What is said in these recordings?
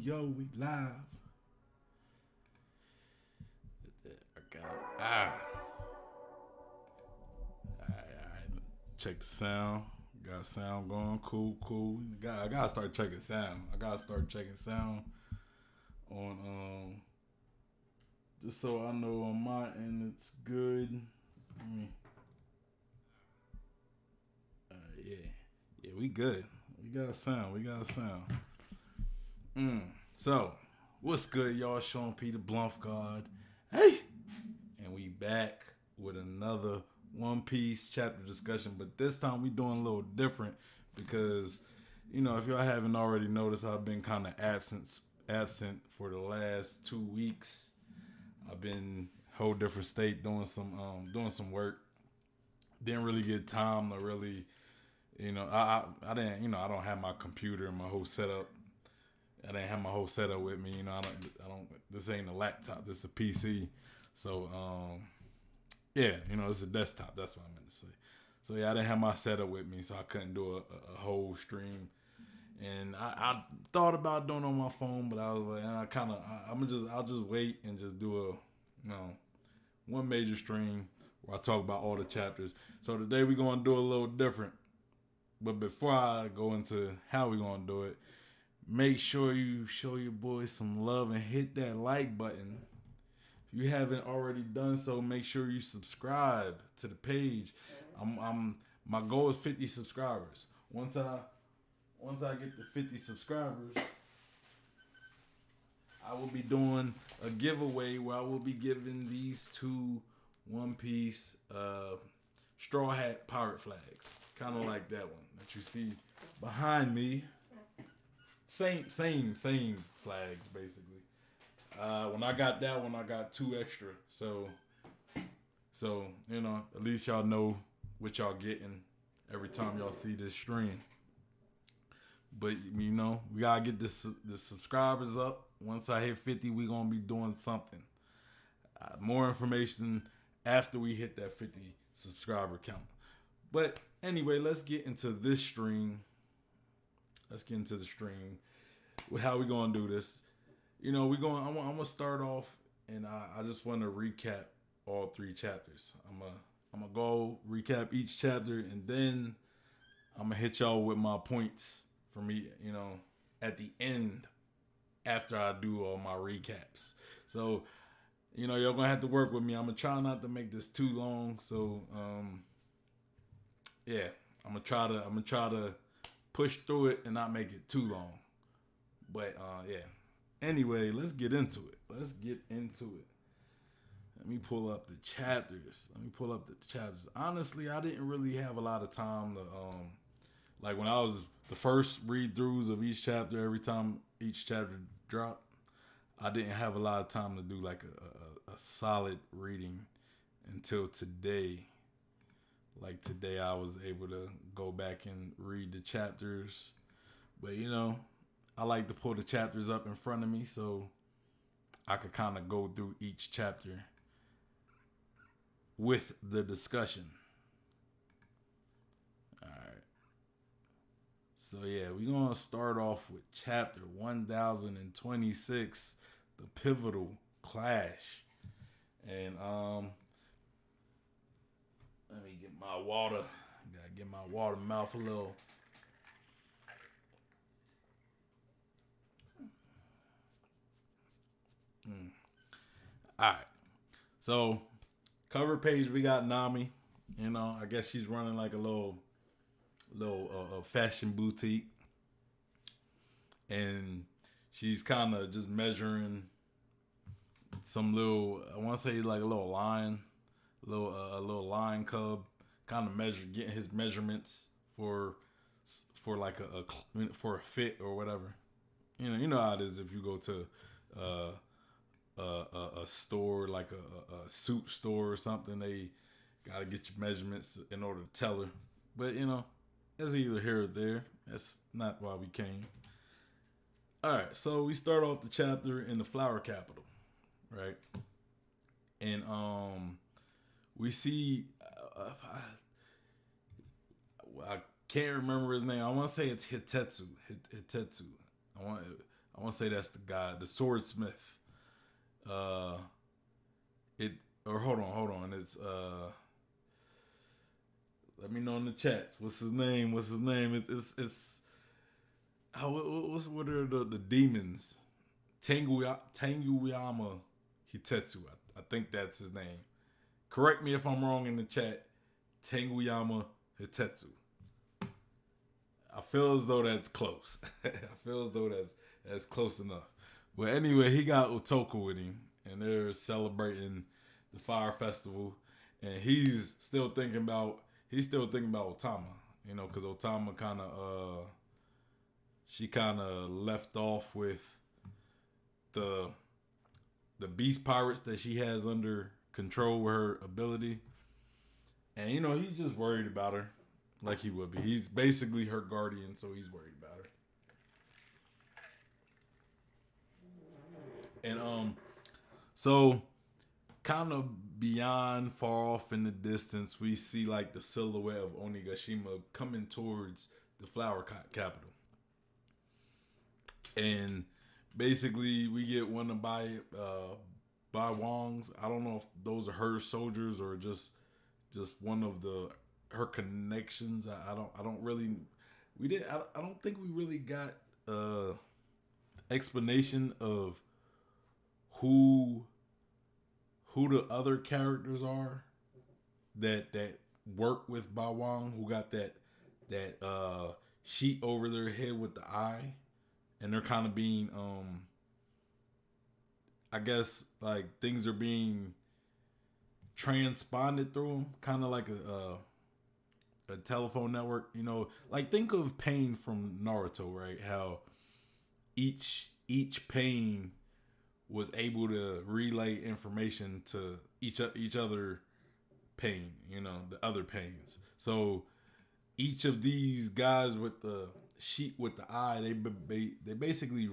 yo, we live. Okay. Alright. Check the sound. Got sound going. Cool. I gotta start checking sound. I gotta start checking sound on just so I know on my end it's good. Yeah, we good. We got a sound. So, what's good, y'all? Sean Peter Blumfgard. Hey! And we back with another One Piece chapter discussion, but this time we doing a little different because, if y'all haven't already noticed, I've been kind of absent for the last 2 weeks. I've been whole different state doing some work. Didn't really get time to really, I didn't, I don't have my computer and my whole setup. I didn't have my whole setup with me. I don't. This ain't a laptop. This is a PC. So, yeah, it's a desktop. That's what I meant to say. So yeah, I didn't have my setup with me, so I couldn't do a whole stream. And I thought about doing it on my phone, but I was like, I'll just wait and just do one major stream where I talk about all the chapters. So today we're gonna do a little different. But before I go into how we're gonna do it, make sure you show your boys some love and hit that like button. If you haven't already done so, make sure you subscribe to the page. My goal is 50 subscribers. Once I get to 50 subscribers, I will be doing a giveaway where I will be giving these two One Piece straw hat pirate flags, kind of like that one that you see behind me. Same flags basically. When I got that one, I got 2 extra. So at least y'all know what y'all getting every time y'all see this stream. But we gotta get the subscribers up. Once I hit 50, we gonna be doing something. More information after we hit that 50 subscriber count. But anyway, let's get into this stream. Let's get into the stream. How we gonna do this? I'm gonna start off, and I just want to recap all 3 chapters. I'm gonna go recap each chapter, and then I'm gonna hit y'all with my points for me. At the end, after I do all my recaps. So, y'all gonna have to work with me. I'm gonna try not to make this too long. So, yeah, I'm gonna try to push through it and not make it too long. But yeah. Anyway, let's get into it. Let me pull up the chapters. Honestly, I didn't really have a lot of time to like when I was the first read throughs of each chapter. Every time each chapter dropped, I didn't have a lot of time to do like a solid reading until today. Like today, I was able to go back and read the chapters. But I like to pull the chapters up in front of me so I could kind of go through each chapter with the discussion. Alright. So yeah, we're going to start off with chapter 1026, the pivotal clash. And let me get my water. Gotta get my water mouth a little. Alright. So, cover page, we got Nami. I guess she's running like a little fashion boutique. And she's kind of just measuring some little, I want to say like a little lion, a little lion cub, kind of getting his measurements for like for a fit or whatever. You know how it is if you go to a store like a suit store or something. They gotta get your measurements in order to tell her. But that's either here or there. That's not why we came. All right, so we start off the chapter in the flower capital, right? And we see I can't remember his name. I want to say it's Hitetsu. I I want to say that's the guy, the swordsmith. Uh, it or hold on. It's let me know in the chats. What's his name? It's how what are the demons? Tanguyama Hitetsu. I think that's his name. Correct me if I'm wrong in the chat. Tanguyama Hitetsu. I feel as though that's close. I feel as though that's close enough. But anyway, he got Otoko with him, and they're celebrating the fire festival, and he's still thinking about Otama, you know, because Otama she kind of left off with the beast pirates that she has under control with her ability, and you know he's just worried about her, like he would be. He's basically her guardian, so he's worried about her. And so kind of beyond, far off in the distance, we see like the silhouette of Onigashima coming towards the flower capital. And basically we get one of Bai Wong's. I don't know if those are her soldiers or just one of her connections. I don't think we really got explanation of who the other characters are that work with Ba Wong, who got that sheet over their head with the eye, and they're kind of being I guess like things are being transponded through them, kind of like a telephone network, you know, like think of Pain from Naruto, right? How each Pain was able to relay information to each other Pain, you know, the other Pains. So each of these guys with the sheet with the eye, they basically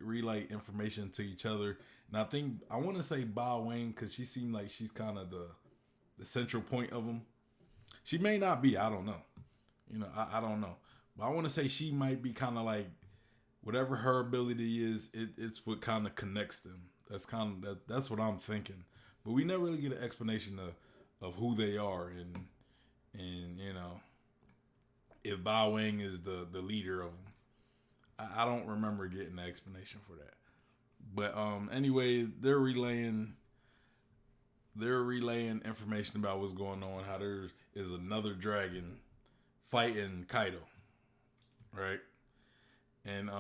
relay information to each other. And I want to say Ba Wang because she seemed like she's kind of the central point of them. She may not be, I don't know. You know, I don't know. But I want to say she might be kind of like whatever her ability is, it's what kind of connects them. That's what I'm thinking. But we never really get an explanation of who they are and you know, if Ba Wang is the leader of them. I don't remember getting the explanation for that. But anyway, they're relaying information about what's going on, how there is another dragon fighting Kaido. Right? And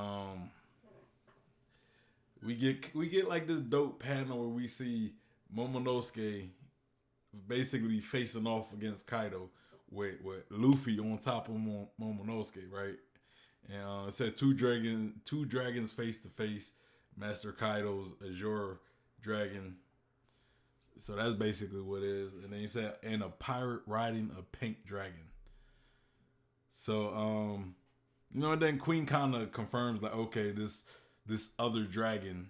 we get like this dope panel where we see Momonosuke basically facing off against Kaido with Luffy on top of Momonosuke, right? And it said two dragons face to face. Master Kaido's Azure Dragon. So that's basically what it is. And then he said, and a pirate riding a pink dragon. So you know, and then Queen kind of confirms like, okay, this other dragon,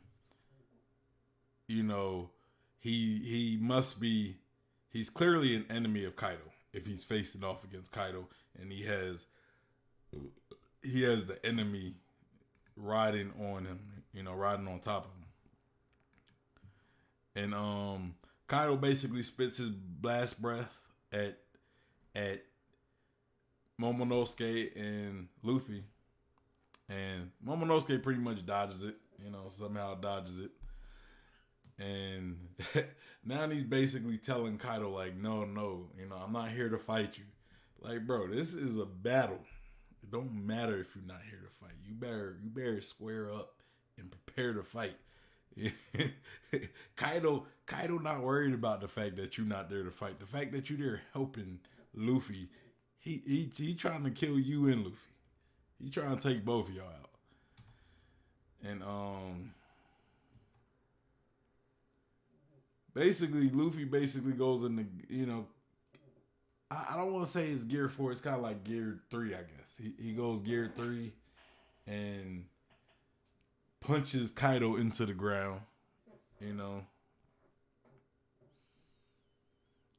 you know, he's clearly an enemy of Kaido if he's facing off against Kaido, and he has the enemy riding on him, you know, riding on top of him. And Kaido basically spits his blast breath at Momonosuke and Luffy, and Momonosuke pretty much dodges it, you know, somehow dodges it. And now he's basically telling Kaido like, no, you know, I'm not here to fight you. Like, bro, this is a battle. It don't matter if you're not here to fight. You better square up and prepare to fight. Kaido not worried about the fact that you're not there to fight. The fact that you're there helping Luffy, he trying to kill you and Luffy. He trying to take both of y'all out. And basically Luffy goes into, you know, I don't want to say it's gear 4. It's kind of like gear 3, I guess. He goes gear 3 and punches Kaido into the ground, you know.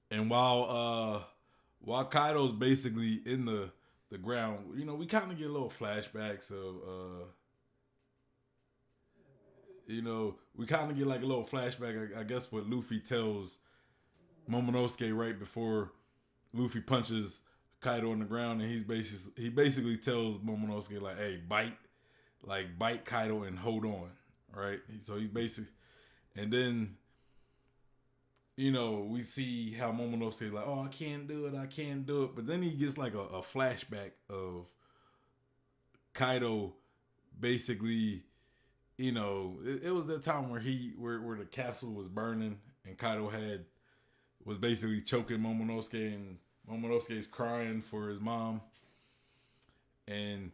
And while Kaido's basically in the ground, you know, we kind of get little flashbacks of we kind of get like a little flashback. I guess what Luffy tells Momonosuke right before Luffy punches Kaido on the ground, and he basically tells Momonosuke like, "Hey, bite Kaido and hold on." Right? So he's basically, and then we see how Momonosuke like, "Oh, I can't do it," but then he gets like a flashback of Kaido basically. It was that time where where the castle was burning and Kaido was basically choking Momonosuke, and Momonosuke's crying for his mom. And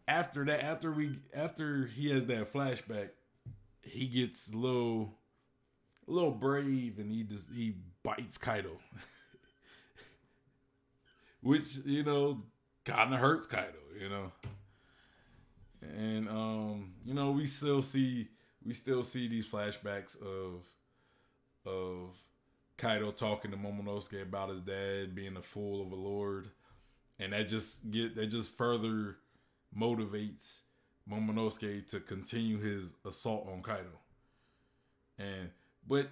after that, after he has that flashback, he gets a little brave, and he bites Kaido, which kind of hurts Kaido. And we still see these flashbacks of Kaido talking to Momonosuke about his dad being a fool of a lord, and that just further motivates Momonosuke to continue his assault on Kaido. But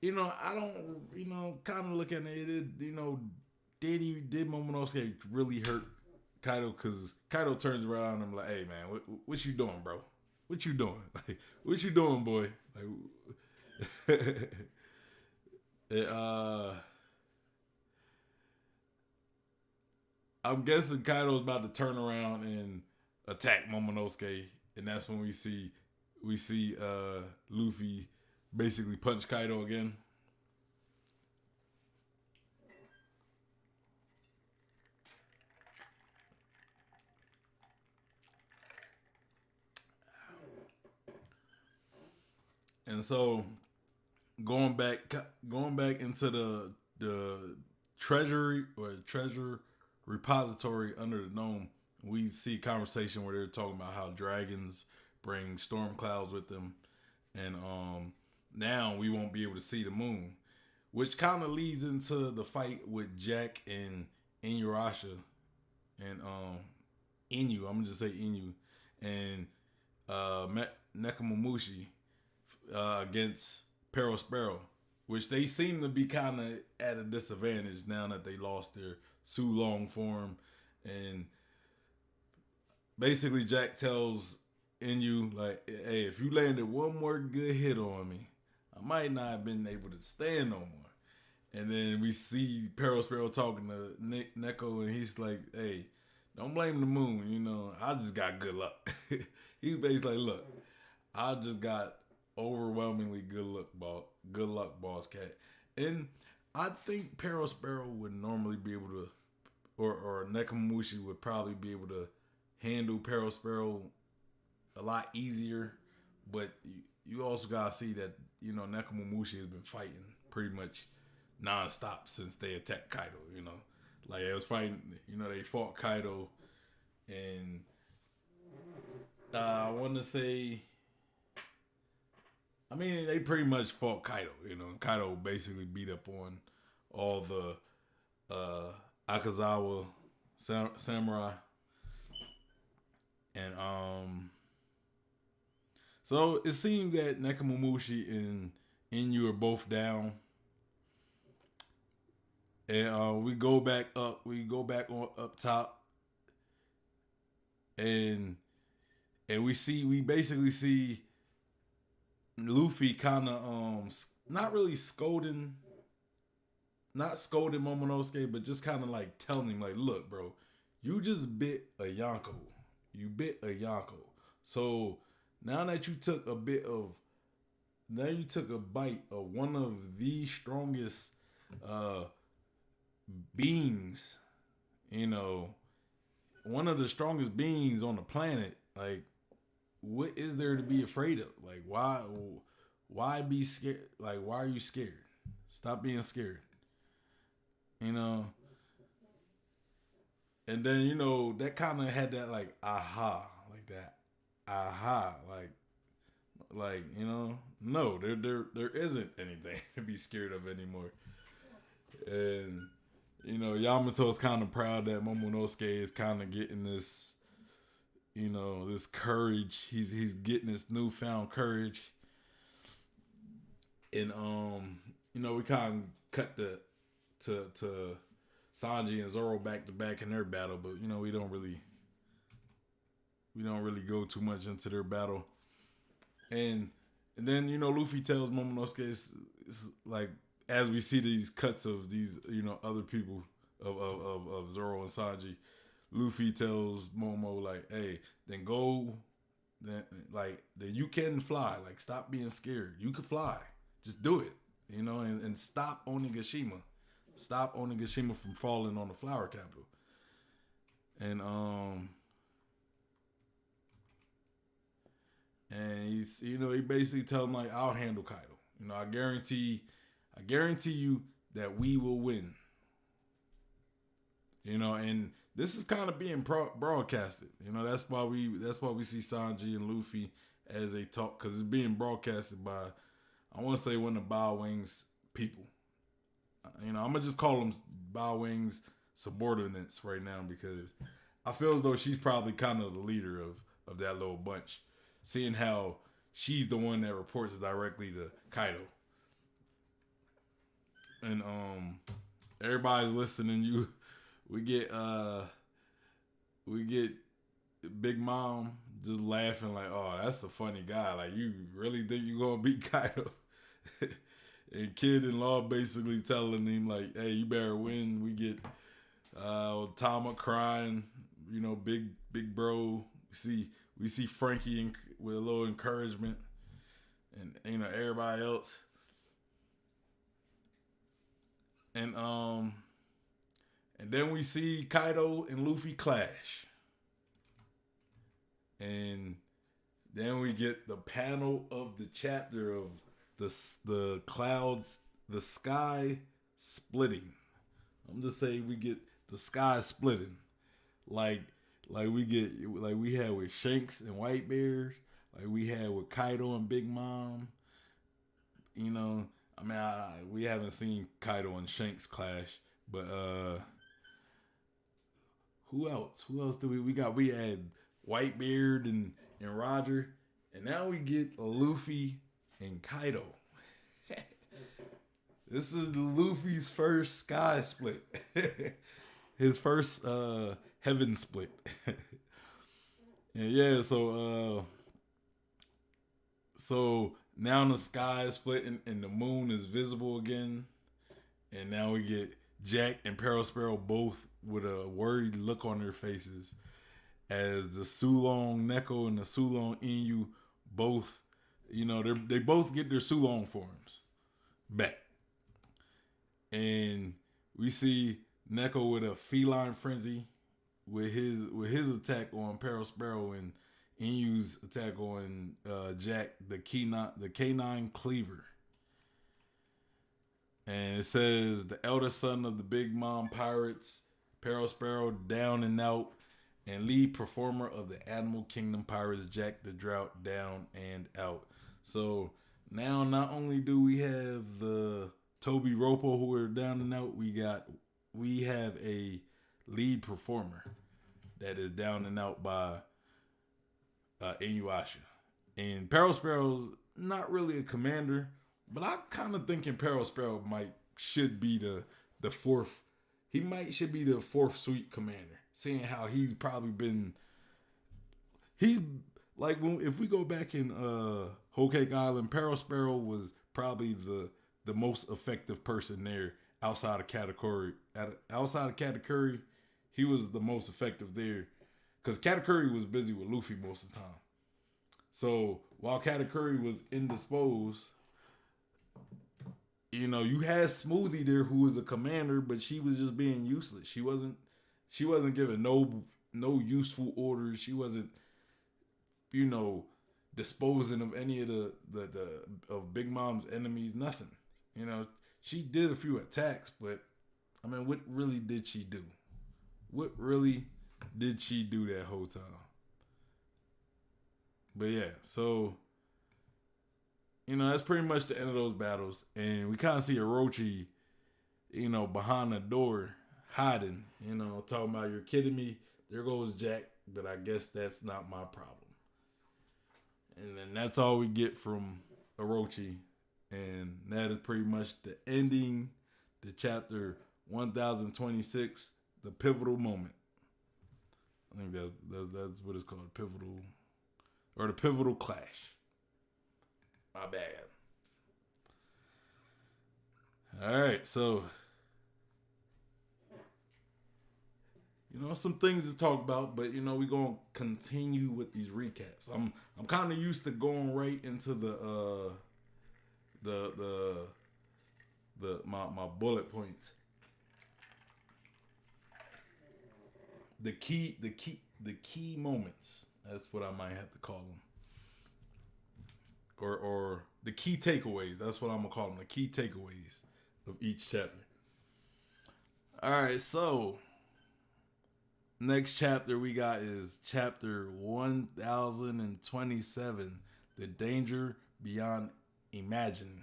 I don't kind of look at it. Did Momonosuke really hurt Kaido? Because Kaido turns around and I'm like, "Hey man, what you doing, bro? What you doing? Like, what you doing, boy?" Like, I'm guessing Kaido's about to turn around and attack Momonosuke, and that's when we see Luffy basically punch Kaido again. And so going back into the treasure repository under the dome, we see a conversation where they're talking about how dragons bring storm clouds with them, and now we won't be able to see the moon, which kind of leads into the fight with Jack and Inuyasha and Inu. I'm gonna just say Inu and Nekomamushi against Perospero, which they seem to be kind of at a disadvantage now that they lost their Sulong form. And basically Jack tells Inu like, "Hey, if you landed one more good hit on me, I might not have been able to stand no more." And then we see Perospero talking to Neko, and he's like, "Hey, don't blame the moon. I just got good luck." He's basically like, "Look, I just got overwhelmingly good luck, boss cat." And I think Perospero would normally be able to, or Nekomamushi would probably be able to handle Perospero a lot easier. But you also gotta see that Nekomamushi has been fighting pretty much nonstop since they attacked Kaido. Like they was fighting. They fought Kaido, and I want to say, I mean, they pretty much fought Kaido. Kaido basically beat up on all the Akazawa samurai, and so it seemed that Nekomamushi and Inu are both down, and we go back up. We go back on up top, and we basically see Luffy kind of not really not scolding Momonosuke, but just kind of like telling him like, "Look, bro, you just bit a Yonko. You bit a Yonko. So now that you took a bite of one of the strongest beings, one of the strongest beings on the planet, like, what is there to be afraid of? Like, why be scared? Like, why are you scared? Stop being scared." And then that kind of had that like aha, like that aha, like no, there isn't anything to be scared of anymore. And Yamato's kind of proud that Momonosuke is kind of getting this this courage. He's getting this newfound courage, and we kind of cut to Sanji and Zorro back to back in their battle, but we don't really go too much into their battle, and then Luffy tells Momonosuke, it's like, as we see these cuts of these other people of Zorro and Sanji, Luffy tells Momo, like, hey, then go, then you can fly, like, stop being scared, you can fly, just do it, and stop Onigashima from falling on the flower capital. And he's he basically tells him, like, I'll handle Kaido. I guarantee you that we will win. And this is kind of being broadcasted. That's why we see Sanji and Luffy as they talk, because it's being broadcasted by, I want to say, one of Bow Wing's people. I'm gonna just call them Bow Wing's subordinates right now, because I feel as though she's probably kind of the leader of that little bunch, seeing how she's the one that reports directly to Kaido. And everybody's listening. We get Big Mom just laughing, like, oh, that's a funny guy. Like, you really think you're gonna beat Kaido? And Kid and Law basically telling him, like, hey, you better win. We get Tama crying, big bro. We see Frankie with a little encouragement, and everybody else. And then we see Kaido and Luffy clash. And then we get the panel of the chapter of the clouds, the sky splitting. I'm just saying, we get the sky splitting, like we had with Shanks and Whitebeard, like we had with Kaido and Big Mom. We haven't seen Kaido and Shanks clash, but who else? Who else do we got? We had Whitebeard and Roger, and now we get Luffy and Kaido. This is Luffy's first sky split. His first heaven split. And yeah, so now the sky is split and the moon is visible again. And now we get Jack and Pearl both with a worried look on their faces, as the Sulong Neko and the Sulong Inyu both, they both get their Sulong forms back. And we see Neko with a feline frenzy with his attack on Pearl Sparrow, and Inyu's attack on Jack, the canine cleaver. And it says, the eldest son of the Big Mom Pirates, Pearl Sparrow, down and out, and lead performer of the Animal Kingdom Pirates, Jack the Drought, down and out. So now not only do we have the Toby Ropo who are down and out, we have a lead performer that is down and out by Inuyasha. And Pearl Sparrow's not really a commander, but I'm kind of thinking Pearl Sparrow should be the fourth. Should be the fourth suite commander, seeing how he's probably been. He's like, if we go back in Whole Cake Island, Pearl Sparrow was probably the most effective person there outside of Katakuri. Outside of Katakuri, he was the most effective there, because Katakuri was busy with Luffy most of the time. So while Katakuri was indisposed, you had Smoothie there, who was a commander, but she was just being useless. She wasn't giving no useful orders. She wasn't, disposing of any of the of Big Mom's enemies. Nothing. She did a few attacks, but what really did she do? What really did she do that whole time? But yeah, so that's pretty much the end of those battles, and we kind of see Orochi, behind the door hiding. Talking about, you're kidding me. There goes Jack but I guess that's not my problem. And then that's all we get from Orochi. And that is pretty much the ending to chapter 1026, the pivotal moment. I think that's what it's called, pivotal, or the pivotal clash. My bad. All right, so some things to talk about, but we're gonna continue with these recaps. I'm kind of used to going right into the my bullet points. The key moments. That's what I might have to call them. Or the key takeaways. That's what I'm gonna call them. The key takeaways of each chapter. All right, so next chapter we got is chapter 1027, The Danger Beyond Imagining.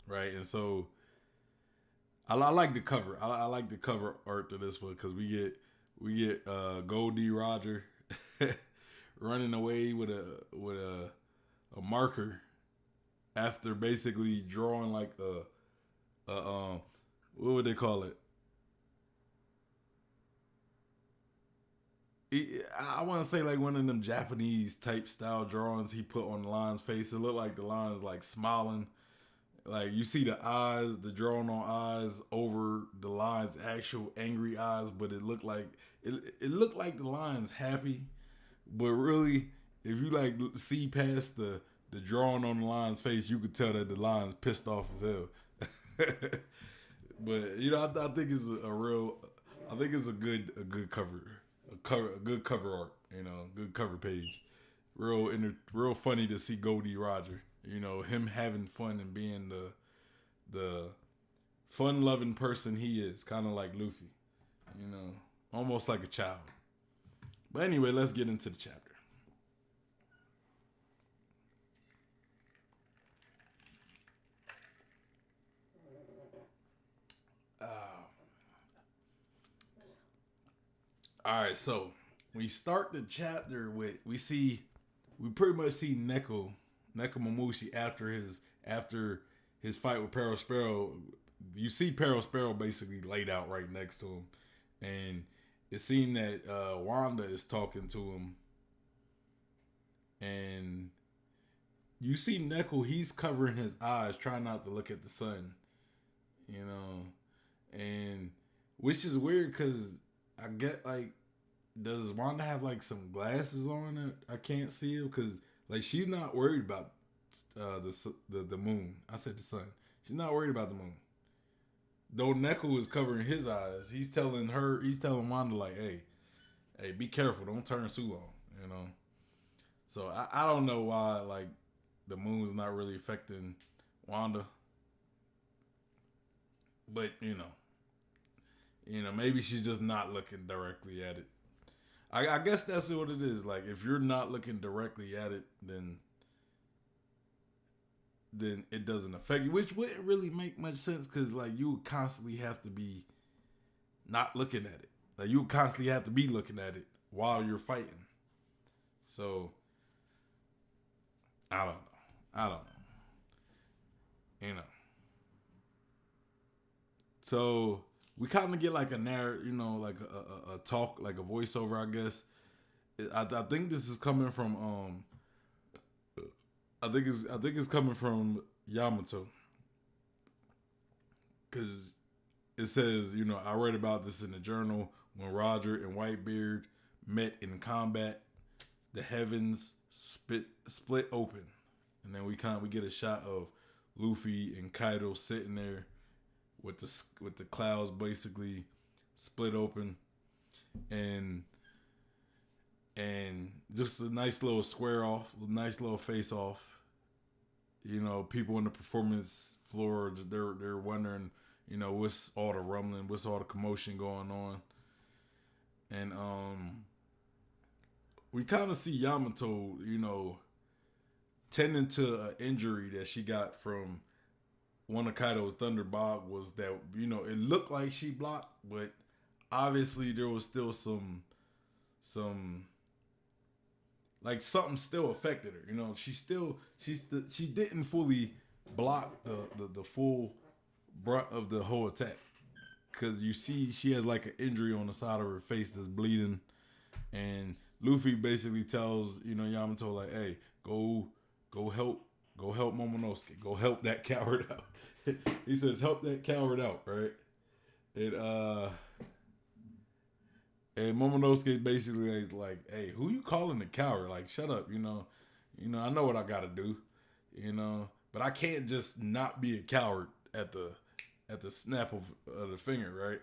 Right? And so I like the cover. I like the cover art to this one because we get Goldie Roger running away with a marker after basically drawing like a what would they call it? I want to say like one of them Japanese type style drawings he put on the lion's face. It looked like the lion's like smiling. Like you see the eyes, the drawn on eyes over the lion's actual angry eyes, but it looked like the lion's happy. But really, if you like see past the drawing on the lion's face, you could tell that the lion's pissed off as hell. But I think it's I think it's a good cover. A good cover art, good cover page. Real funny to see Goldie Roger. Him having fun and being the fun-loving person he is, kind of like Luffy. Almost like a child. But anyway, let's get into the chapter. All right, so we start the chapter with we pretty much see Nekomamushi after his fight with Perospero. You see Perospero basically laid out right next to him, and it seemed that Wanda is talking to him, and you see Neko, he's covering his eyes, trying not to look at the sun, and which is weird because I get like, does Wanda have like some glasses on? I can't see it because like she's not worried about the moon. I said the sun. She's not worried about the moon. Though Neko is covering his eyes, he's telling Wanda like, hey, be careful, don't turn too long, So I don't know why like the moon's not really affecting Wanda, but maybe she's just not looking directly at it. I guess that's what it is. Like if you're not looking directly at it, then it doesn't affect you, which wouldn't really make much sense because like you would constantly have to be not looking at it. Like you would constantly have to be looking at it while you're fighting. So I don't know. So we kind of get like a narrative, like a talk, like a voiceover, I guess. I think this is coming from I think it's coming from Yamato, because it says, I read about this in the journal when Roger and Whitebeard met in combat. The heavens split open, and then we get a shot of Luffy and Kaido sitting there with the clouds basically split open, and just a nice little square off, a nice little face off. People on the performance floor, they're wondering, what's all the rumbling, what's all the commotion going on, and we kind of see Yamato, tending to an injury that she got from one of Kaido's Thunderbog. Was that, it looked like she blocked, but obviously there was still some some like something still affected her. You know, she didn't fully block the full brunt of the whole attack. Cause you see she has like an injury on the side of her face that's bleeding. And Luffy basically tells, Yamato like, hey, go help Momonosuke. Go help that coward out. He says, help that coward out, right? And Momonosuke basically is like, hey, who you calling the coward? Like, shut up, I know what I gotta do, but I can't just not be a coward at the snap of the finger, right?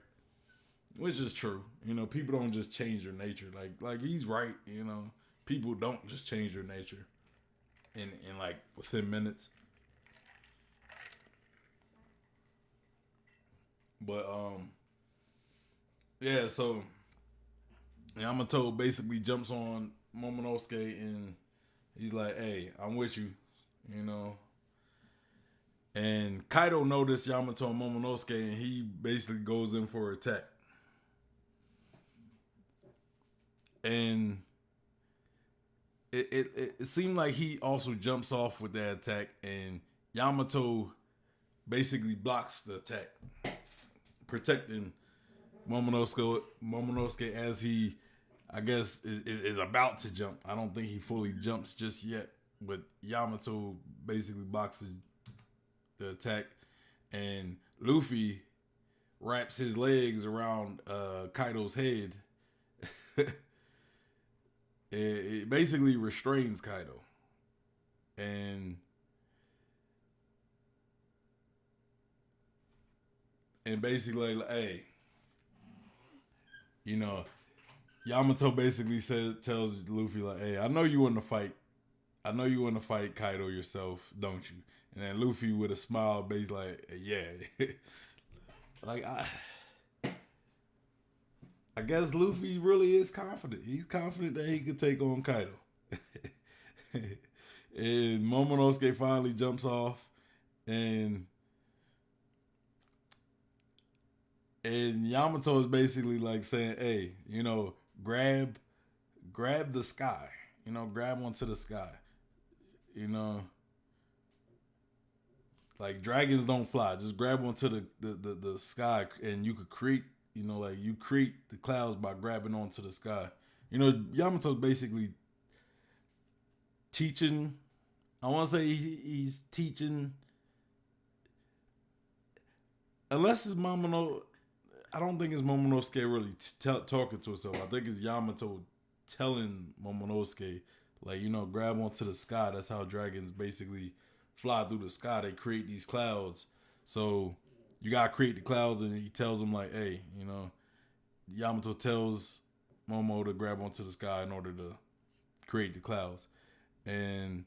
Which is true. People don't just change their nature. Like he's right, people don't just change their nature in like within minutes. But yeah, so Yamato basically jumps on Momonosuke and he's like, hey, I'm with you, And Kaido noticed Yamato and Momonosuke and he basically goes in for an attack. And it seemed like he also jumps off with that attack, and Yamato basically blocks the attack, protecting Momonosuke as he, I guess, is about to jump. I don't think he fully jumps just yet, but Yamato basically blocks the attack, and Luffy wraps his legs around Kaido's head. It basically restrains Kaido. And basically, like, hey, Yamato basically tells Luffy, like, hey, I know you want to fight Kaido yourself, don't you? And then Luffy with a smile, basically like, yeah. Like, I guess Luffy really is confident. He's confident that he could take on Kaido. And Momonosuke finally jumps off, and Yamato is basically like saying, hey, grab the sky. Grab onto the sky. Like dragons don't fly. Just grab onto the sky, and you could create, you create the clouds by grabbing onto the sky. Yamato's basically teaching. I want to say he's teaching, unless it's Momono. I don't think it's Momonosuke really talking to himself. I think it's Yamato telling Momonosuke, like, grab onto the sky. That's how dragons basically fly through the sky. They create these clouds. So you gotta create the clouds, and he tells him like, hey, Yamato tells Momo to grab onto the sky in order to create the clouds. And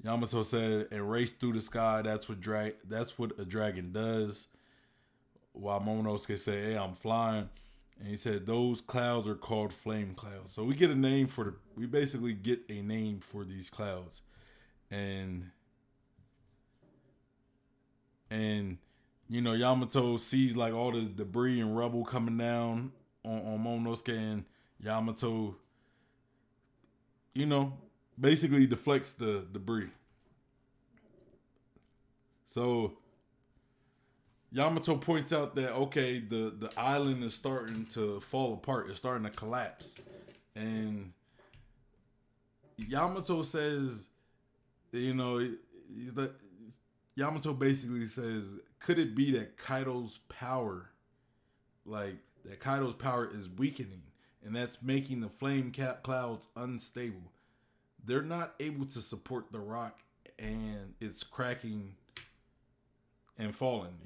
Yamato said, and race through the sky. That's what a dragon does. While Momonosuke said, hey, I'm flying. And he said, those clouds are called flame clouds. So we basically get a name for these clouds. And Yamato sees like all the debris and rubble coming down on Momonosuke, and Yamato, basically deflects the debris. So Yamato points out that, okay, the island is starting to fall apart. It's starting to collapse. And Yamato says, he's like, Yamato basically says, could it be that Kaido's power is weakening, and that's making the flame clouds unstable? They're not able to support the rock, and it's cracking and falling,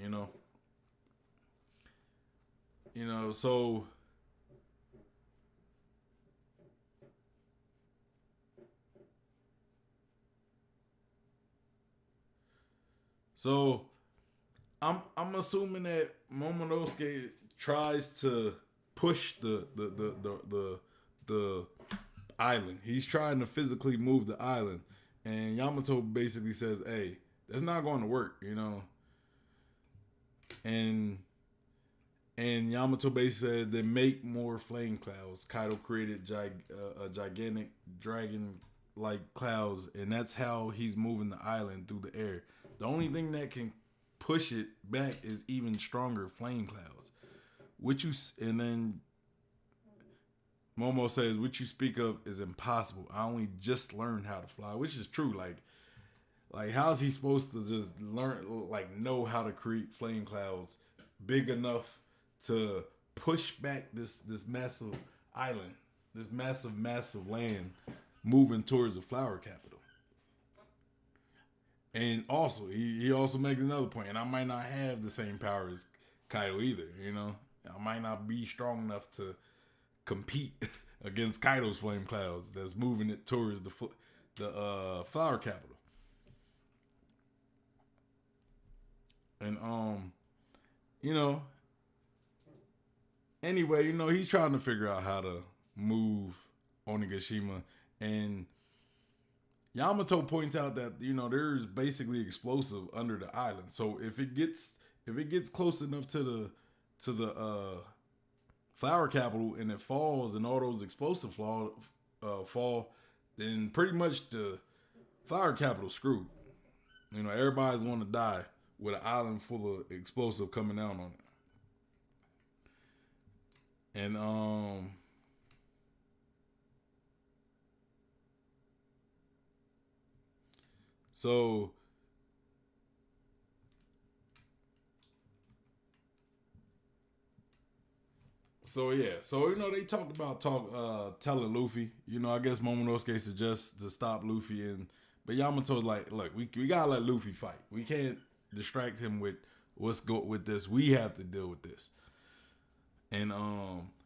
so I'm assuming that Momonosuke tries to push the island. He's trying to physically move the island, and Yamato basically says, hey, that's not going to work, And And Yamato basically said they make more flame clouds. Kaido created a gigantic dragon-like clouds, and that's how he's moving the island through the air. The only thing that can push it back is even stronger flame clouds. And then Momo says, "What you speak of is impossible. I only just learned how to fly," which is true. Like how's he supposed to just learn, like know how to create flame clouds big enough to push back this massive island, this massive land moving towards the flower capital? And also, he also makes another point, and I might not have the same power as Kaido either, you know? I might not be strong enough to compete against Kaido's flame clouds that's moving it towards the flower capital. And you know, anyway, he's trying to figure out how to move Onigashima, and Yamato points out that there's basically explosive under the island. So if it gets close enough to the flower capital and it falls and all those explosive fall, then pretty much the flower capital screwed. Everybody's going to die with an island full of explosive coming down on it. And so yeah, they talked about telling Luffy. I guess Momonosuke suggests to stop Luffy, but Yamato's like, look, we gotta let Luffy fight. We can't distract him with with this. We have to deal with this, and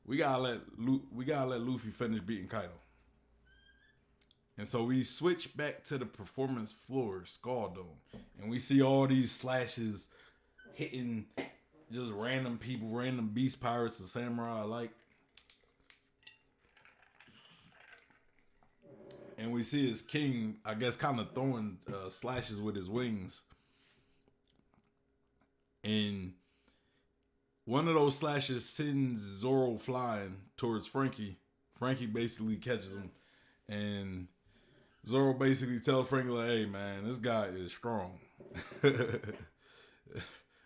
we gotta let Luffy finish beating Kaido. And so we switch back to the performance floor, Skull Dome, and we see all these slashes hitting just random people, random beast pirates and samurai alike. And we see his king, I guess, kind of throwing slashes with his wings. And one of those slashes sends Zorro flying towards Frankie. Frankie basically catches him, and Zorro basically tells Frankie, like, hey, man, this guy is strong.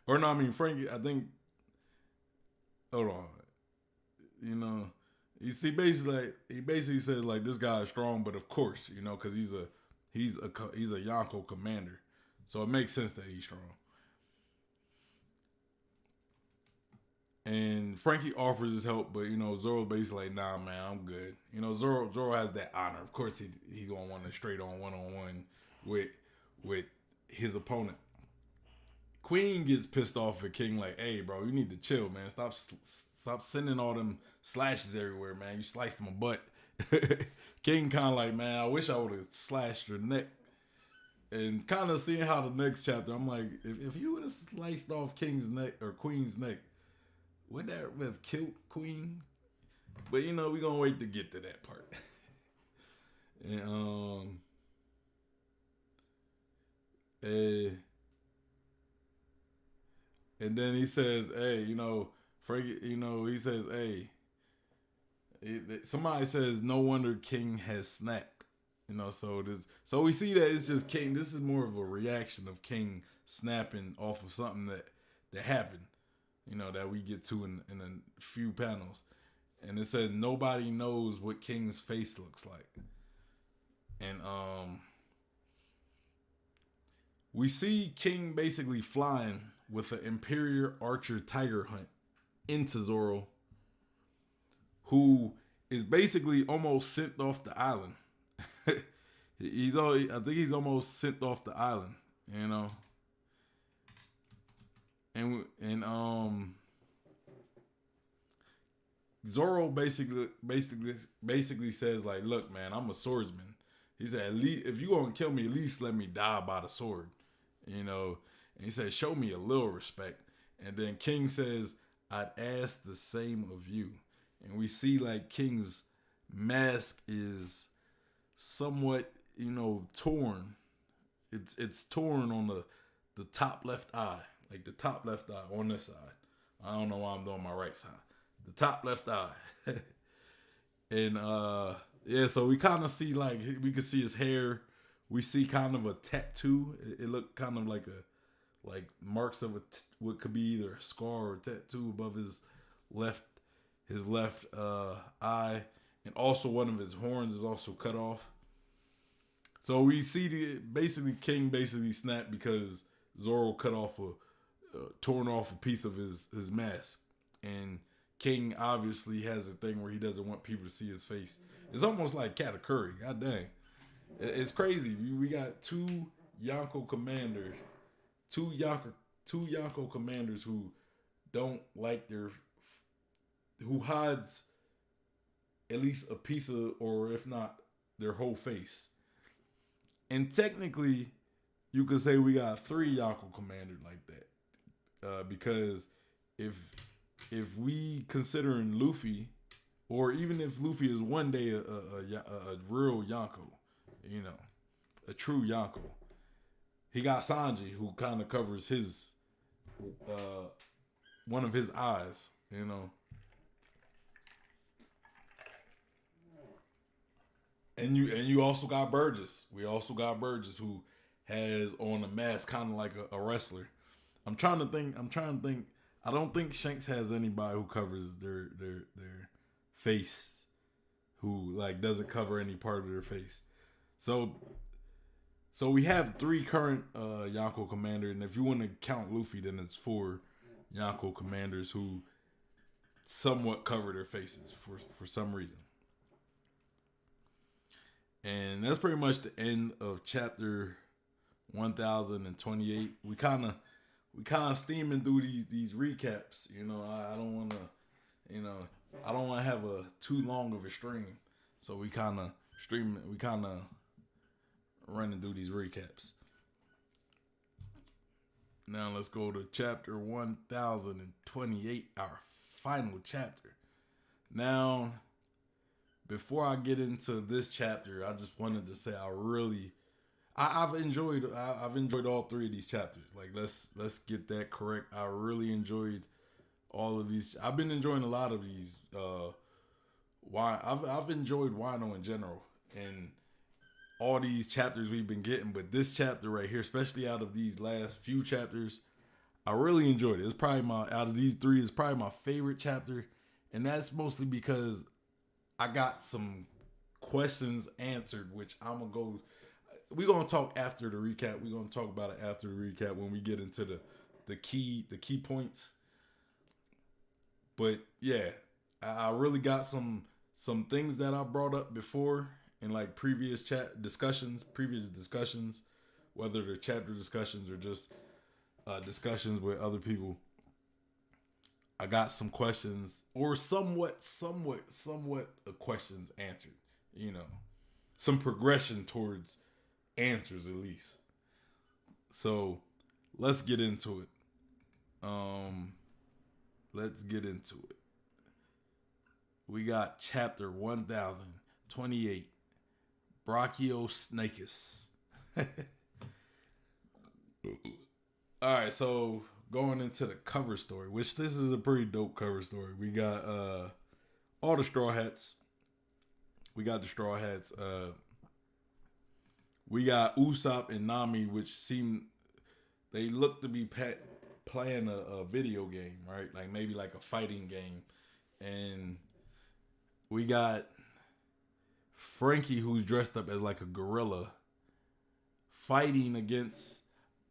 Or no, I mean, Frankie, I think, hold on. He basically says, like, this guy is strong, but of course, because he's a Yonko commander. So it makes sense that he's strong. And Frankie offers his help, but Zoro basically like, nah, man, I'm good. Zoro has that honor. Of course, he gonna want a straight on one with his opponent. Queen gets pissed off at King, like, hey, bro, you need to chill, man. Stop sending all them slashes everywhere, man. You sliced my butt. King kind of like, man, I wish I would have slashed your neck. And kind of seeing how the next chapter, I'm like, if you would have sliced off King's neck or Queen's neck, would that have killed Queen? But we're gonna wait to get to that part. And then he says, hey, Frankie, he says, hey, somebody says, no wonder King has snapped. So we see that it's just King. This is more of a reaction of King snapping off of something that happened. That we get to in a few panels. And it says nobody knows what King's face looks like. And we see King basically flying with an Imperial Archer Tiger Hunt into Zorro, who is basically almost sent off the island. I think he's almost sent off the island, And Zorro basically says, like, look, man, I'm a swordsman. He said, at least if you gonna kill me, at least let me die by the sword. And he said, show me a little respect. And then King says, I'd ask the same of you. And we see like King's mask is somewhat, torn. It's torn on the top left eye. Like the top left eye on this side. I don't know why I'm doing my right side. The top left eye. And yeah, so we kind of see like we can see his hair. We see kind of a tattoo. It looked kind of like marks of what could be either a scar or a tattoo above his left eye, and also one of his horns is also cut off. So we see King basically snapped because Zorro torn off a piece of his mask, and King obviously has a thing where he doesn't want people to see his face. It's almost like Katakuri. God dang. It's crazy. We got two Yonko commanders who don't like who hides at least a piece of, or if not, their whole face. And technically, you could say we got three Yonko commanders like that. Because if we considering Luffy, or even if Luffy is one day a real Yonko, a true Yonko, he got Sanji who kind of covers his one of his eyes, And you also got Burgess. We also got Burgess who has on a mask kind of like a wrestler. I'm trying to think. I don't think Shanks has anybody who covers their face, who like doesn't cover any part of their face. So we have three current Yonko commanders, and if you want to count Luffy, then it's four Yonko commanders who somewhat cover their faces for some reason. And that's pretty much the end of chapter 1028. We kind of steaming through these recaps. I don't want to, I don't want to have a too long of a stream. So we kind of running through these recaps. Now let's go to chapter 1028, our final chapter. Now, before I get into this chapter, I just wanted to say I've enjoyed all three of these chapters. Like let's get that correct. I really enjoyed all of these. I've been enjoying a lot of these. I've enjoyed Wano in general and all these chapters we've been getting, but this chapter right here, especially out of these last few chapters, I really enjoyed it. It's probably out of these three, it's probably my favorite chapter, and that's mostly because I got some questions answered, which we're going to talk after the recap. We're going to talk about it after the recap when we get into the key points. But yeah, I really got some things that I brought up before in like previous discussions, whether they're chapter discussions or just discussions with other people. I got some questions, or somewhat questions answered. Some progression towards answers at least. So let's get into it. We got chapter 1028, Brachiosnakeus. All right, so going into the cover story, which this is a pretty dope cover story. We got all the Straw Hats. We got the Straw Hats. We got Usopp and Nami, which they look to be playing a video game, right? Like maybe like a fighting game. And we got Frankie, who's dressed up as like a gorilla, fighting against,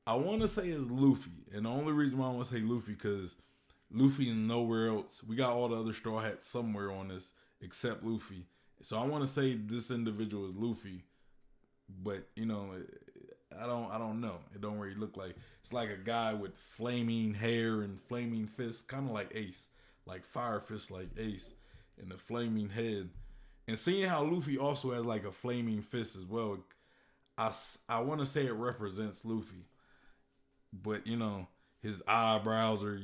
I want to say it's Luffy. And the only reason why I want to say Luffy, because Luffy is nowhere else. We got all the other Straw Hats somewhere on this except Luffy. So I want to say this individual is Luffy. But, I don't know. It don't really look like. It's like a guy with flaming hair and flaming fists, kind of like Ace. Like fire fist like Ace, and the flaming head. And seeing how Luffy also has like a flaming fist as well, I want to say it represents Luffy. But, his eyebrows are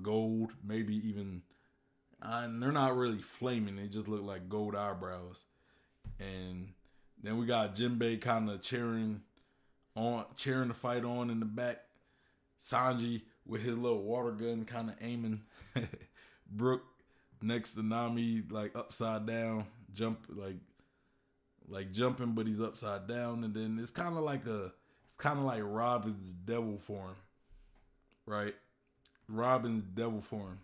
gold, maybe even, they're not really flaming. They just look like gold eyebrows. And then we got Jinbei kind of cheering the fight on in the back. Sanji with his little water gun, kind of aiming Brook next to Nami, like upside down, like jumping, but he's upside down, and then it's kind of like Robin's devil form, right? Robin's devil form,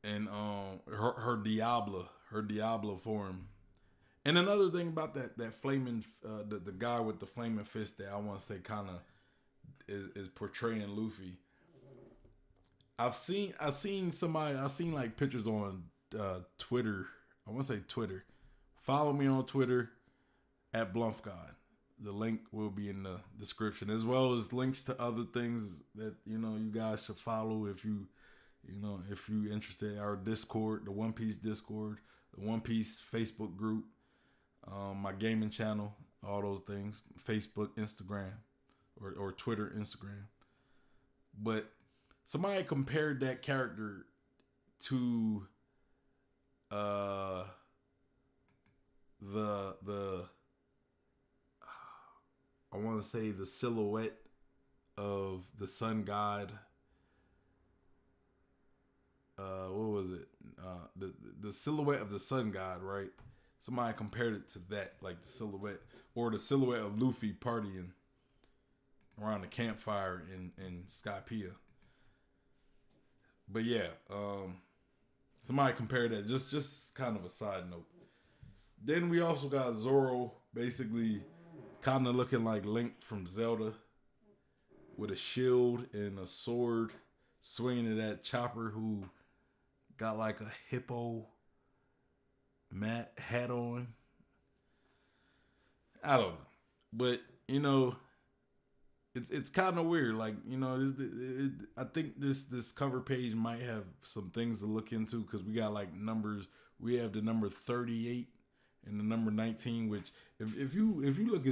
and her Diablo form. And another thing about that flaming the guy with the flaming fist that I want to say kind of is portraying Luffy. I've seen like pictures on Twitter. I want to say Twitter. Follow me on Twitter at BlumpGod. The link will be in the description, as well as links to other things that you guys should follow if you interested. Our Discord, the One Piece Discord, the One Piece Facebook group, my gaming channel, all those things. Facebook, Instagram, or Twitter, Instagram. But somebody compared that character to the I want to say the silhouette of the sun god. What was it? The silhouette of the sun god, right? Somebody compared it to that, like the silhouette of Luffy partying around the campfire in Skypiea. But yeah, somebody compared that. Just kind of a side note. Then we also got Zorro, basically kind of looking like Link from Zelda, with a shield and a sword, swinging at that Chopper who got like a hippo hat on. I don't know, but it's kind of weird. Like I think this cover page might have some things to look into, because we got like numbers. We have the number 38 and the number 19, which if you look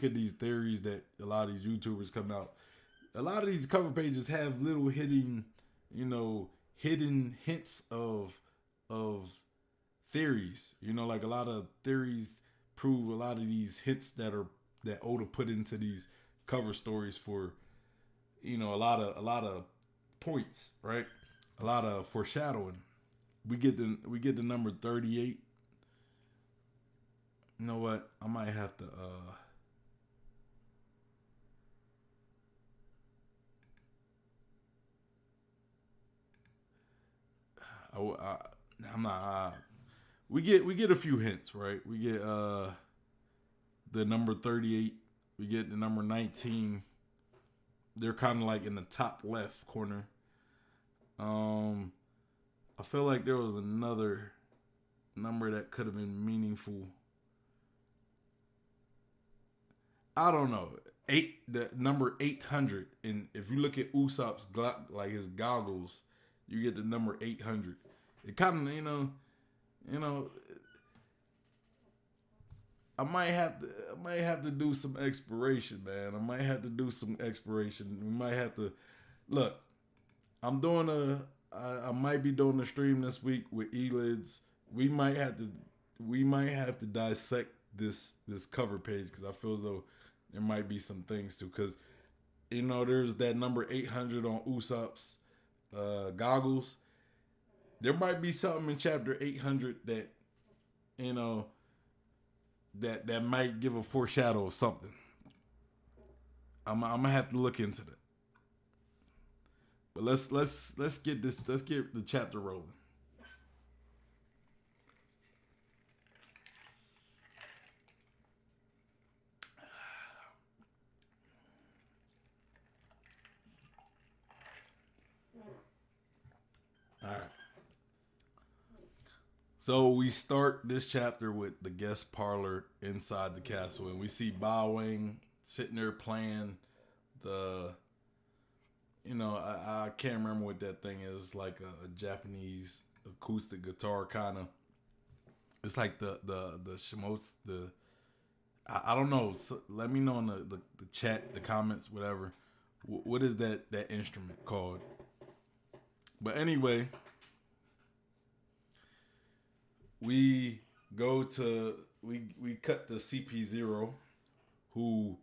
at these theories that a lot of these YouTubers come out, a lot of these cover pages have little hidden hints of theories. Like a lot of theories prove a lot of these hits that Oda put into these cover stories for a lot of points, right? A lot of foreshadowing. We get the number 38. You know what? I might have to I'm not we get a few hints, right? We get the number 38, we get the number 19. They're kind of like in the top left corner. I feel like there was another number that could have been meaningful. I don't know. The number 800, and if you look at Usopp's like his goggles, you get the number 800. It kind of I might have to do some exploration, man. I might have to do some exploration. We might have to look. I might be doing a stream this week with Elids. We might have to dissect this cover page, because I feel as though there might be some things too. Because there's that number 800 on Usopp's goggles. There might be something in chapter 800 that that might give a foreshadow of something. I'm gonna have to look into that. But let's get the chapter rolling. All right. So we start this chapter with the guest parlor inside the castle, and we see Ba Wang sitting there playing the, I can't remember what that thing is, like a Japanese acoustic guitar kind of. It's like the shimos, I don't know. So let me know in the chat, the comments, whatever. What is that instrument called? But anyway, we cut to CP0, who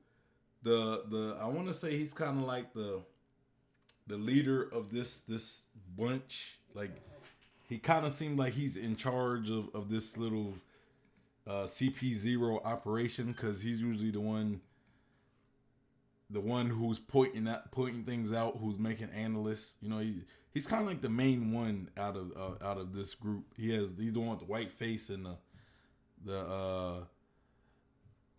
The I want to say he's kind of like the leader of this bunch. Like he kind of seemed like he's in charge of this little CP0 operation because he's usually the one who's pointing things out, who's making analysts. You know, he's kind of like the main one out of this group. He's the one with the white face and the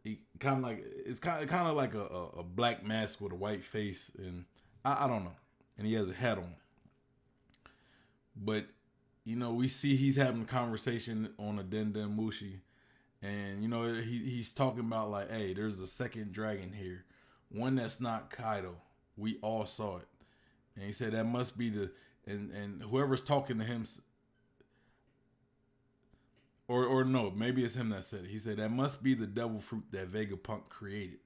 he kind of like it's kind of like a black mask with a white face, and I don't know, and he has a hat on. But you know, we see he's having a conversation on a Den Den Mushi, and you know he's talking about like, hey, there's a second dragon here, one that's not Kaido. We all saw it, and he said that must be and whoever's talking to him, or no, maybe it's him that said it. He said that must be the devil fruit that Vegapunk created.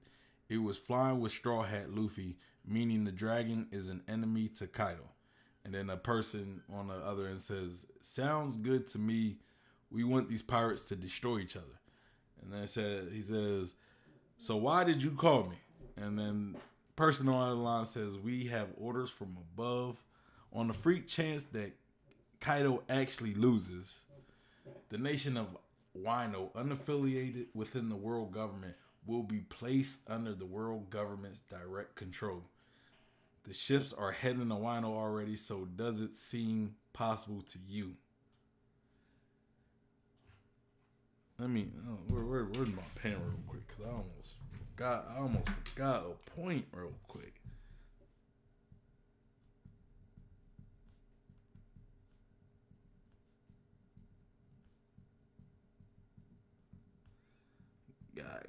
It was flying with Straw Hat Luffy, meaning the dragon is an enemy to Kaido. And then a person on the other end says, sounds good to me. We want these pirates to destroy each other. And then he says, so why did you call me? And then person on the other line says, we have orders from above. On the freak chance that Kaido actually loses, the nation of Wino, unaffiliated within the world government, will be placed under the world government's direct control. The ships are heading to Wino already, so does it seem possible to you? Let me, where's my pen real quick? Because I almost forgot a point real quick.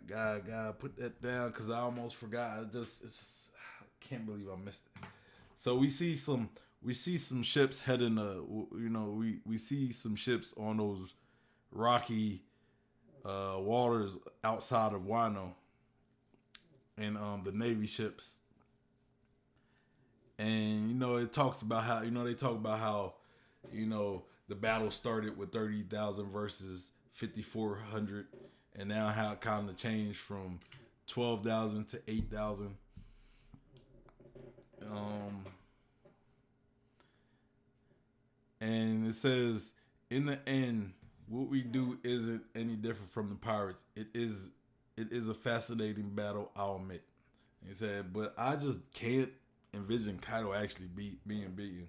Gotta put that down because I almost forgot. I can't believe I missed it. So we see some ships heading we see some ships on those rocky waters outside of Wano, and the Navy ships. And it talks about how the battle started with 30,000 versus 5,400, and now how it kind of changed from 12,000 to 8,000. And it says, in the end, what we do isn't any different from the pirates. It is a fascinating battle, I'll admit. He said, but I just can't envision Kaido actually being beaten.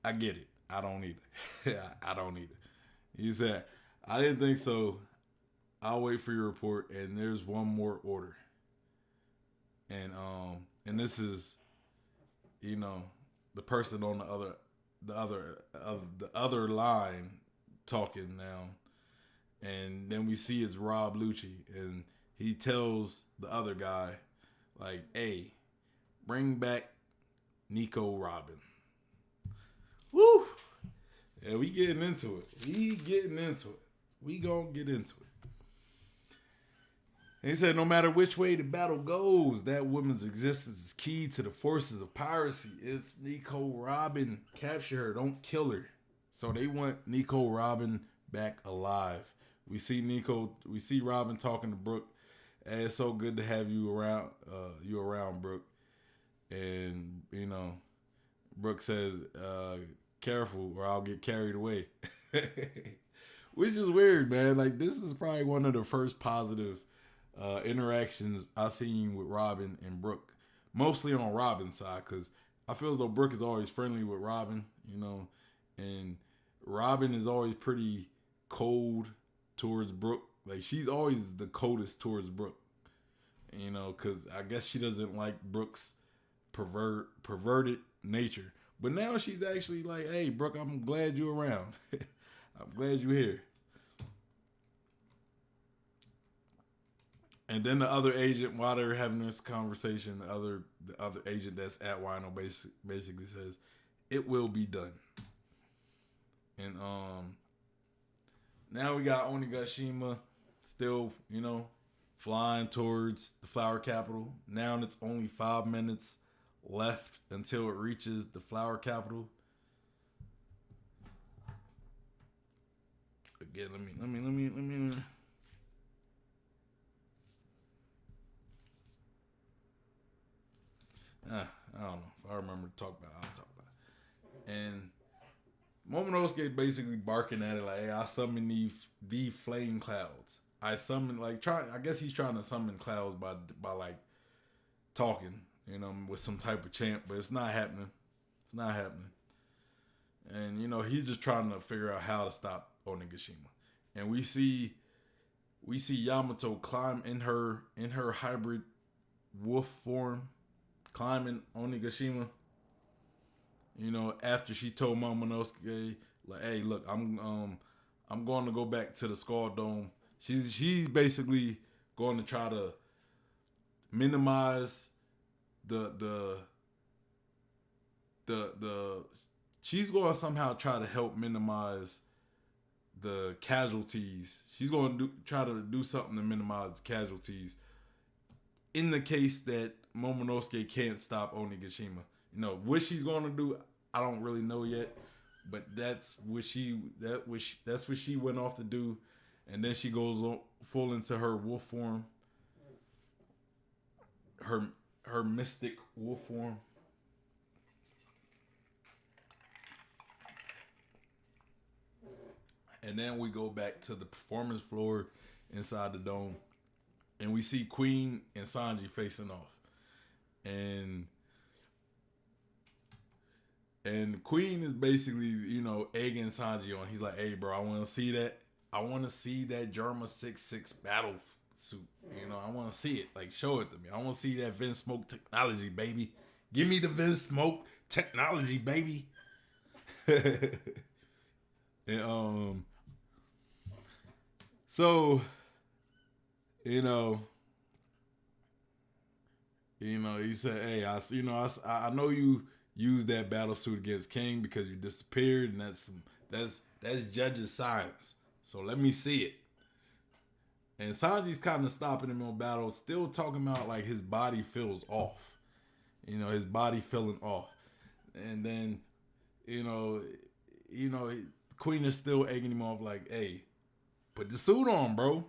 I get it. I don't either. I don't either. He said, I didn't think so. I'll wait for your report. And there's one more order. And this is, the person on the other line talking now. And then we see it's Rob Lucci, and he tells the other guy, like, hey, bring back Nico Robin. Woo! Yeah, we getting into it. We gonna get into it. And he said, no matter which way the battle goes, that woman's existence is key to the forces of piracy. It's Nico Robin. Capture her. Don't kill her. So they want Nico Robin back alive. We see Robin talking to Brooke. Hey, it's so good to have you around, Brooke. And, Brooke says, careful or I'll get carried away. Which is weird, man. Like, this is probably one of the first positive interactions I've seen with Robin and Brooke. Mostly on Robin's side, because I feel as though Brooke is always friendly with Robin, and Robin is always pretty cold towards Brooke. Like, she's always the coldest towards Brooke, because I guess she doesn't like Brooke's perverted nature. But now she's actually like, hey, Brooke, I'm glad you're around. I'm glad you're here. And then the other agent, while they're having this conversation, the other agent that's at Wino basically says, it will be done. And now we got Onigashima still, flying towards the flower capital. Now it's only 5 minutes left until it reaches the flower capital. Again, let me. I don't know. If I remember to talk about it, I'll talk about it. And Momonosuke basically barking at it like, "Hey, I summon the flame clouds. I summon I guess he's trying to summon clouds by like talking, with some type of chant, but it's not happening. It's not happening. And he's just trying to figure out how to stop Onigashima. And we see Yamato climb in her hybrid wolf form, climbing Onigashima. After she told Momonosuke, like, "Hey, look, I'm going to go back to the Skull Dome." She's basically going to try to minimize the she's going to somehow try to help minimize the casualties. She's going to try to do something to minimize casualties in the case that Momonosuke can't stop Onigashima. What she's going to do, I don't really know yet, but that's what she went off to do, and then she goes full into her wolf form, her mystic wolf form. And then we go back to the performance floor inside the dome, and we see Queen and Sanji facing off. And Queen is basically, egging Sanji on. He's like, "Hey, bro, I want to see that. I want to see that Germa 66 battle suit. I want to see it. Like, show it to me. I want to see that Vin Smoke technology, baby. Give me the Vin Smoke technology, baby." And so, he said, "Hey, I know you used that battle suit against King because you disappeared, and that's judge's science. So let me see it." And Sanji's kind of stopping him on battle, still talking about like his body feels off, his body feeling off, and then, Queen is still egging him off like, "Hey, put the suit on, bro."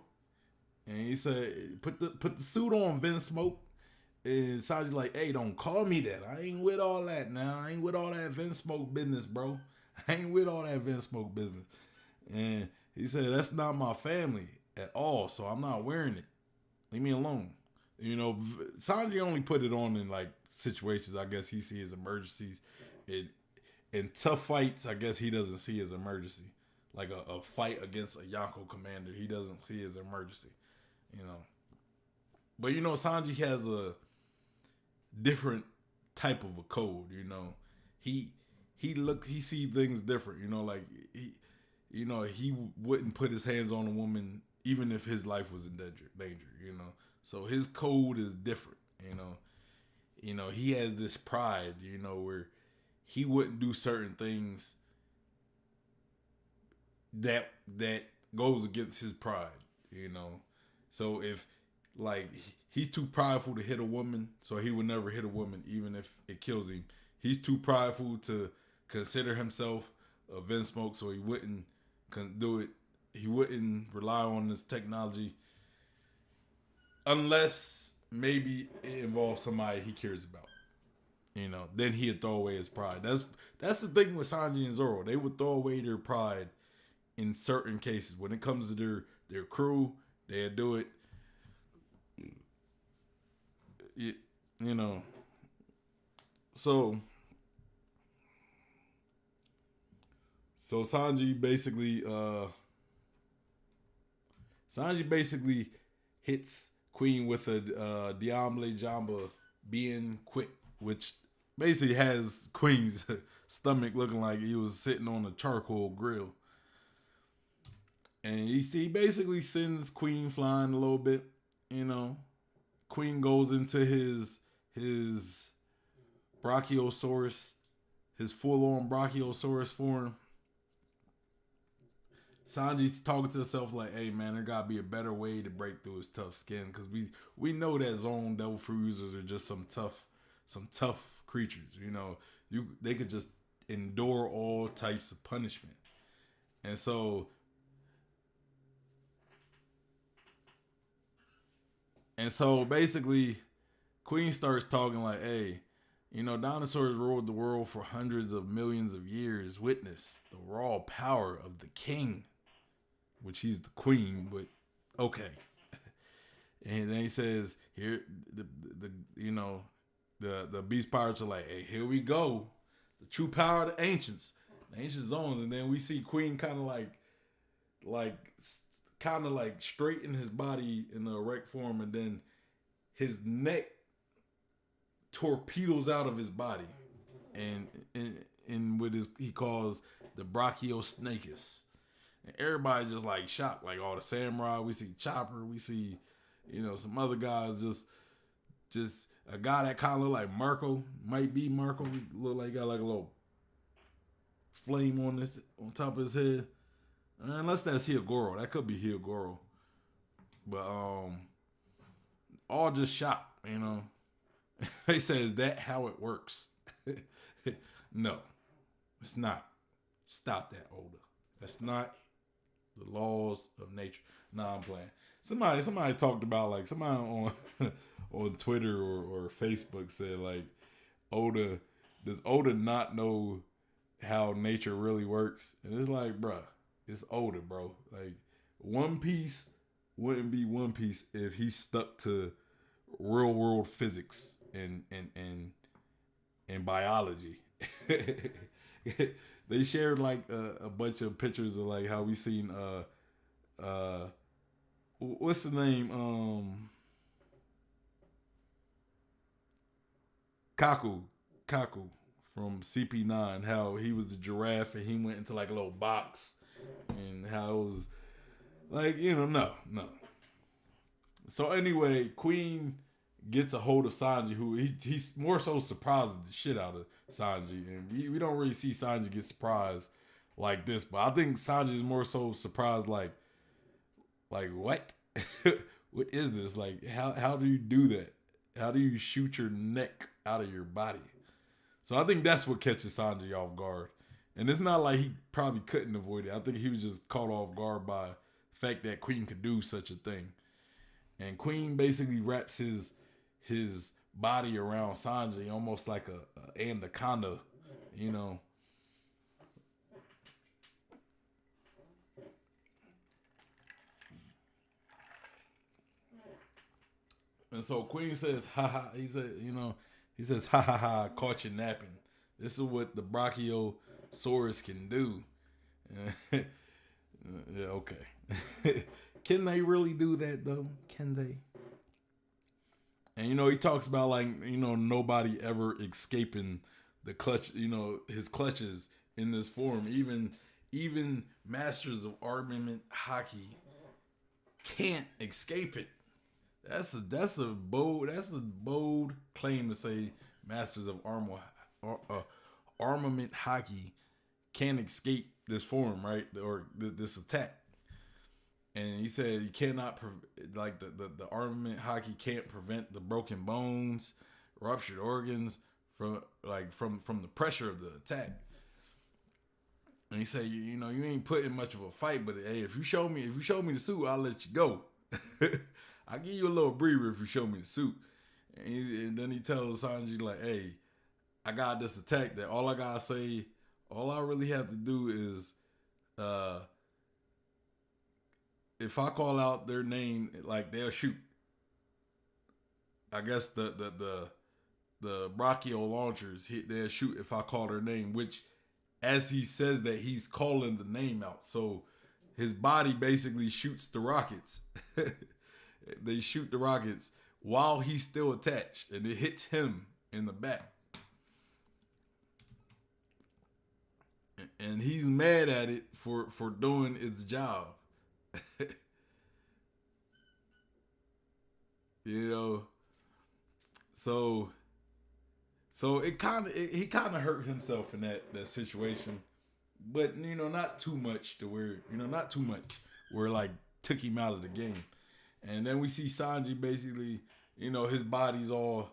And he said, "Put the suit on, Vince Smoke." And Sanji like, "Hey, don't call me that. I ain't with all that now. I ain't with all that Vince Smoke business, bro. I ain't with all that Vince Smoke business." And he said, "That's not my family at all, so I'm not wearing it. Leave me alone." Sanji only put it on in like situations, I guess he sees emergencies. In tough fights, I guess he doesn't see as emergency. Like a fight against a Yonko commander, he doesn't see as emergency. But Sanji has a different type of a code. He see things different. Like he wouldn't put his hands on a woman even if his life was in danger. So his code is different. He has this pride. Where he wouldn't do certain things that goes against his pride. So if like he's too prideful to hit a woman, so he would never hit a woman even if it kills him. He's too prideful to consider himself a Vince Smoke, so he wouldn't do it. He wouldn't rely on this technology unless maybe it involves somebody he cares about. Then he'd throw away his pride. That's the thing with Sanji and Zorro. They would throw away their pride in certain cases. When it comes to their crew, they'd do it. So Sanji basically hits Queen with a Diable Jamba being quick, which basically has Queen's stomach looking like he was sitting on a charcoal grill. And he basically sends Queen flying a little bit. Queen goes into his Brachiosaurus, his full-on Brachiosaurus form. Sanji's talking to himself like, "Hey man, there gotta be a better way to break through his tough skin, because we know that Zone Devil Fruit users are just some tough creatures. They could just endure all types of punishment." And so basically, Queen starts talking like, "Hey, Dinosaurs ruled the world for hundreds of millions of years. Witness the raw power of the king, which he's the queen, but okay. And then he says, "Here, the beast pirates are like, hey, here we go, the true power of the ancient zones." And then we see Queen kind of like straighten his body in the erect form, and then his neck torpedoes out of his body, and with his he calls the Brachiosnakeus. And everybody just like shocked, like all the samurai. We see Chopper, we see some other guys, just a guy that kind of look like Marco, might be Marco. He look like he got like a little flame on top of his head. Unless that's Hyogoro, that could be Hyogoro. But all just shocked, They say, is that how it works? No, it's not. Stop that, Oda. That's not the laws of nature. Nah, I'm playing. Somebody talked about, like, somebody on on Twitter or Facebook said, like, does Oda not know how nature really works? And it's like, bruh, it's Oda, bro. Like, One Piece wouldn't be One Piece if he stuck to real world physics and biology. They shared like a bunch of pictures of like how we seen what's the name, Kaku from CP9, how he was the giraffe and he went into like a little box, and how it was like, no. So anyway, Queen gets a hold of Sanji, who he's more so surprised the shit out of Sanji, and we don't really see Sanji get surprised like this, but I think Sanji is more so surprised, like what? What is this? Like, how do you do that? How do you shoot your neck out of your body? So I think that's what catches Sanji off guard. And it's not like he probably couldn't avoid it. I think he was just caught off guard by the fact that Queen could do such a thing. And Queen basically wraps his body around Sanji almost like a anaconda, And so Queen says, ha ha. He says, ha ha ha, caught you napping. This is what the Brachiosaurus can do. Yeah, okay. Can they really do that though? Can they? And he talks about, like, nobody ever escaping the clutch, his clutches in this form. Even masters of armament hockey can't escape it. That's a bold claim to say masters of armament hockey can't escape this form, right? Or this attack. And he said you cannot, like the armament hockey can't prevent the broken bones, ruptured organs from the pressure of the attack. And he said, you ain't putting much of a fight, but hey, if you show me the suit, I'll let you go. I'll give you a little breather if you show me the suit. And then he tells Sanji, like, hey, I got this attack that all I really have to do is, if I call out their name, like, they'll shoot. I guess the Brachio launchers, they'll shoot if I call their name, which, as he says that, he's calling the name out. So his body basically shoots the rockets. They shoot the rockets while he's still attached, and it hits him in the back. And he's mad at it for doing its job. So he kind of hurt himself in that situation, but not too much where like took him out of the game. And then we see Sanji basically, his body's all,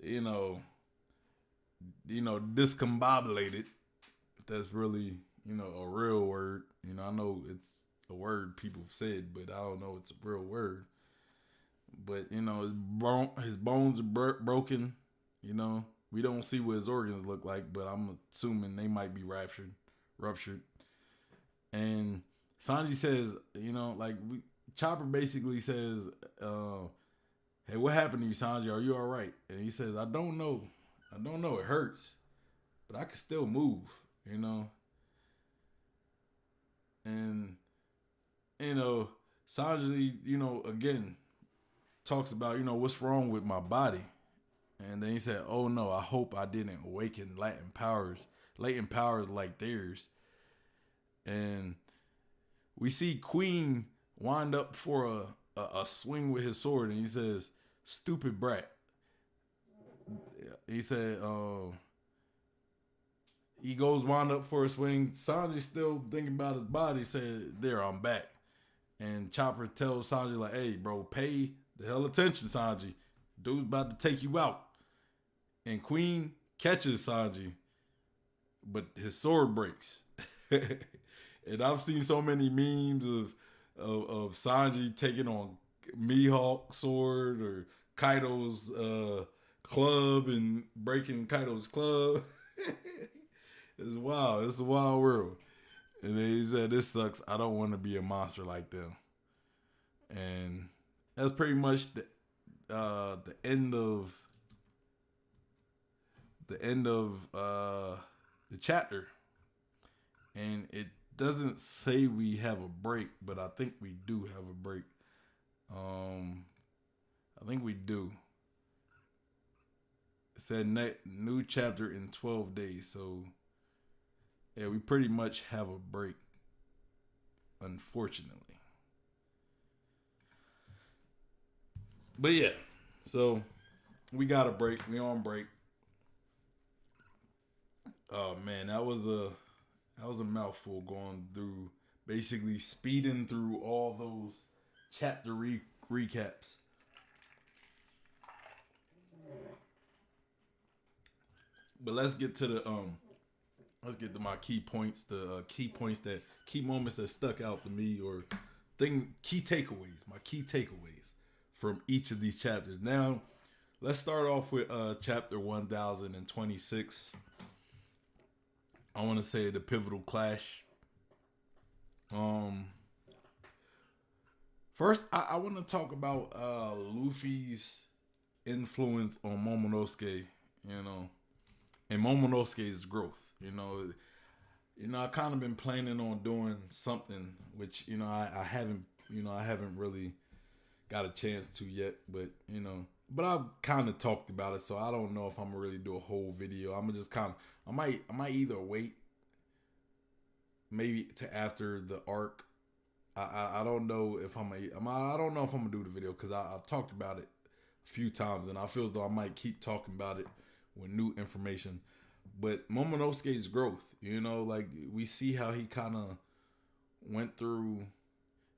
discombobulated. If that's really, a real word. I know it's a word people have said, but I don't know it's a real word. But his bones are broken. We don't see what his organs look like, but I'm assuming they might be ruptured. And Sanji says, Chopper basically says, "Hey, what happened to you, Sanji? Are you all right?" And he says, "I don't know. I don't know. It hurts, but I can still move, you know." And Sanji, again talks about, what's wrong with my body. And then he said, "Oh no, I hope I didn't awaken latent powers like theirs." And we see Queen wind up for a swing with his sword, and he says, "Stupid brat." He said, he goes wind up for a swing. Sanji still thinking about his body. Said, "There, I'm back." And Chopper tells Sanji, like, "Hey, bro, pay the hell attention, Sanji. Dude's about to take you out." And Queen catches Sanji, but his sword breaks. And I've seen so many memes of Sanji taking on Mihawk's sword or Kaido's club and breaking Kaido's club. It's wild. It's a wild world. And then he said, "This sucks. I don't want to be a monster like them." And that's pretty much the end of the chapter. And it doesn't say we have a break, but I think we do have a break. I think we do. It said new chapter in 12 days. So, yeah, we pretty much have a break, unfortunately. But yeah, so we got a break. We on break. Oh man, that was a mouthful going through, basically speeding through all those chapter recaps. But let's get to my key points, the key moments that stuck out to me, or my key takeaways from each of these chapters. Now, let's start off with chapter 1026. I want to say the pivotal clash. First, I want to talk about Luffy's influence on Momonosuke, and Momonosuke's growth. I kind of been planning on doing something, which I haven't really got a chance to yet, but I've kind of talked about it, so I don't know if I'm gonna really do a whole video. I'm gonna just I might either wait maybe to after the arc. I don't know if I don't know if I'm gonna do the video, because I've talked about it a few times, and I feel as though I might keep talking about it with new information. But Momonosuke's growth, we see how he kind of went through.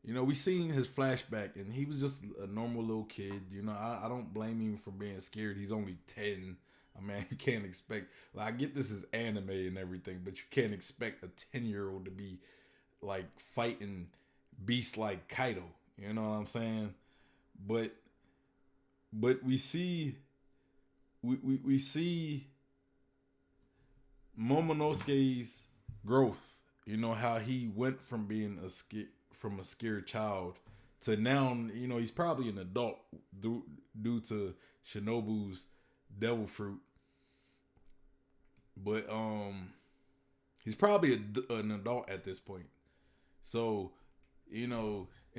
We seen his flashback, and he was just a normal little kid. I don't blame him for being scared. He's only 10. I mean, you can't expect, I get this is anime and everything, but you can't expect a 10-year-old to be like fighting beasts like Kaido. You know what I'm saying? But we see Momonosuke's growth. How he went from being a scared child to now, he's probably an adult due to Shinobu's devil fruit. But he's probably an adult at this point. So, in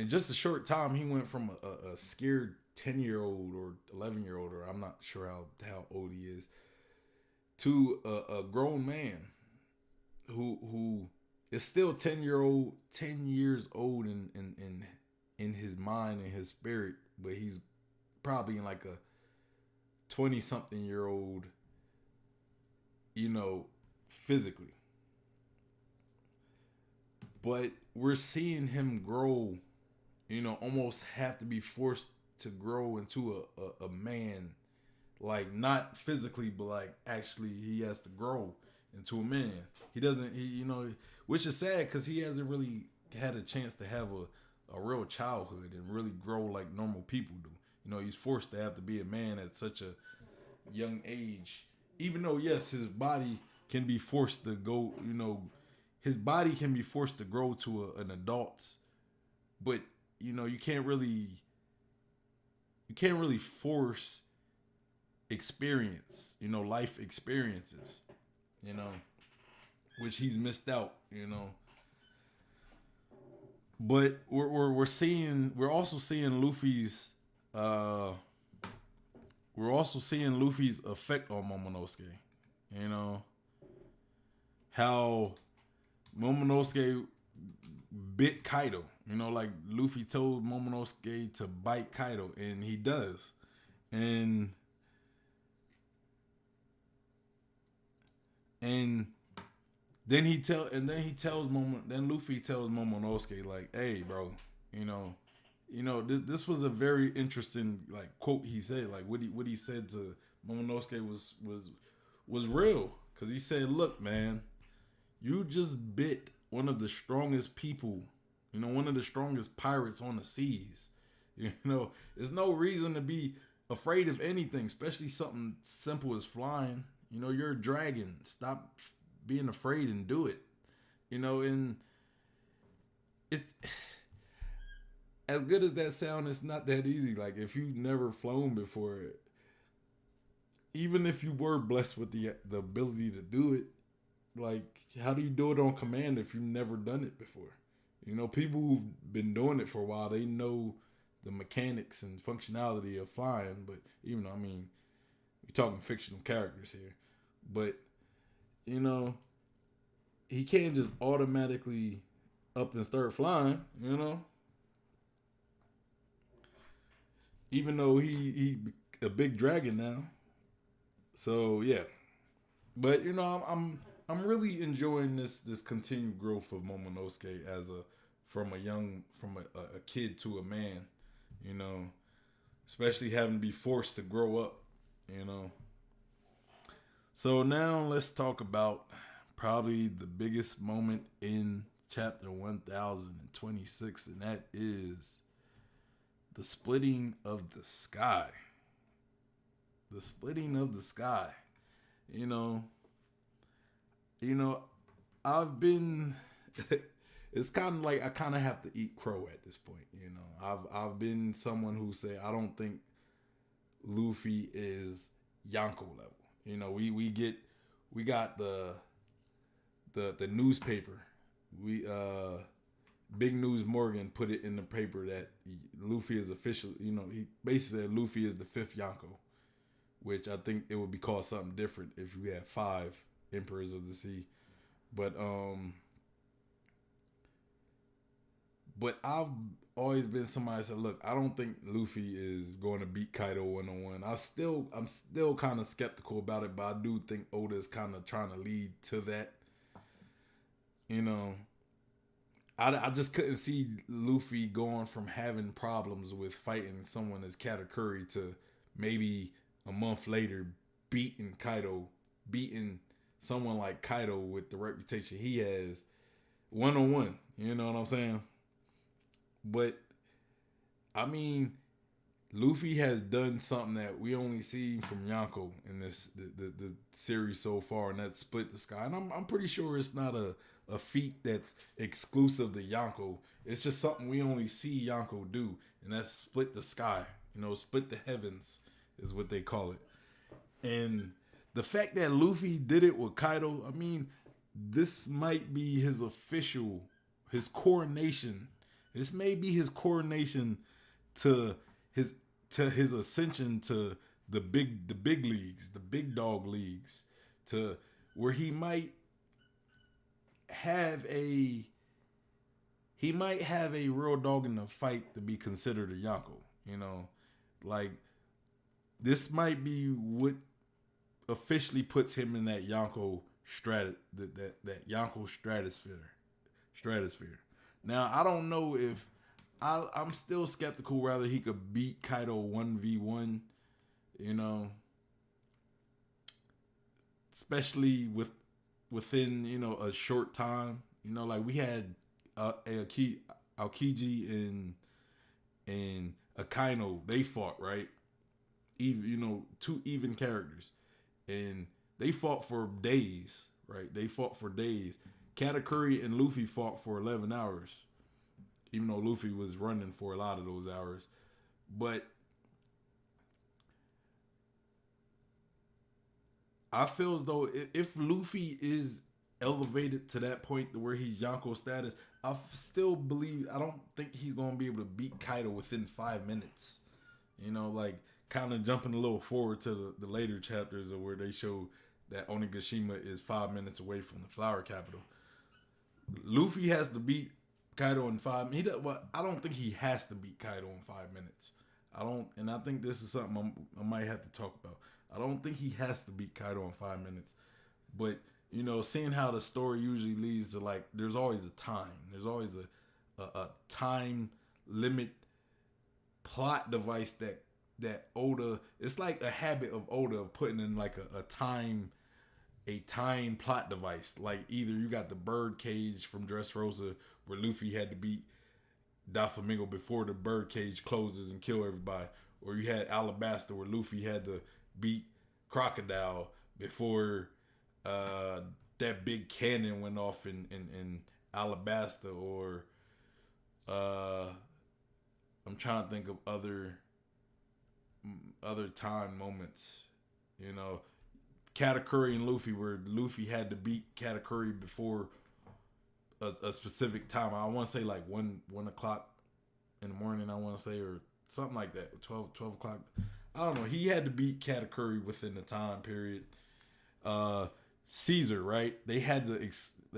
just a short time, he went from a scared 10-year-old or 11-year-old, or I'm not sure how old he is, to a grown man who is still 10 years old in his mind and his spirit, but he's probably in like a 20-something year old, physically. But we're seeing him grow, almost have to be forced to grow into a man, like not physically, but like actually he has to grow into a man. Which is sad, because he hasn't really had a chance to have a real childhood and really grow like normal people do. He's forced to have to be a man at such a young age, even though yes, his body can be forced to go, his body can be forced to grow to an adult's, but you can't really force experience, life experiences, you know, which he's missed out, But we're also seeing Luffy's effect on Momonosuke. You know how Momonosuke bit Kaido. Like Luffy told Momonosuke to bite Kaido, and he does. And then Luffy tells Momonosuke like, "Hey, bro, this was a very interesting like quote he said. Like what he said to Momonosuke was real, because he said, look, man, you just bit one of the strongest people, one of the strongest pirates on the seas. There's no reason to be afraid of anything, especially something simple as flying. You're a dragon. Stop being afraid and do it. And it's as good as that sound, it's not that easy. Like if you've never flown before, even if you were blessed with the ability to do it, like how do you do it on command if you've never done it before? People who've been doing it for a while, they know the mechanics and functionality of flying. But even though, we're talking fictional characters here, but he can't just automatically up and start flying, even though he a big dragon now. So yeah, but I'm really enjoying this continued growth of Momonosuke from a kid to a man, especially having to be forced to grow up, So now let's talk about probably the biggest moment in chapter 1026, and that is the splitting of the sky. The splitting of the sky. I've been it's kind of like I kind of have to eat crow at this point, I've been someone who say I don't think Luffy is Yonko level. We got the newspaper. Big News Morgan put it in the paper that Luffy is official. He basically said Luffy is the fifth Yonko, which I think it would be called something different if we had 5 Emperors of the Sea. But I've always been somebody that said, look, I don't think Luffy is going to beat Kaido 1-on-1. I'm still kind of skeptical about it, but I do think Oda is kind of trying to lead to that. I just couldn't see Luffy going from having problems with fighting someone as Katakuri to maybe a month later beating someone like Kaido with the reputation he has 1-on-1. You know what I'm saying? But Luffy has done something that we only see from Yonko in this the series so far, and that's split the sky. And I'm pretty sure it's not a feat that's exclusive to Yonko. It's just something we only see Yonko do, and that's split the sky. Split the heavens is what they call it. And the fact that Luffy did it with Kaido, this might be his coronation. This may be his coronation to his ascension to the big leagues, the big dog leagues, to where he might have a real dog in the fight to be considered a Yonko. Like this might be what officially puts him in that Yonko that Yonko stratosphere. Now I don't know if I'm still skeptical whether he could beat Kaido 1v1, especially within a short time. Like we had Aokiji and Akaino, they fought, right? Even 2 even characters, and they fought for days, right? They fought for days. Katakuri and Luffy fought for 11 hours, even though Luffy was running for a lot of those hours. But I feel as though if Luffy is elevated to that point to where he's Yonko status, I still believe, I don't think he's going to be able to beat Kaido within 5 minutes. You know, like kind of jumping a little forward to the later chapters of where they show that Onigashima is 5 minutes away from the Flower Capital. Luffy has to beat Kaido in 5 minutes. I don't think he has to beat Kaido in 5 minutes. And I think this is something I might have to talk about. I don't think he has to beat Kaido in 5 minutes. But, you know, seeing how the story usually leads to, like, there's always a time. There's always a time limit plot device that Oda, it's like a habit of Oda of putting in like a time plot device. Like either you got the bird cage from Dressrosa where Luffy had to beat Doflamingo before the bird cage closes and kill everybody, or you had Alabasta where Luffy had to beat Crocodile before that big cannon went off in Alabasta, or I'm trying to think of other time moments, you know, Katakuri and Luffy, where Luffy had to beat Katakuri before a specific time. I want to say like 1 o'clock in the morning, I want to say, or something like that, 12 o'clock. I don't know. He had to beat Katakuri within the time period. Caesar, right? They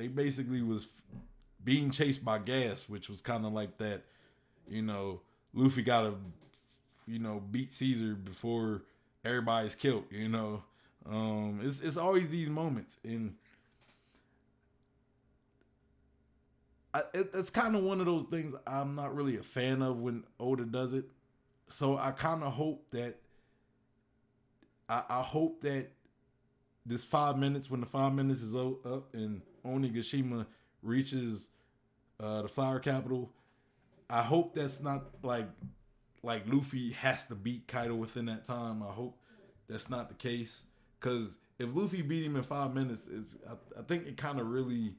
basically was being chased by gas, which was kind of like that, you know, Luffy got to, you know, beat Caesar before everybody's killed, you know. It's always these moments, and it's kind of one of those things I'm not really a fan of when Oda does it. So I kind of hope that I hope that this 5 minutes, when the 5 minutes is up and Onigashima reaches the Flower Capital, I hope that's not like Luffy has to beat Kaido within that time. I hope that's not the case, because if Luffy beat him in 5 minutes, I think it kind of really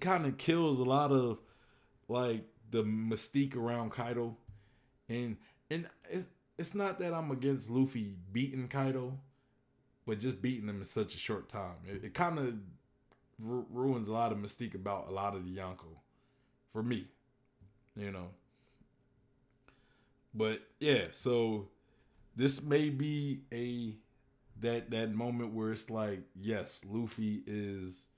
kind of kills a lot of like the mystique around Kaido, and it's not that I'm against Luffy beating Kaido, but just beating him in such a short time, it kind of ruins a lot of mystique about a lot of the Yonko for me, you know. But yeah, so this may be that moment where it's like, yes, Luffy is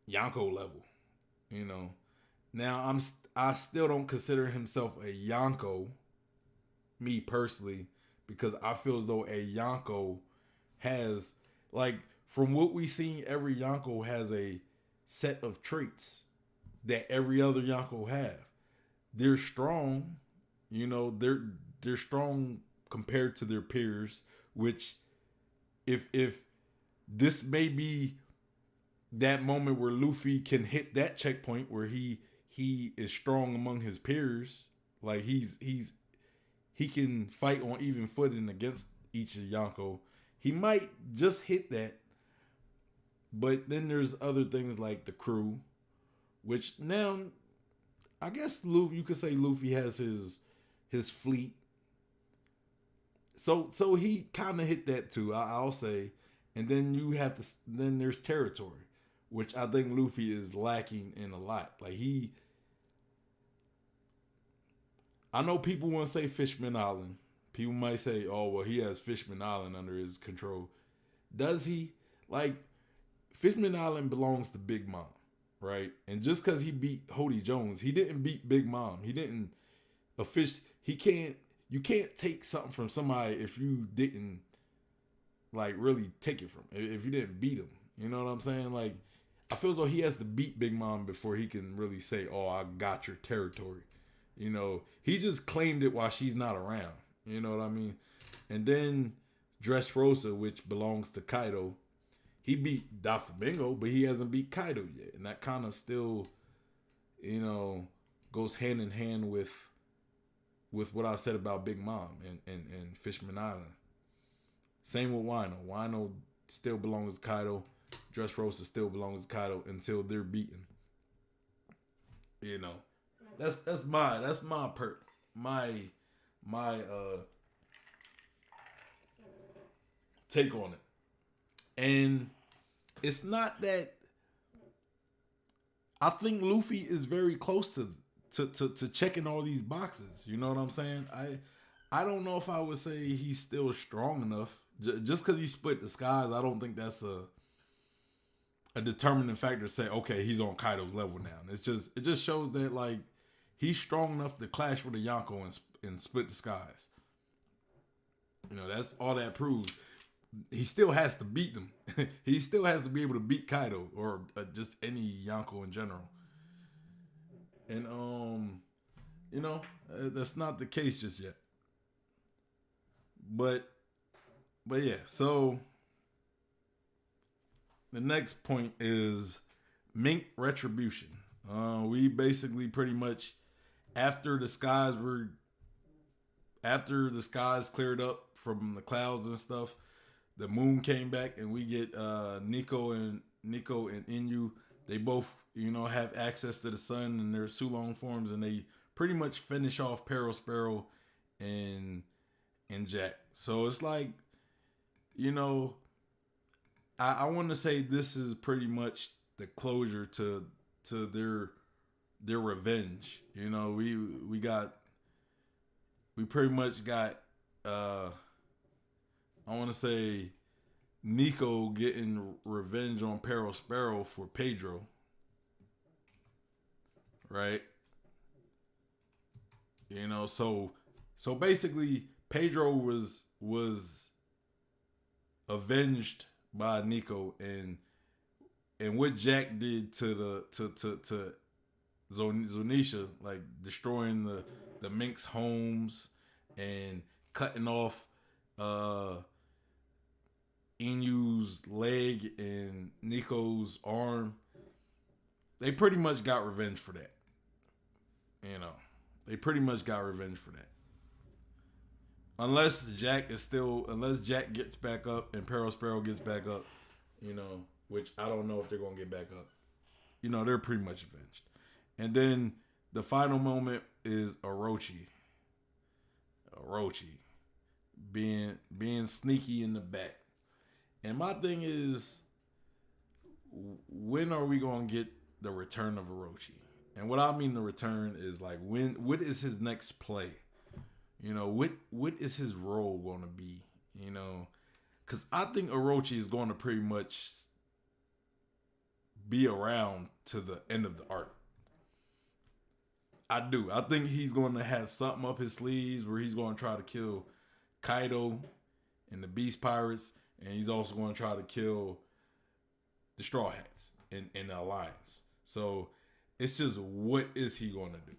Yonko level, you know. Now I still don't consider himself a Yonko, me personally, because I feel as though a Yonko has, like, from what we've seen, every Yonko has a set of traits that every other Yonko have. They're strong, you know, they're strong compared to their peers, which if this may be that moment where Luffy can hit that checkpoint where he is strong among his peers, like he can fight on even footing against each of Yonko. He might just hit that. But then there's other things like the crew, which now I guess Luffy, you could say Luffy has his fleet. So he kind of hit that too, I'll say. And then then there's territory, which I think Luffy is lacking in a lot. Like I know people want to say Fishman Island. People might say, oh, well, he has Fishman Island under his control. Does he? Like, Fishman Island belongs to Big Mom, right? And just because he beat Hody Jones, he didn't beat Big Mom. He didn't you can't take something from somebody if you didn't, like, really take it from him, if you didn't beat him. You know what I'm saying? Like, I feel as though he has to beat Big Mom before he can really say, oh, I got your territory. You know, he just claimed it while she's not around. You know what I mean? And then Dressrosa, which belongs to Kaido, he beat Doflamingo, but he hasn't beat Kaido yet. And that kind of still, you know, goes hand in hand with with what I said about Big Mom and Fishman Island. Same with Wino. Wino still belongs to Kaido. Dressrosa still belongs to Kaido until they're beaten. You know, that's my take on it. And it's not that I think Luffy is very close to checking all these boxes. You know what I'm saying? I don't know if I would say he's still strong enough. Just because he split the skies, I don't think that's a determining factor to say, okay, he's on Kaido's level now. It just shows that like he's strong enough to clash with a Yonko and split the skies. You know, that's all that proves. He still has to beat them. He still has to be able to beat Kaido or just any Yonko in general. And you know, that's not the case just yet. But yeah, so the next point is Mink Retribution. We basically pretty much after the skies cleared up from the clouds and stuff, the moon came back and we get Nico and Inyu. They both, you know, have access to the sun in their Sulong forms, and they pretty much finish off Peril Sparrow and Jack. So it's like, you know, I want to say this is pretty much the closure to their revenge. You know, we pretty much got I want to say Nico getting revenge on Peril Sparrow for Pedro. Right? You know, so basically Pedro was avenged by Nico, and what Jack did to Zonisha, like destroying the Mink's homes and cutting off Inu's leg and Nico's arm. They pretty much got revenge for that. You know, they pretty much got revenge for that. Unless Jack gets back up and Peril Sparrow gets back up, you know, which I don't know if they're gonna get back up. You know, they're pretty much avenged. And then the final moment is Orochi being sneaky in the back. And my thing is, when are we gonna get the return of Orochi? And what I mean the return is like what is his next play? You know, what is his role going to be? You know, because I think Orochi is going to pretty much be around to the end of the arc. I do. I think he's going to have something up his sleeves where he's going to try to kill Kaido and the Beast Pirates, and he's also going to try to kill the Straw Hats in the Alliance. So it's just, what is he going to do?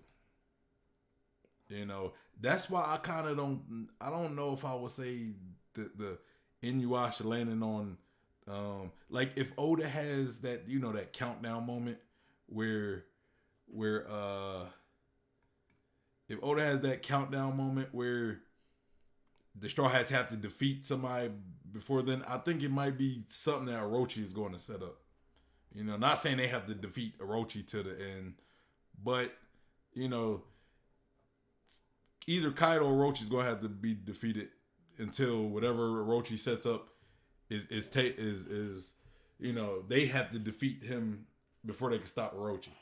You know, that's why I kind of don't know if I would say the Inuyasha landing on, like if Oda has that, you know, that countdown moment where if Oda has that countdown moment where the Straw Hats have to defeat somebody before then, I think it might be something that Orochi is going to set up. You know, not saying they have to defeat Orochi to the end, but, you know, either Kaido or Orochi is going to have to be defeated until whatever Orochi sets up is you know, they have to defeat him before they can stop Orochi.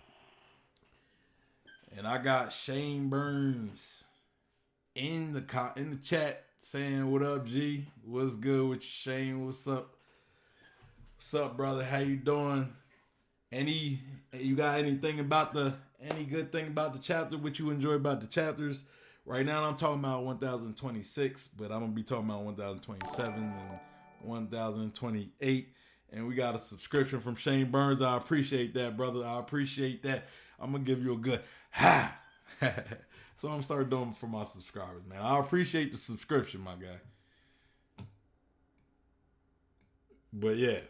And I got Shane Burns in the chat saying, "What up, G? What's good with you, Shane? What's up? What's up, brother? How you doing? You got any good thing about the chapter? What you enjoy about the chapters?" Right now, I'm talking about 1026, but I'm gonna be talking about 1027 and 1028. And we got a subscription from Shane Burns. I appreciate that, brother. I appreciate that. I'm gonna give you a good ha. So I'm gonna start doing for my subscribers, man. I appreciate the subscription, my guy. But yeah,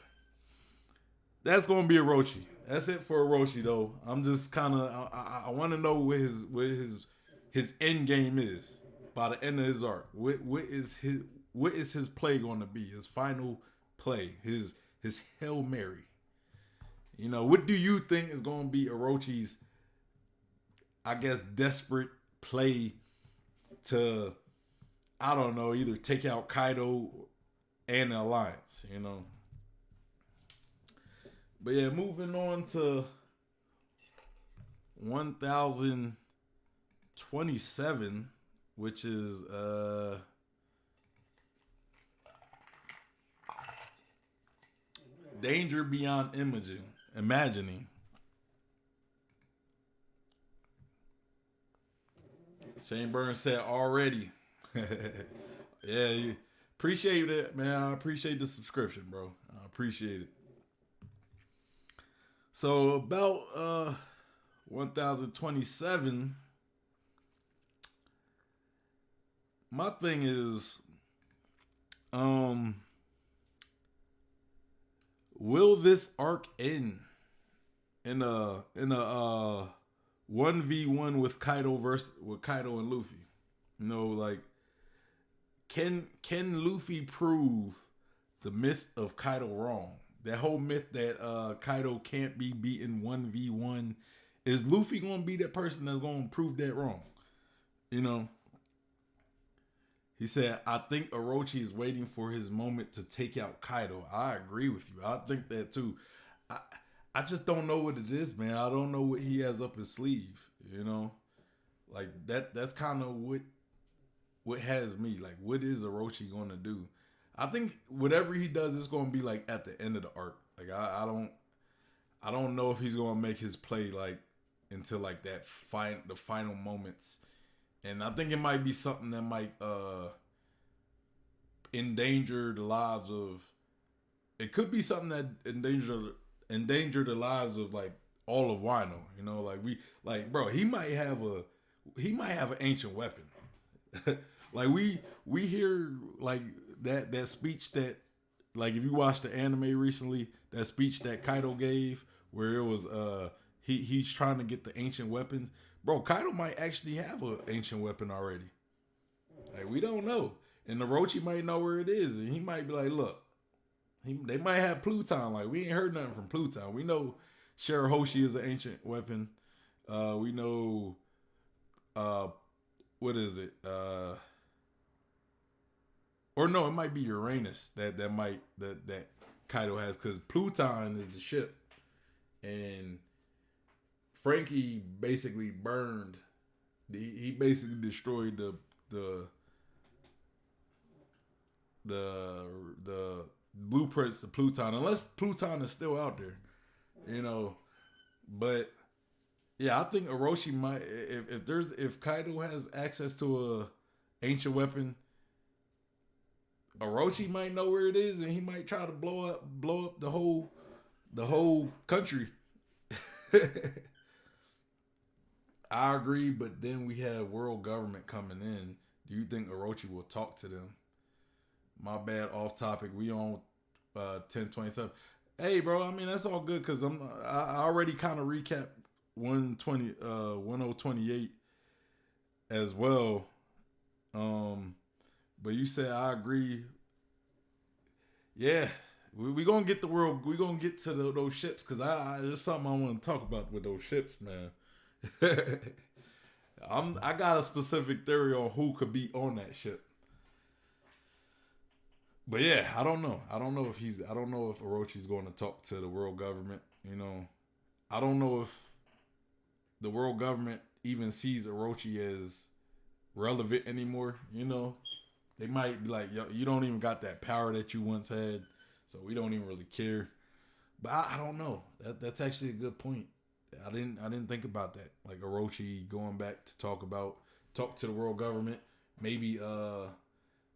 that's gonna be Orochi. That's it for Orochi, though. I'm just kind of I want to know what his his end game is by the end of his arc. What is his play going to be? His final play, his Hail Mary. You know, what do you think is going to be Orochi's, I guess, desperate play to, I don't know, either take out Kaido and the Alliance, you know? But yeah, moving on to 1027, which is Danger Beyond Imagining. Shane Burns said already. Yeah, appreciate it, man. I appreciate the subscription, bro. I appreciate it. So about 1027, my thing is, will this arc end in a 1v1 with Kaido and Luffy? You know, like, can Luffy prove the myth of Kaido wrong? That whole myth that Kaido can't be beaten 1v1. Is Luffy going to be that person that's going to prove that wrong? You know? He said, I think Orochi is waiting for his moment to take out Kaido. I agree with you. I think that too. I just don't know what it is, man. I don't know what he has up his sleeve, you know? Like, that's kind of what has me. Like, what is Orochi going to do? I think whatever he does is going to be, like, at the end of the arc. Like, I don't know if he's going to make his play, like, until, like, the final moments. And I think it might be something that might endanger the lives of... It could be something that endanger the lives of, like, all of Wano. You know, like, bro, he might have an ancient weapon. Like, we hear, like, that speech that, like, if you watched the anime recently, that speech that Kaido gave, where it was he's trying to get the ancient weapons. Bro, Kaido might actually have an ancient weapon already. Like, we don't know. And Orochi might know where it is, and he might be like, look, they might have Pluton. Like, we ain't heard nothing from Pluton. We know Shirahoshi is an ancient weapon. We know, what is it? Or no, it might be Uranus that Kaido has, because Pluton is the ship. And Frankie basically burned. He basically destroyed the blueprints to Pluton, unless Pluton is still out there, you know. But yeah, I think Orochi might, if Kaido has access to a ancient weapon, Orochi might know where it is, and he might try to blow up the whole country. I agree, but then we have world government coming in. Do you think Orochi will talk to them? My bad, off topic. We on 1027. Hey, bro, I mean, that's all good, because I already kind of recapped 1028 as well. But you said I agree. Yeah, we gonna get the world. We gonna get to those ships, because there's something I want to talk about with those ships, man. I got a specific theory on who could be on that ship. But yeah, I don't know. I don't know if Orochi's going to talk to the world government. You know, I don't know if the world government even sees Orochi as relevant anymore. You know, they might be like, yo, you don't even got that power that you once had, so we don't even really care. But I don't know. That's actually a good point. I didn't think about that. Like, Orochi going back to talk to the world government, maybe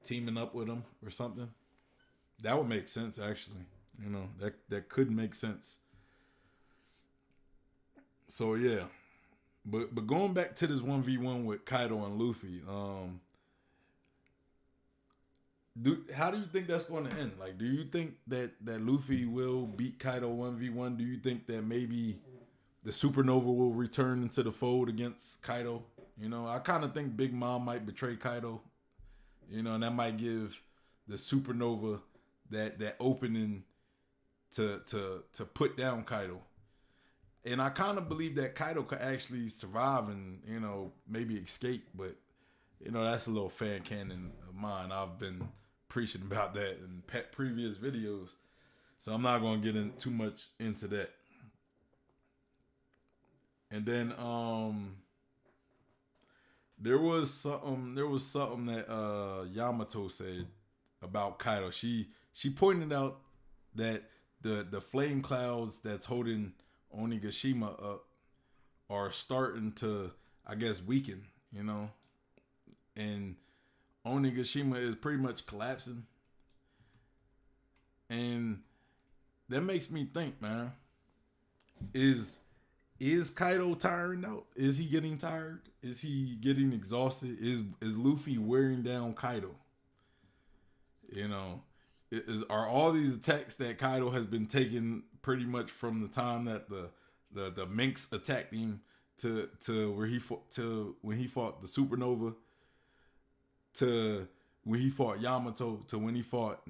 teaming up with them or something. That would make sense, actually. You know, that could make sense. So yeah. But going back to this 1v1 with Kaido and Luffy, how do you think that's going to end? Like, do you think that Luffy will beat Kaido 1v1? Do you think that maybe the supernova will return into the fold against Kaido? You know, I kind of think Big Mom might betray Kaido. You know, and that might give the supernova that opening to put down Kaido. And I kind of believe that Kaido could actually survive and, you know, maybe escape. But, you know, that's a little fan canon of mine. I've been preaching about that in previous videos. So I'm not going to get in too much into that. And then there was something that Yamato said about Kaido. She pointed out that the flame clouds that's holding Onigashima up are starting to, I guess, weaken, you know. And Onigashima is pretty much collapsing. And that makes me think, man, is Kaido tiring out? Is he getting tired? Is he getting exhausted? Is Luffy wearing down Kaido? You know, are all these attacks that Kaido has been taking pretty much from the time that the Minks attacked him to where he fought, to when he fought the Supernova, to when he fought Yamato, to when he fought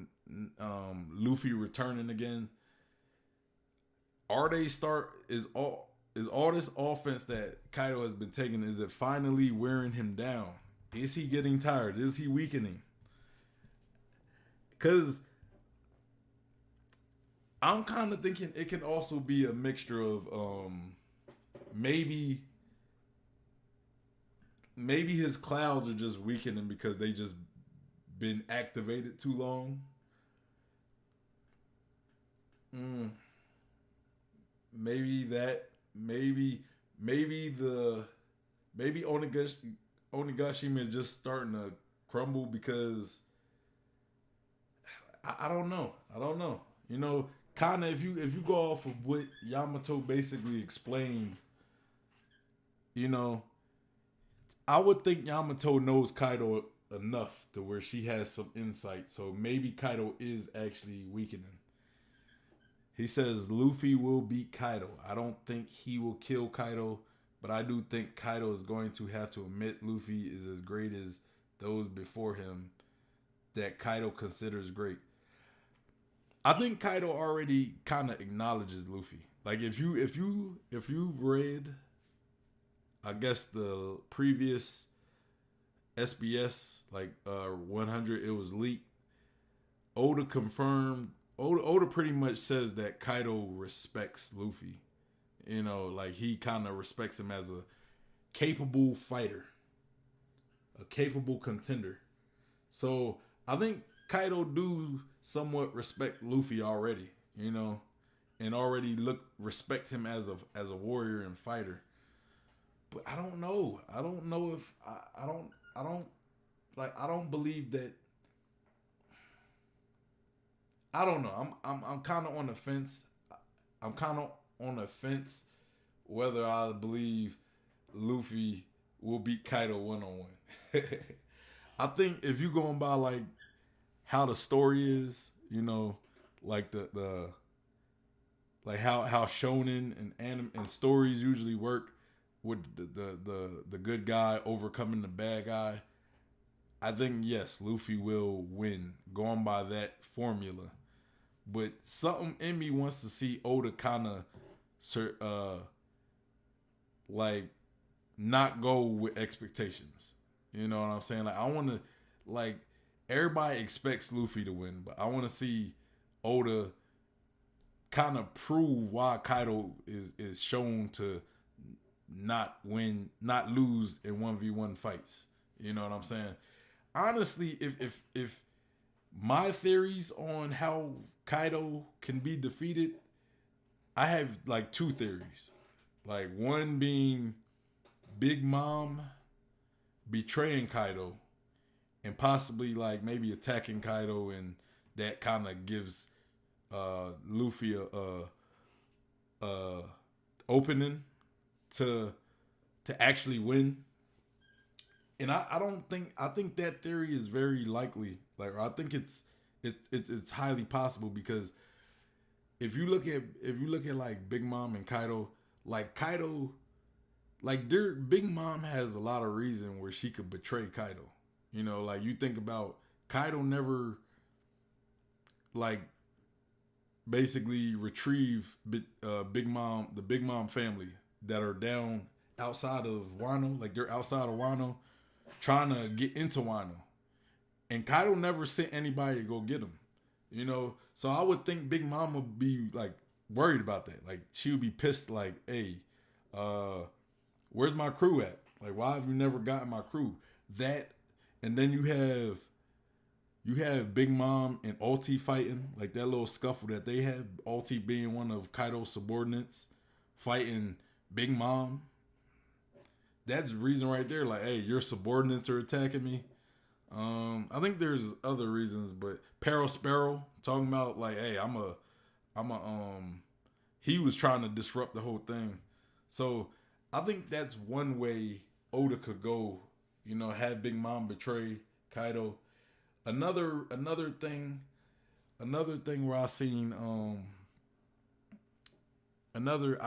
Luffy returning again? Is all this offense that Kaido has been taking, is it finally wearing him down? Is he getting tired? Is he weakening? Because I'm kind of thinking it can also be a mixture of maybe his clouds are just weakening because they just been activated too long. Maybe that. Maybe Onigashima is just starting to crumble because I don't know. You know, kind of if you go off of what Yamato basically explained, you know, I would think Yamato knows Kaido enough to where she has some insight. So maybe Kaido is actually weakening. He says Luffy will beat Kaido. I don't think he will kill Kaido, but I do think Kaido is going to have to admit Luffy is as great as those before him that Kaido considers great. I think Kaido already kind of acknowledges Luffy. Like if you've read, I guess, the previous SBS, like 100, it was leaked. Oda pretty much says that Kaido respects Luffy. You know, like he kind of respects him as a capable fighter, a capable contender. So I think Kaido do somewhat respect Luffy already, you know, and already respect him as a warrior and fighter. But I don't know. I don't know if I don't believe that. I don't know. I'm kind of on the fence. I'm kind of on the fence whether I believe Luffy will beat Kaido 1-on-1. I think if you're going by like how the story is, you know, like the like how shonen and anime and stories usually work with the good guy overcoming the bad guy. I think yes, Luffy will win going by that formula. But something in me wants to see Oda kind of like not go with expectations. You know what I'm saying? Like I want to, like, everybody expects Luffy to win, but I want to see Oda kind of prove why Kaido is shown to not lose in 1v1 fights. You know what I'm saying? Honestly, if my theories on how Kaido can be defeated, I have like two theories. Like one being Big Mom betraying Kaido and possibly like maybe attacking Kaido, and that kind of gives Luffy a opening to actually win. And I think that theory is very likely. Like I think it's highly possible because if you look at like Big Mom and Kaido, like Kaido like their Big Mom has a lot of reason where she could betray Kaido. You know, like you think about Kaido never like basically retrieve Big Mom, the Big Mom family that are down outside of Wano, like they're outside of Wano, trying to get into Wano, and Kaido never sent anybody to go get them. You know, so I would think Big Mom would be like worried about that. Like she would be pissed. Like, hey, where's my crew at? Like, why have you never gotten my crew? That, and then you have Big Mom and Ulti fighting, like that little scuffle that they had. Ulti being one of Kaido's subordinates, fighting Big Mom. That's the reason right there. Like, hey, your subordinates are attacking me. I think there's other reasons, but Sparrow talking about like, hey, he was trying to disrupt the whole thing. So I think that's one way Oda could go. You know, have Big Mom betray Kaido. Another thing where I seen another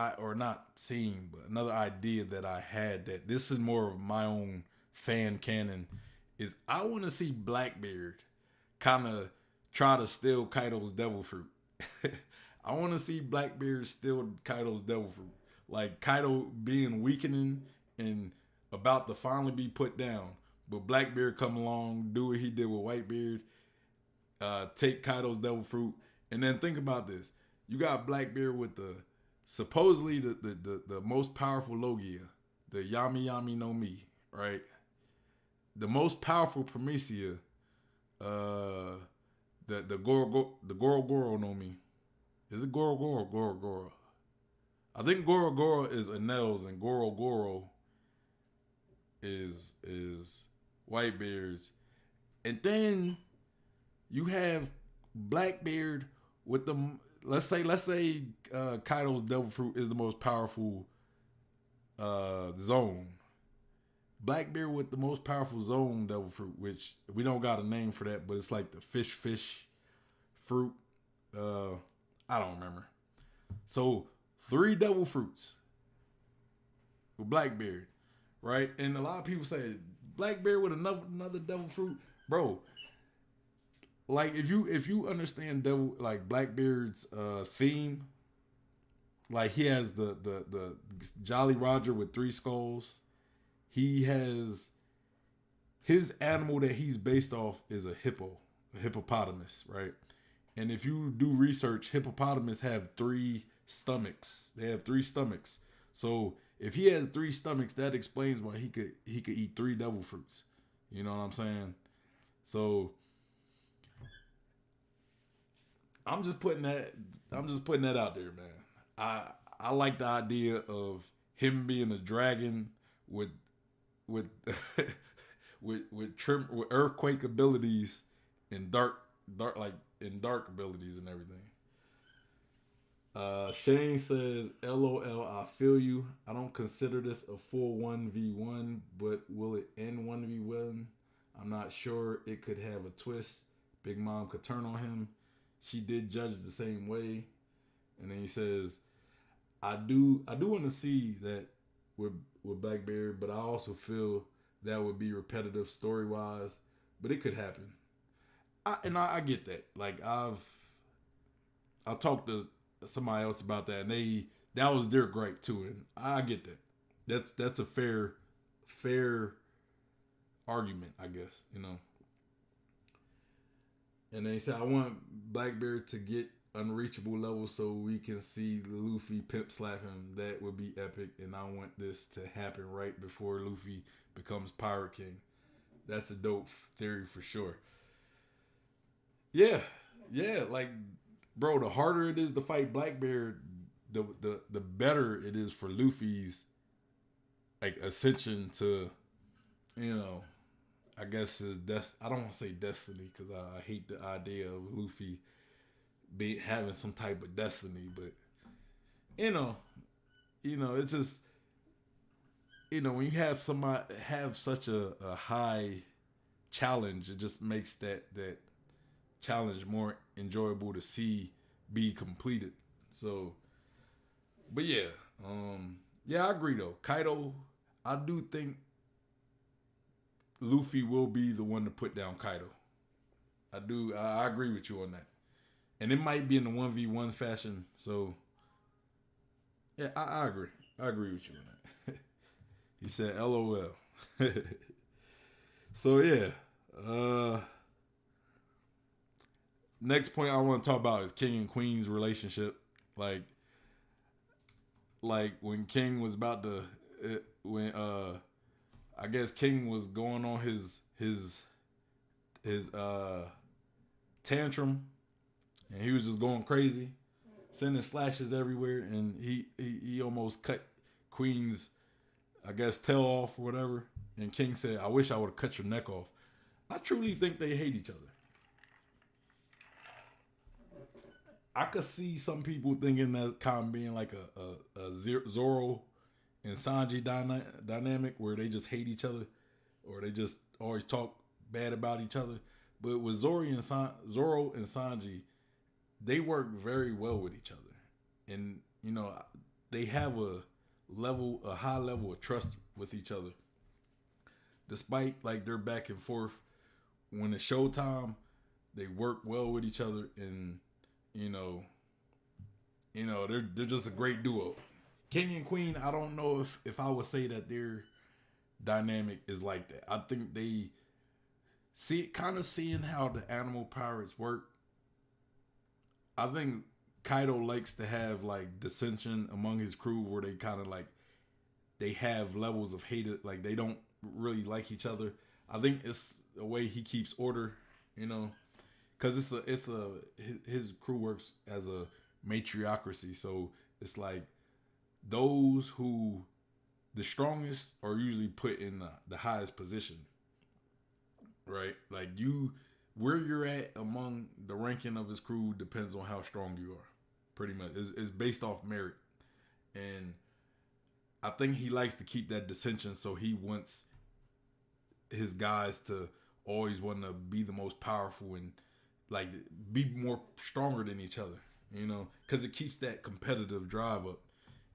idea that I had, that this is more of my own fan canon, is I want to see Blackbeard kind of try to steal Kaido's devil fruit. I want to see Blackbeard steal Kaido's devil fruit. Like Kaido being weakening and about to finally be put down, but Blackbeard come along, do what he did with Whitebeard, take Kaido's devil fruit, and then think about this: you got Blackbeard with the supposedly the most powerful Logia, the Yami Yami no Mi, right? The most powerful Promisia, the Goro Goro no Mi. Is it Goro Goro or Goro Goro? I think Goro Goro is Anel's and Goro Goro is Whitebeard's. And then you have Blackbeard with the, let's say Kaido's devil fruit is the most powerful zone. Blackbeard with the most powerful zone devil fruit, which we don't got a name for that, but it's like the fish fruit. I don't remember. So 3 devil fruits with Blackbeard, right? And a lot of people say Blackbeard with another devil fruit, bro. Like if you understand devil, like Blackbeard's theme, like he has the Jolly Roger with 3 skulls. He has his animal that he's based off is a hippopotamus, right? And if you do research, hippopotamus have 3 stomachs. They have 3 stomachs. So if he has 3 stomachs, that explains why he could eat 3 devil fruits. You know what I'm saying? So I'm just putting that out there, man. I like the idea of him being a dragon with with earthquake abilities and dark abilities and everything. Shane says, LOL, I feel you. I don't consider this a full 1v1, but will it end 1v1? I'm not sure. It could have a twist. Big Mom could turn on him. She did judge the same way. And then he says, I do want to see that with Blackbeard, but I also feel that would be repetitive story wise, but it could happen. I get that. Like I talked to somebody else about that, and that was their gripe too, and I get that. That's a fair argument, I guess, you know. And they said, I want Blackbeard to get unreachable levels so we can see Luffy pimp slap him. That would be epic, and I want this to happen right before Luffy becomes Pirate King. That's a dope theory for sure. Yeah, like, bro, the harder it is to fight Blackbeard, the better it is for Luffy's like ascension to, you know, I guess his I don't want to say destiny because I hate the idea of Luffy having some type of destiny, but you know, it's just, when you have somebody have such a high challenge, it just makes that challenge more enjoyable to see be completed. So, but yeah, Yeah, I agree though. Kaido, I do think Luffy will be the one to put down Kaido. I do. I agree with you on that, and it might be in the 1v1 fashion. So yeah, I agree. I agree with you on that. He said, "LOL." So yeah. Uh, Next point I want to talk about is King and Queen's relationship. Like, when King was about to, when I guess King was going on his tantrum, and he was just going crazy, sending slashes everywhere, and he almost cut Queen's, I guess, tail off or whatever. And King said, "I wish I would have cut your neck off." I truly think they hate each other. I could see some people thinking that kind of being like a Zorro and Sanji dynamic where they just hate each other or they just always talk bad about each other. But with Zorro and Sanji, they work very well with each other, and they have a high level of trust with each other, despite like their back and forth. When it's showtime, they work well with each other, and you know, they're just a great duo. King and Queen, I don't know if I would say that their dynamic is like that. I think they seeing how the animal pirates work. I think Kaido likes to have like dissension among his crew where they kind of like they have levels of hate, like they don't really like each other. I think it's a way he keeps order, because his crew works as a matriarchy, so it's like those who the strongest are usually put in the highest position, right? Like where you're at among the ranking of his crew depends on how strong you are. Pretty much, it's based off merit, and I think he likes to keep that dissension, so he wants his guys to always want to be the most powerful and like be more stronger than each other, because it keeps that competitive drive up,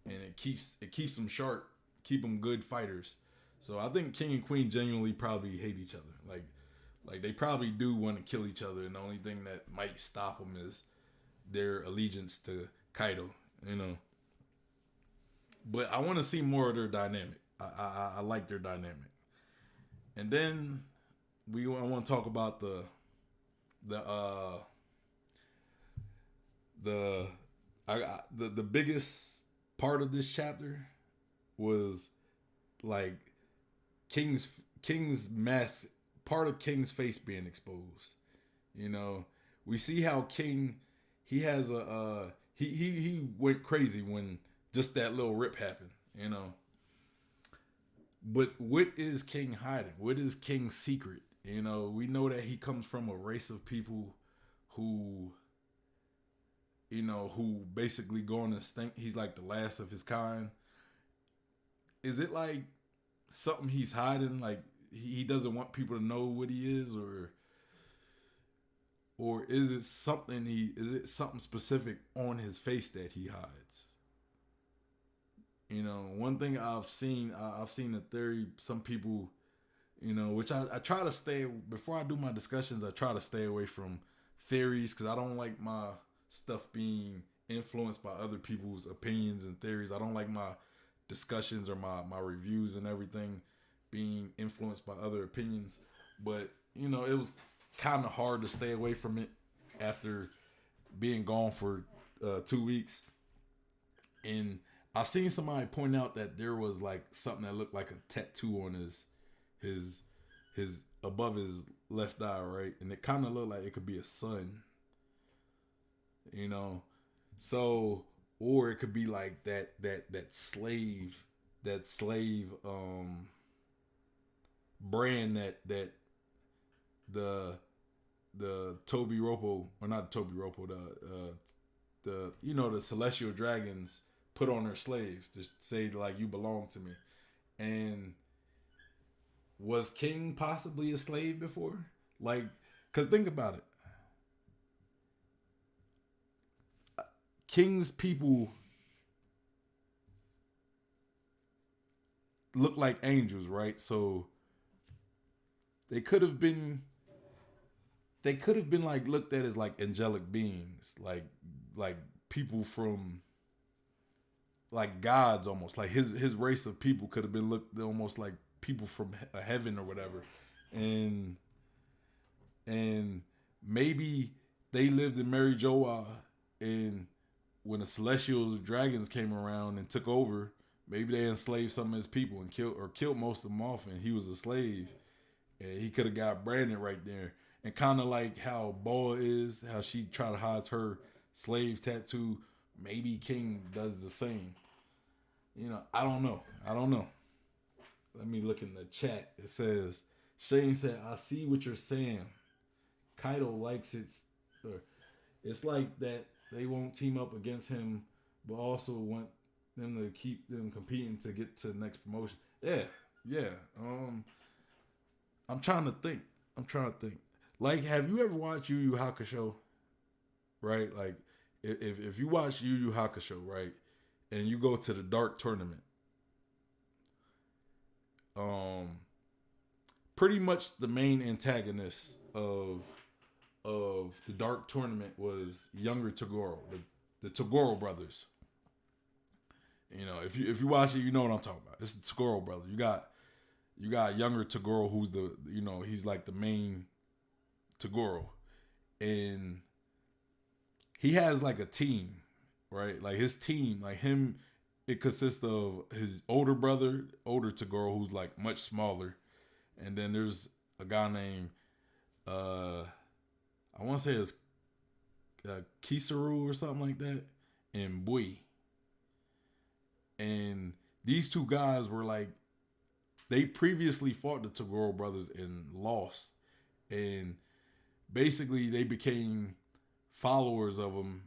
and it keeps them sharp, keep them good fighters. So I think King and Queen genuinely probably hate each other. Like they probably do want to kill each other, and the only thing that might stop them is their allegiance to Kaido, But I want to see more of their dynamic. I like their dynamic. And then I want to talk about the the biggest part of this chapter was like King's mask, part of King's face being exposed. We see how King, he has he went crazy when just that little rip happened. But what is King hiding? What is King's secret? We know that he comes from a race of people who, who basically go on this thing. He's like the last of his kind. Is it like something he's hiding? Like he doesn't want people to know what he is, or is it something specific on his face that he hides? One thing I've seen a theory, some people, which I try to stay, before I do my discussions, I try to stay away from theories because I don't like my stuff being influenced by other people's opinions and theories. I don't like my discussions or my reviews and everything being influenced by other opinions. But, it was kind of hard to stay away from it after being gone for 2 weeks. And I've seen somebody point out that there was like something that looked like a tattoo on his above his left eye, right? And it kind of looked like it could be a sun, So, or it could be like that slave brand that the Toby Ropo, or not Toby Ropo, the the celestial dragons put on their slaves to say like, you belong to me. And was King possibly a slave before? Like, because think about it. King's people look like angels, right? So they could have been like looked at as like angelic beings, like people from like gods almost. Like his race of people could have been looked almost like people from heaven or whatever. And maybe they lived in Mary Joa, and when the celestial dragons came around and took over, maybe they enslaved some of his people and killed most of them off, and he was a slave. And he could have got Brandon right there. And kind of like how Boa is, how she tried to hide her slave tattoo. Maybe King does the same. You know, I don't know. Let me look in the chat. It says, Shane said, I see what you're saying. Kaido likes it. It's like that they won't team up against him, but also want them to keep them competing to get to the next promotion. Yeah. I'm trying to think. Like, have you ever watched Yu Yu Hakusho? Right? Like, if you watch Yu Yu Hakusho, right, and you go to the Dark Tournament, pretty much the main antagonist of the Dark Tournament was younger Toguro, the Toguro brothers. You know, if you watch it, you know what I'm talking about. It's the Toguro brother. You got younger Toguro, who's he's like the main Toguro, and he has like a team, right? Like his team, like him, it consists of his older brother, older Toguro, who's like much smaller, and then there's a guy named I want to say it's Kisaru or something like that, and Bui. And these two guys were like, they previously fought the Toguro brothers and lost. And basically they became followers of them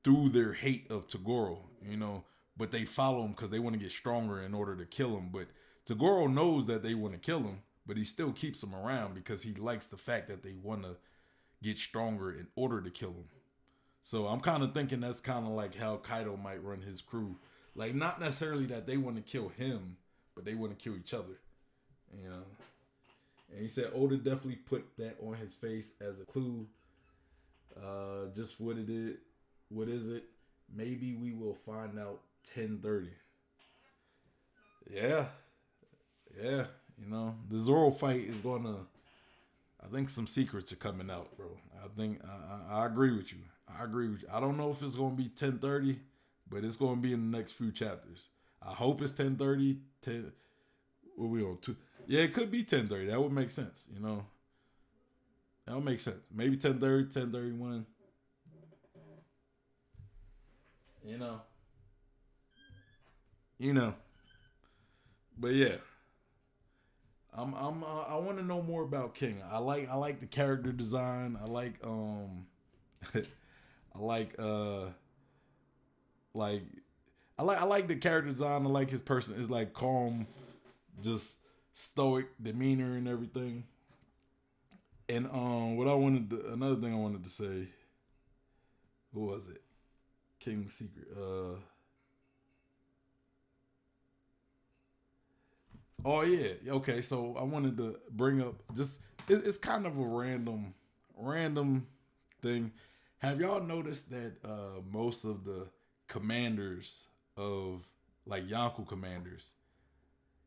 through their hate of Toguro, you know. But they follow him because they want to get stronger in order to kill him. But Toguro knows that they want to kill him, but he still keeps them around because he likes the fact that they want to get stronger in order to kill him. So I'm kind of thinking that's kind of like how Kaido might run his crew. Like, not necessarily that they want to kill him, but they want to kill each other. You know? And he said Oda definitely put that on his face as a clue. Just what it is. What is it? Maybe we will find out 10:30. Yeah. You know, the Zorro fight is going to... I think some secrets are coming out, bro. I agree with you. I don't know if it's going to be 10:30, but it's going to be in the next few chapters. I hope it's 10:30. What we on? 2? Yeah, it could be 10:30. That would make sense, you know. That would make sense. Maybe 10:30, 10:31. You know. But yeah. I want to know more about King. I like the character design. I like I like the character design. I like his person. It's like calm, just stoic demeanor and everything. And another thing I wanted to say. What was it? King's Secret. Oh yeah. Okay. So I wanted to bring up it's kind of a random thing. Have y'all noticed that most of the commanders of like Yonko commanders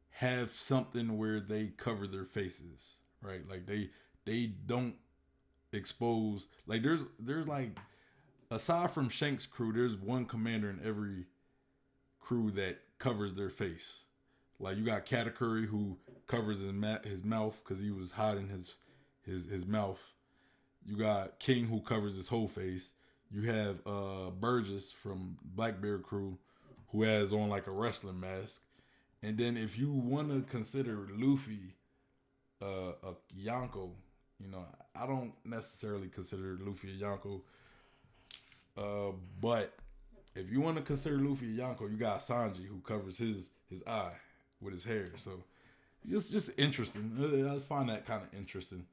have something where they cover their faces, right? Like they don't expose. Like there's like, aside from Shank's crew, there's one commander in every crew that covers their face. Like you got Katakuri who covers his mouth because he was hiding his mouth. You got King who covers his whole face. You have Burgess from Blackbeard crew who has on like a wrestling mask. And then if you want to consider Luffy a Yonko, you know, I don't necessarily consider Luffy a Yonko. But if you want to consider Luffy a Yonko, you got Sanji who covers his eye with his hair. So just interesting. I find that kind of interesting.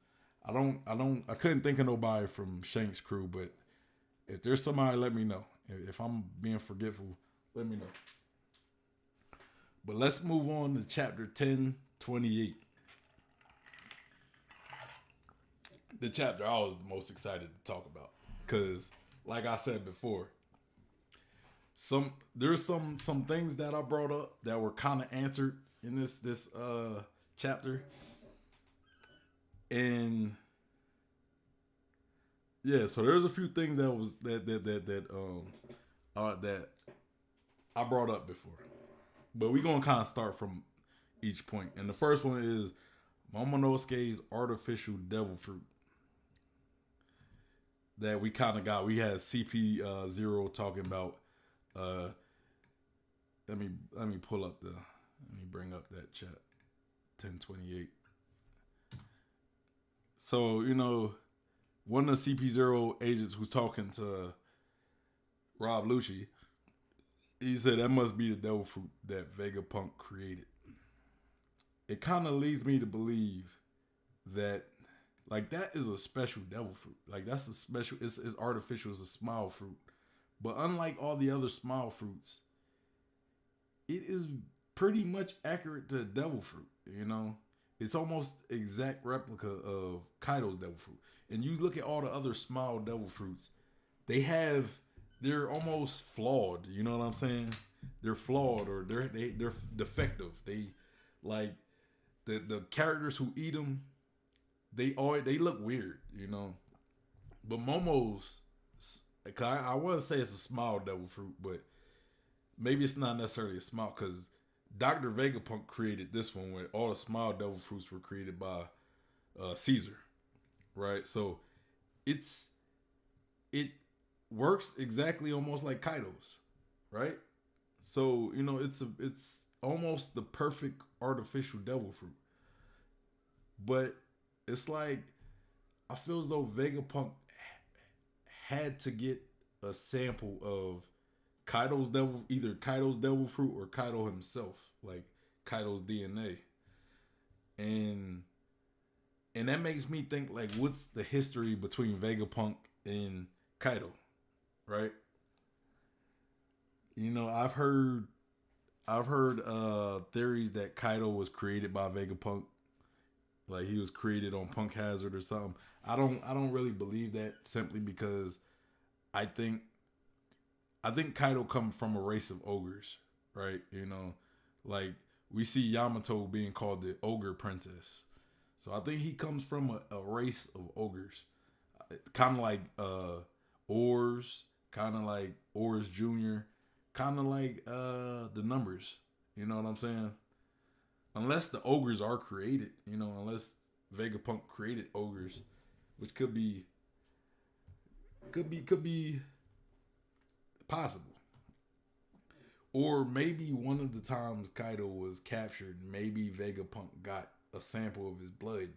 I couldn't think of nobody from Shank's crew, but if there's somebody, let me know. If I'm being forgetful, let me know. But let's move on to chapter 1028. The chapter I was the most excited to talk about. Because, like I said before, there's some things that I brought up that were kind of answered in this chapter. And yeah, so there's a few things that I brought up before. But we're gonna kind of start from each point. And the first one is Momonosuke's artificial devil fruit. That we kind of got. We had CP Zero talking about. Let me pull up let me bring up that chat. 1028. So one of the CP0 agents who's talking to Rob Lucci, he said that must be the devil fruit that Vegapunk created. It kind of leads me to believe that, like, that is a special devil fruit. Like, that's a special, it's artificial, it's a smile fruit. But unlike all the other smile fruits, it is pretty much accurate to the devil fruit, It's almost exact replica of Kaido's devil fruit. And you look at all the other small devil fruits, they're almost flawed. You know what I'm saying? They're flawed or they're defective. They like the characters who eat them. They look weird. But Momo's, I want to say it's a small devil fruit, but maybe it's not necessarily a small because Dr. Vegapunk created this one where all the small devil fruits were created by Caesar, right? So it works exactly almost like Kaido's, right? So it's almost the perfect artificial devil fruit, but it's like I feel as though Vegapunk had to get a sample of either Kaido's devil fruit or Kaido himself, like Kaido's DNA. And that makes me think, like, what's the history between Vegapunk and Kaido, right? I've heard theories that Kaido was created by Vegapunk, like he was created on Punk Hazard or something. I don't really believe that, simply because I think Kaido comes from a race of ogres, right? Like we see Yamato being called the Ogre Princess. So I think he comes from a race of ogres. Kind of like Ors, kind of like Ors Jr., kind of like the Numbers. You know what I'm saying? Unless the ogres are created, unless Vegapunk created ogres, which could be possible. Or maybe one of the times Kaido was captured, maybe Vegapunk got a sample of his blood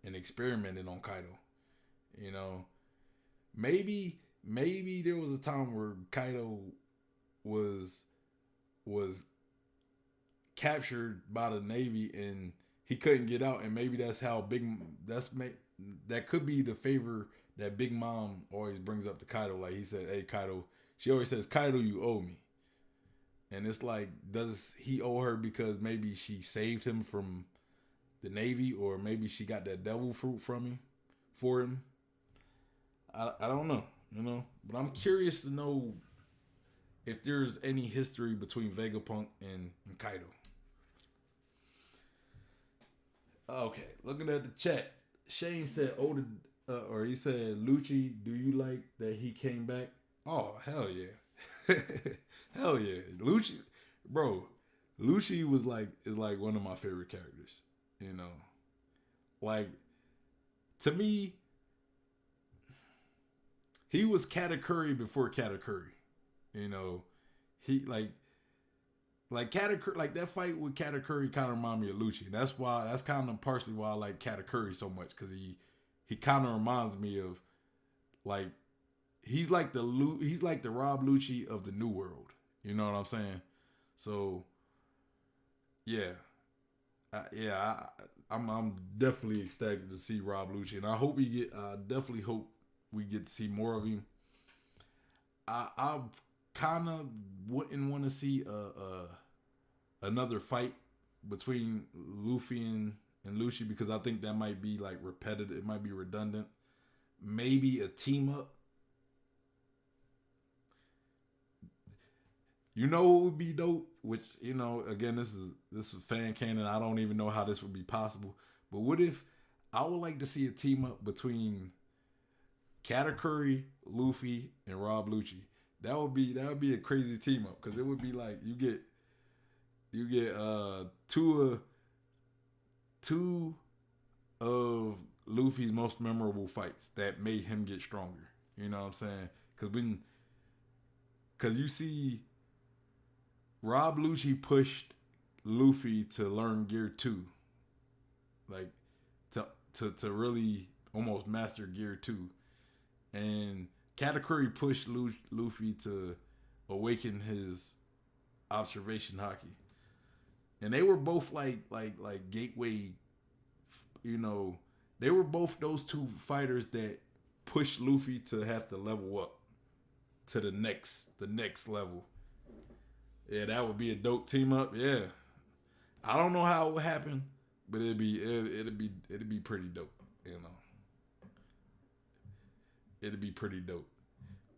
and experimented on Kaido. Maybe there was a time where Kaido was captured by the Navy and he couldn't get out, and maybe that's how that could be the favor that Big Mom always brings up to Kaido. Like he said, "Hey Kaido," she always says, "Kaido, you owe me." And it's like, does he owe her because maybe she saved him from the Navy, or maybe she got that devil fruit for him? I don't know, but I'm curious to know if there's any history between Vegapunk and Kaido. Okay, looking at the chat, Shane said, he said, Lucci, do you like that he came back? Oh, hell yeah. Hell yeah. Lucci is like one of my favorite characters, Like, to me, he was Katakuri before Katakuri. He like Katakuri, like that fight with Katakuri kind of remind me of Lucci. That's kind of partially why I like Katakuri so much, because he kind of reminds me of, like, he's like the Rob Lucci of the New World. You know what I'm saying? So yeah, I'm definitely ecstatic to see Rob Lucci, and I definitely hope we get to see more of him. I kind of wouldn't want to see another fight between Luffy and Lucci, because I think that might be like repetitive. It might be redundant. Maybe a team up. You know what would be dope? Which, you know, again, this is fan canon. I don't even know how this would be possible. But what if I would like to see a team up between Katakuri, Luffy, and Rob Lucci? That would be a crazy team up, because it would be like you get two of Luffy's most memorable fights that made him get stronger. You know what I'm saying? Because you see, Rob Lucci pushed Luffy to learn Gear 2, like to really almost master Gear 2, and Katakuri pushed Luffy to awaken his observation haki. And they were both like gateway, you know, they were both those two fighters that pushed Luffy to have to level up to the next level. Yeah, that would be a dope team up. Yeah, I don't know how it would happen, but it'd be pretty dope. You know, it'd be pretty dope.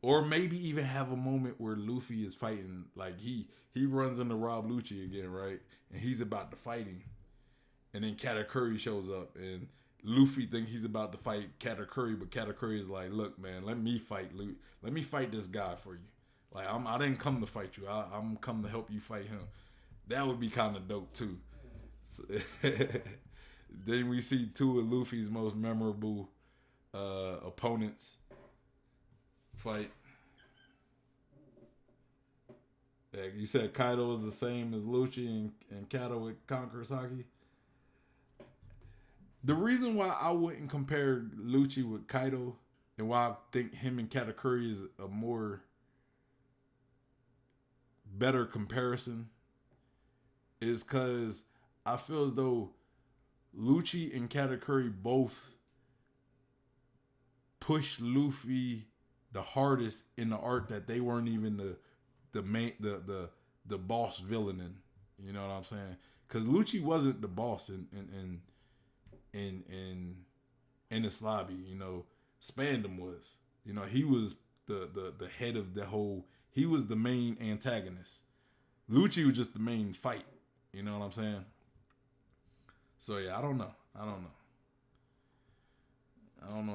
Or maybe even have a moment where Luffy is fighting, like he runs into Rob Lucci again, right? And he's about to fight him, and then Katakuri shows up, and Luffy thinks he's about to fight Katakuri, but Katakuri is like, "Look, man, let me fight this guy for you. Like I didn't come to fight you. I'm come to help you fight him." That would be kind of dope too. So, then we see two of Luffy's most memorable opponents fight. Yeah, you said Kaido is the same as Lucci and Kaido with conquers haki. The reason why I wouldn't compare Lucci with Kaido, and why I think him and Katakuri is a more better comparison, is because I feel as though Lucci and Katakuri both pushed Luffy the hardest in the arc that they weren't even the boss villain in. You know what I'm saying? Because Lucci wasn't the boss in this lobby. You know, Spandam was. You know, he was the head of the whole. He was the main antagonist. Lucci was just the main fight. You know what I'm saying? So yeah, I don't know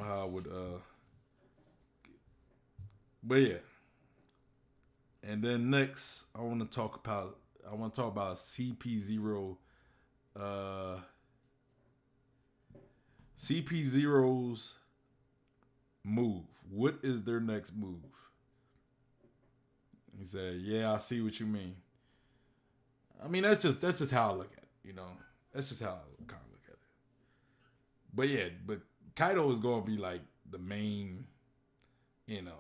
how I would. But yeah. And then next, I want to talk about CP0. CP0's move. What is their next move? He said, "Yeah, I see what you mean." I mean, that's just how I look at it. You know, that's just how I kind of look at it. But yeah, but Kaido is going to be like the main, you know,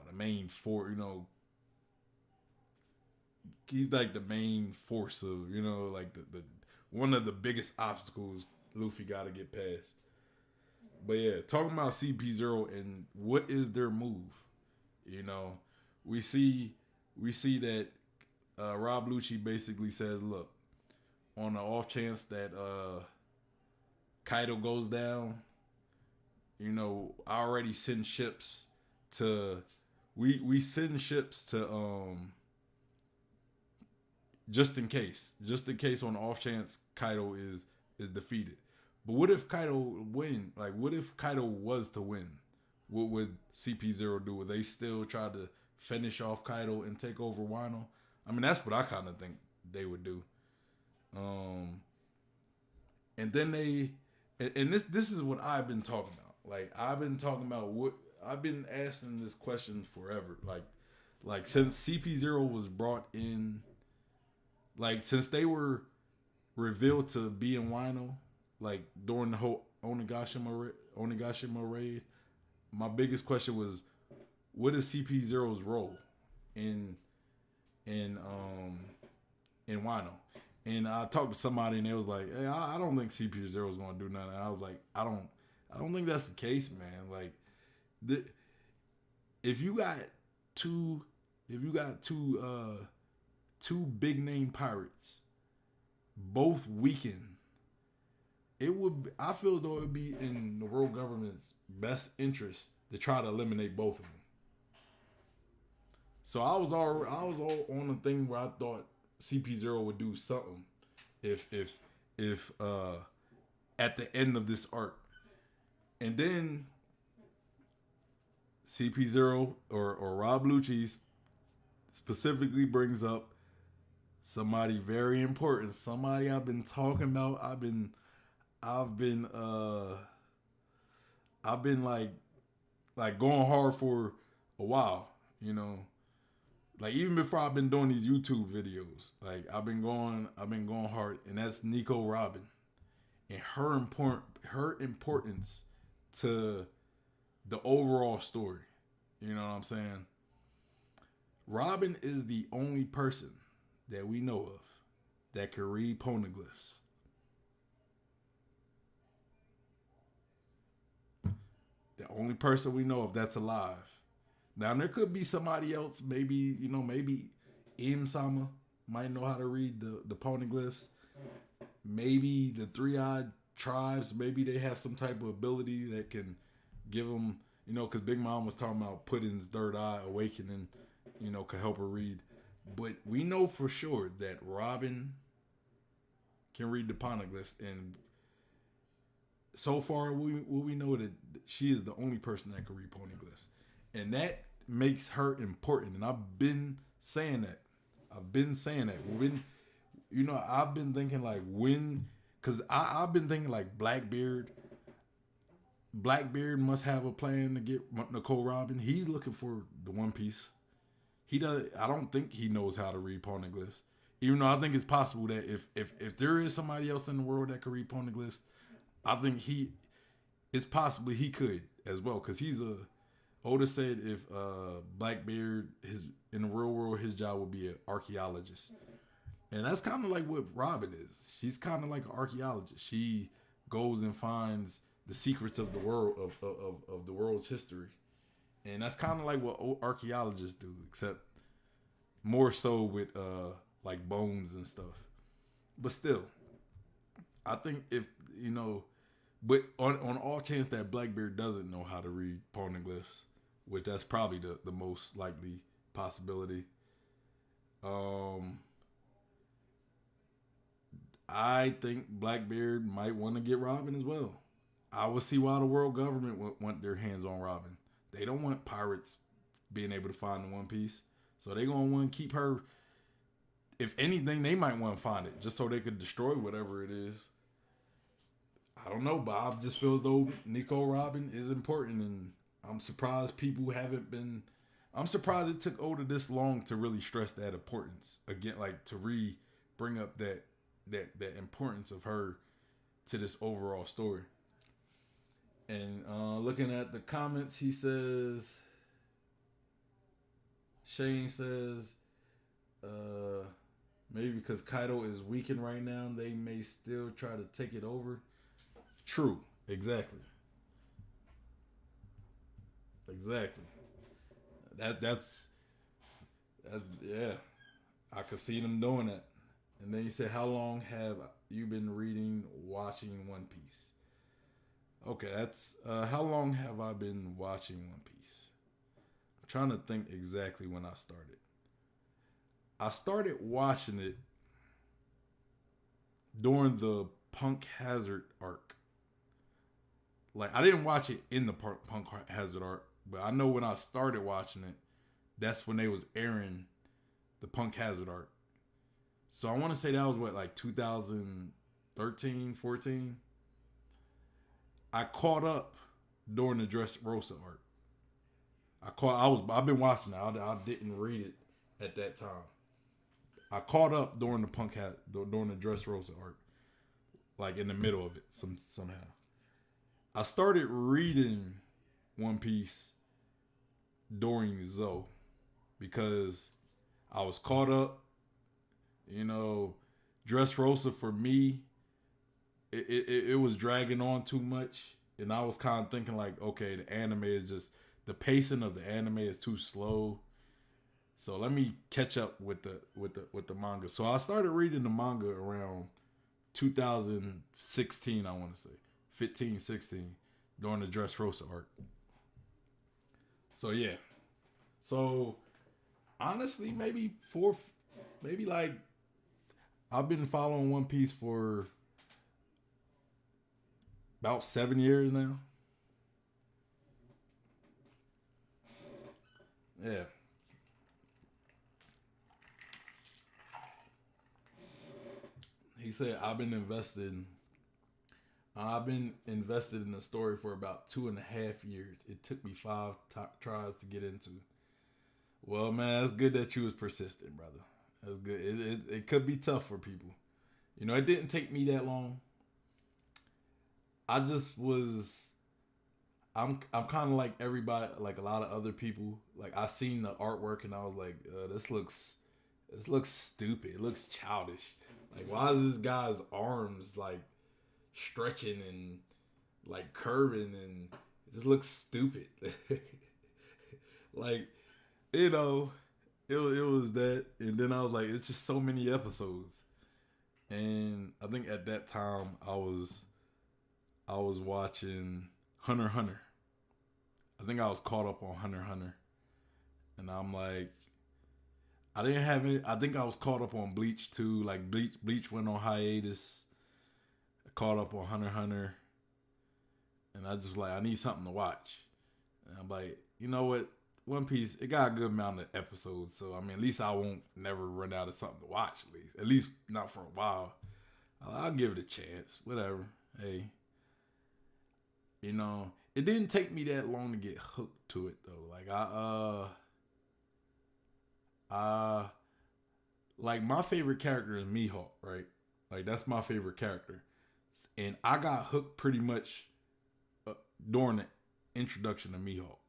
he's like the main force of, you know, like the one of the biggest obstacles Luffy got to get past. But yeah, talking about CP0 and what is their move, you know, we see that Rob Lucci basically says, "Look, on the off chance that Kaido goes down, you know, I already send ships to we send ships to just in case on the off chance Kaido is defeated. But what if Kaido win? Like, what if Kaido was to win? What would CP0 do? Would they still try to finish off Kaido and take over Wano? I mean, that's what I kind of think they would do. And then this is what I've been talking about. Like, I've been asking this question forever. Like since CP0 was brought in, like since they were revealed to be in Wano, like during the whole Onigashima raid, my biggest question was, what is CP0's role in Wano? And I talked to somebody and they was like, "Hey, I don't think CP0 is going to do nothing." And I was like, I don't think that's the case, man. Like, if you got two big name pirates both weaken, I feel as though it would be in the world government's best interest to try to eliminate both of them. So I was all on the thing where I thought CP0 would do something if at the end of this arc. And then CP0 or Rob Lucci specifically brings up somebody very important, somebody I've been talking about. I've been like going hard for a while, you know. Like even before I've been doing these YouTube videos, like I've been going hard, and that's Nico Robin, and her importance to the overall story. You know what I'm saying? Robin is the only person that we know of that can read poneglyphs. The only person we know of that's alive. Now there could be somebody else, maybe Im Sama might know how to read the poneglyphs. Maybe the three-eyed tribes, maybe they have some type of ability that can give them, because Big Mom was talking about Puddin's third eye awakening, could help her read. But we know for sure that Robin can read the poneglyphs, and so far we know that she is the only person that can read poneglyphs. And that makes her important. And I've been saying that. I've been thinking like because I've been thinking like Blackbeard must have a plan to get Nicole Robin. He's looking for the One Piece. I don't think he knows how to read poneglyphs. Even though I think it's possible that if there is somebody else in the world that can read poneglyphs, I think it's possibly he could as well. Because Oda said if Blackbeard, in the real world, his job would be an archaeologist. And that's kind of like what Robin is. She's kind of like an archaeologist. She goes and finds the secrets of the world, of the world's history. And that's kind of like what archaeologists do, except more so with like bones and stuff. But still, I think but on all chance that Blackbeard doesn't know how to read poneglyphs, which that's probably the most likely possibility. I think Blackbeard might want to get Robin as well. I would see why the world government would want their hands on Robin. They don't want pirates being able to find the One Piece. So they're going to want to keep her. If anything, they might want to find it just so they could destroy whatever it is. I don't know, but I just feel as though Nico Robin is important, and I'm surprised people haven't been. I'm surprised it took Oda this long to really stress that importance again, like to bring up that importance of her to this overall story. And looking at the comments, he says, Shane says, maybe because Kaido is weakened right now, they may still try to take it over. True. Exactly. That's yeah. I could see them doing that. And then he said, how long have you been watching One Piece? Okay, that's how long have I been watching One Piece? I'm trying to think exactly when I started. I started watching it during the Punk Hazard arc. Like, I didn't watch it in the Punk Hazard arc, but I know when I started watching it, that's when they was airing the Punk Hazard arc. So I want to say that was like 2013, 14. I caught up during the Dressrosa arc. I've been watching it. I didn't read it at that time. I caught up during the during the Dressrosa arc, like in the middle of it somehow. I started reading One Piece during Zoe because I was caught up. Dressrosa for me, it was dragging on too much, and I was kind of thinking like, okay, the pacing of the anime is too slow. So let me catch up with the manga. So I started reading the manga around 2016, I want to say 15, 16, during the Dressrosa arc. So yeah, so honestly, maybe like I've been following One Piece for about 7 years now. Yeah. He said I've been invested in the story for about 2.5 years. It took me five tries to get into. Well, man, it's good that you was persistent, brother. That's good. It could be tough for people. You know, it didn't take me that long. I just was. I'm kind of like everybody, like a lot of other people. Like I seen the artwork and I was like, this looks stupid. It looks childish. Like why is this guy's arms like stretching and like curving and it just looks stupid. Like you know, it was that, and then I was like, it's just so many episodes, and I think at that time I was watching Hunter x Hunter. I think I was caught up on Hunter x Hunter, and I'm like, I didn't have it. I think I was caught up on Bleach too. Like Bleach went on hiatus. I caught up on Hunter x Hunter, and I just like I need something to watch. And I'm like, you know what? One Piece, it got a good amount of episodes, so I mean, at least I won't never run out of something to watch. At least not for a while. I'll give it a chance. Whatever. Hey, you know, it didn't take me that long to get hooked to it though. Like like my favorite character is Mihawk, right? Like that's my favorite character, and I got hooked pretty much during the introduction of Mihawk.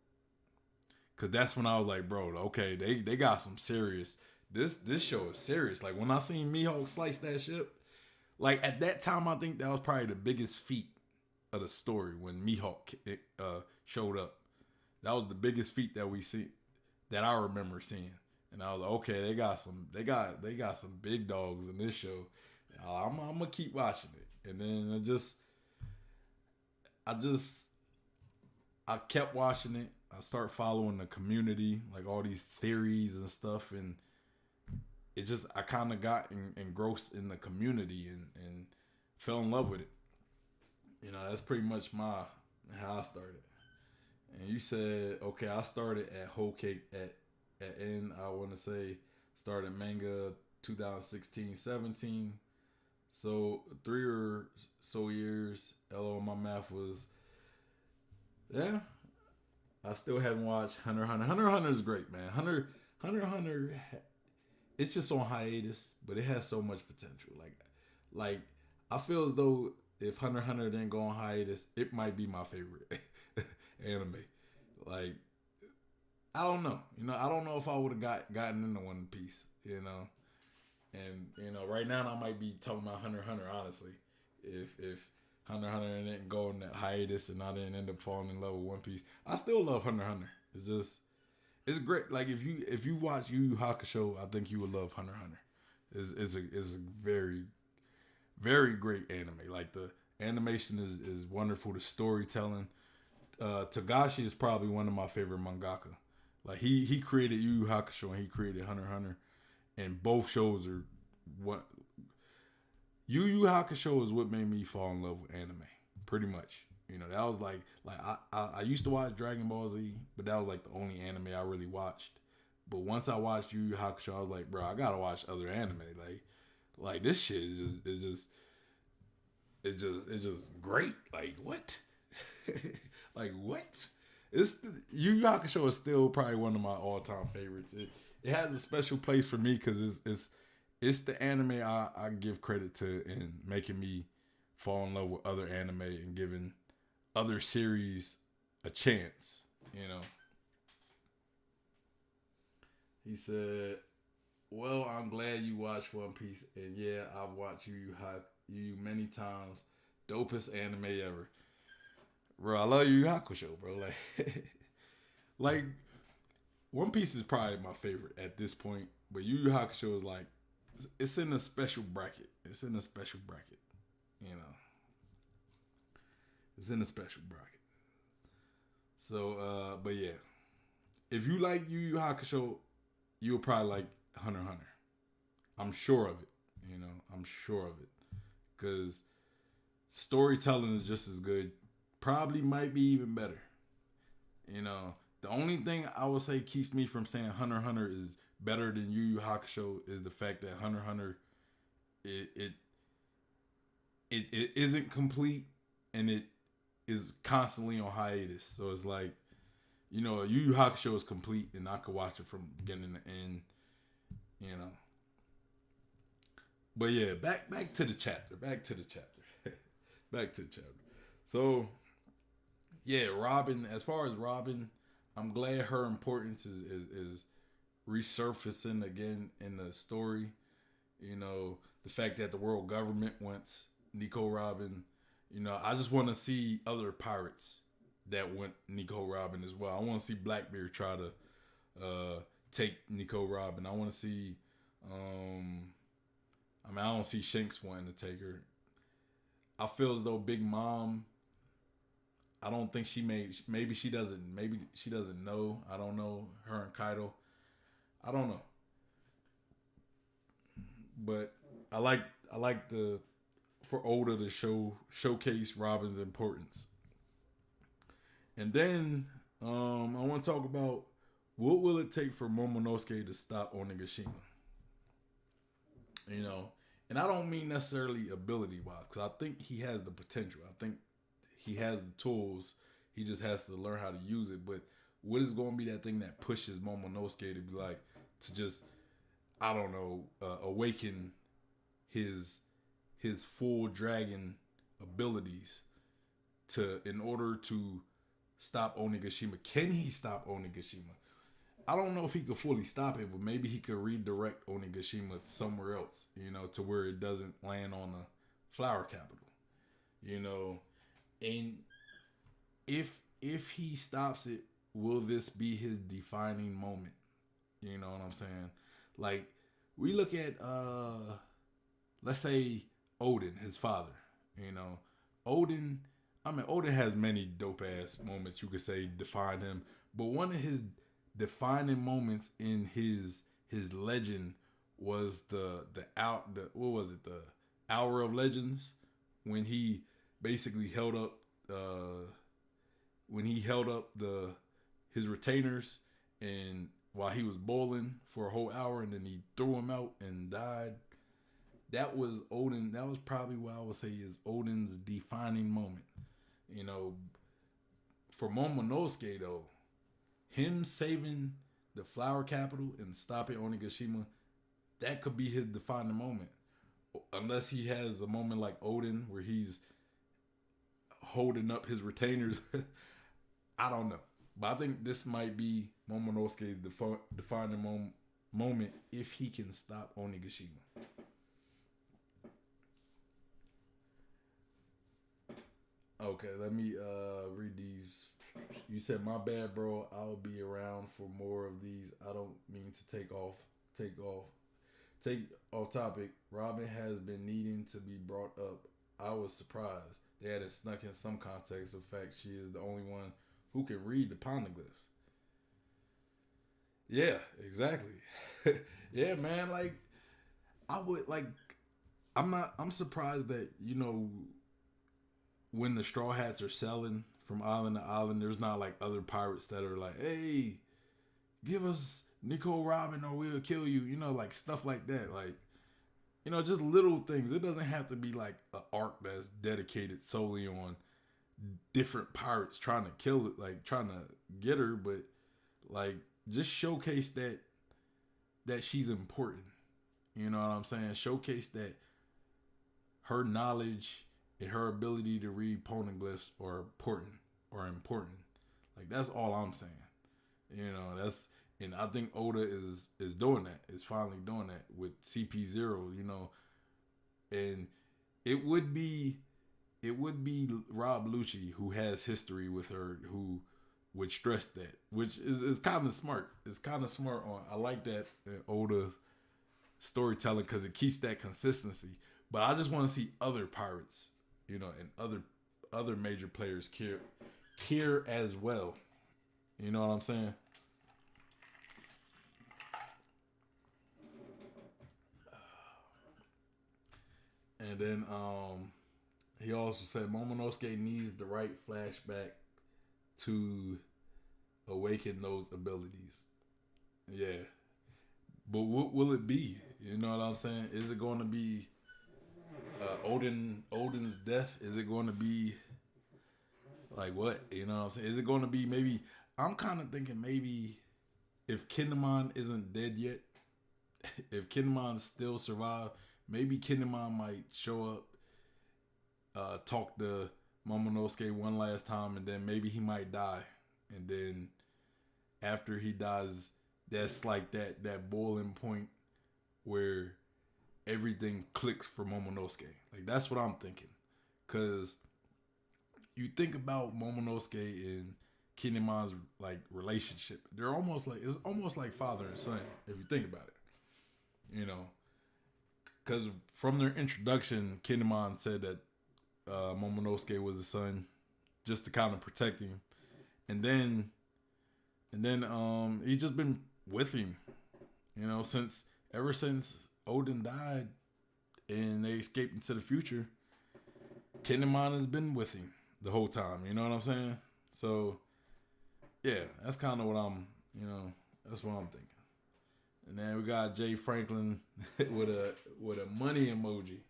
Cause that's when I was like, bro, okay, they got some serious. This show is serious. Like when I seen Mihawk slice that ship, like at that time, I think that was probably the biggest feat of the story when Mihawk showed up. That was the biggest feat that we see that I remember seeing. And I was like, okay, they got some big dogs in this show. I'm gonna keep watching it. And then I kept watching it. I start following the community, like all these theories and stuff, and I kind of got engrossed in the community and fell in love with it. You know, that's pretty much how I started. And you said, okay, I started at Whole Cake at N. I want to say started manga 2016-17. So 3 or so years. Hello, my math was, yeah. I still haven't watched Hunter x Hunter. Hunter x Hunter is great, man. Hunter x Hunter, it's just on hiatus, but it has so much potential. Like I feel as though if Hunter x Hunter didn't go on hiatus, it might be my favorite anime. Like I don't know, I don't know if I would have gotten into One Piece, and right now I might be talking about Hunter x Hunter. Honestly, if Hunter x Hunter didn't go on that hiatus and I didn't end up falling in love with One Piece, I still love Hunter x Hunter. It's great. Like if you watch Yu Yu Hakusho, I think you would love Hunter x Hunter. It's a very, very great anime. Like the animation is wonderful. The storytelling. Togashi is probably one of my favorite mangaka. Like he created Yu Yu Hakusho and he created Hunter x Hunter, and both shows are what Yu Yu Hakusho is what made me fall in love with anime. Pretty much. That was like I used to watch Dragon Ball Z, but that was like the only anime I really watched. But once I watched Yu Yu Hakusho, I was like, bro, I gotta watch other anime. Like this shit is just great. Like what? Like what? Yu Yu Hakusho is still probably one of my all time favorites. It has a special place for me because it's the anime I give credit to in making me fall in love with other anime and giving other series a chance. He said, well, I'm glad you watched One Piece, and yeah, I've watched Yu Yu many times. Dopest anime ever. Bro, I love Yu Yu Hakusho, bro. Like One Piece is probably my favorite at this point, but Yu Yu Hakusho is like, it's in a special bracket. It's in a special bracket. You know, it's in the special bracket. So, but yeah, if you like Yu Yu Hakusho, you'll probably like Hunter x Hunter. I'm sure of it. You know, I'm sure of it because storytelling is just as good. Probably might be even better. You know, the only thing I would say keeps me from saying Hunter x Hunter is better than Yu Yu Hakusho is the fact that Hunter x Hunter it it isn't complete and it is constantly on hiatus. So it's like, you know, Yu Yu Hakusho is complete and I could watch it from beginning to end. You know. But yeah, back to the chapter. Back to the chapter. Back to the chapter. So yeah, Robin, as far as Robin, I'm glad her importance is resurfacing again in the story. You know, the fact that the world government wants Nico Robin. You know, I just want to see other pirates that want Nico Robin as well. I want to see Blackbeard try to take Nico Robin. I want to see. I don't see Shanks wanting to take her. I feel as though Big Mom. I don't think she maybe she doesn't know. I don't know her and Kaido. I don't know. But I like the for Oda to showcase Robin's importance. And then I want to talk about what will it take for Momonosuke to stop Onigashima. You know, and I don't mean necessarily ability wise because I think he has the potential. I think he has the tools. He just has to learn how to use it. But what is going to be that thing that pushes Momonosuke to be like to just I don't know awaken his full dragon abilities to in order to stop Onigashima? Can he stop Onigashima? I don't know if he could fully stop it, but maybe he could redirect Onigashima somewhere else, you know, to where it doesn't land on the flower capital, you know. And if he stops it, will this be his defining moment? You know what I'm saying? Like we look at let's say Odin, his father, you know. Odin has many dope ass moments you could say define him, but one of his defining moments in his legend was the what was it, the Hour of Legends, when he basically held up his retainers and while he was boiling for a whole hour and then he threw him out and died. That was Odin. That was probably what I would say is Odin's defining moment. You know, for Momonosuke though, him saving the flower capital and stopping Onigashima, that could be his defining moment. Unless he has a moment like Odin where he's holding up his retainers. I don't know. But I think this might be Momonosuke's defining moment if he can stop Onigashima. Okay, let me read these. You said, my bad, bro. I'll be around for more of these. I don't mean to take off topic. Robin has been needing to be brought up. I was surprised they had it snuck in some context of fact she is the only one who can read the poneglyphs. Yeah, exactly. Yeah, man. Like, I would like. I'm surprised that when the Straw Hats are selling from island to island, there's not like other pirates that are like, hey, give us Nico Robin or we'll kill you. You know, like stuff like that. Like, just little things. It doesn't have to be like an arc that's dedicated solely on different pirates trying to kill it, like trying to get her, but like just showcase that she's important. You know what I'm saying? Showcase that her knowledge and her ability to read poneglyphs are important. Like that's all I'm saying. And I think Oda is doing that. Is finally doing that with CP0, and it would be Rob Lucci who has history with her who would stress that, which is kind of smart. It's kind of smart I like that Oda storytelling because it keeps that consistency. But I just want to see other pirates and other major players care as well. You know what I'm saying? And then he also said Momonosuke needs the right flashback to awaken those abilities. Yeah. But what will it be? You know what I'm saying? Is it going to be Odin's death? Is it going to be like what? You know what I'm saying? Is it going to be maybe? I'm kind of thinking maybe if Kinemon isn't dead yet, if Kinemon still survive, maybe Kinemon might show up, talk to Momonosuke one last time, and then maybe he might die, and then after he dies, that's like that boiling point where everything clicks for Momonosuke. Like that's what I'm thinking, cause you think about Momonosuke and Kinemon's like relationship. They're almost like it's almost like father and son if you think about it. Because from their introduction, Kinemon said that Momonosuke was his son, just to kind of protect him, and then he's just been with him, ever since Odin died and they escaped into the future. Kinemon has been with him the whole time. You know what I'm saying? So yeah, that's kind of what that's what I'm thinking. And then we got Jay Franklin with a money emoji.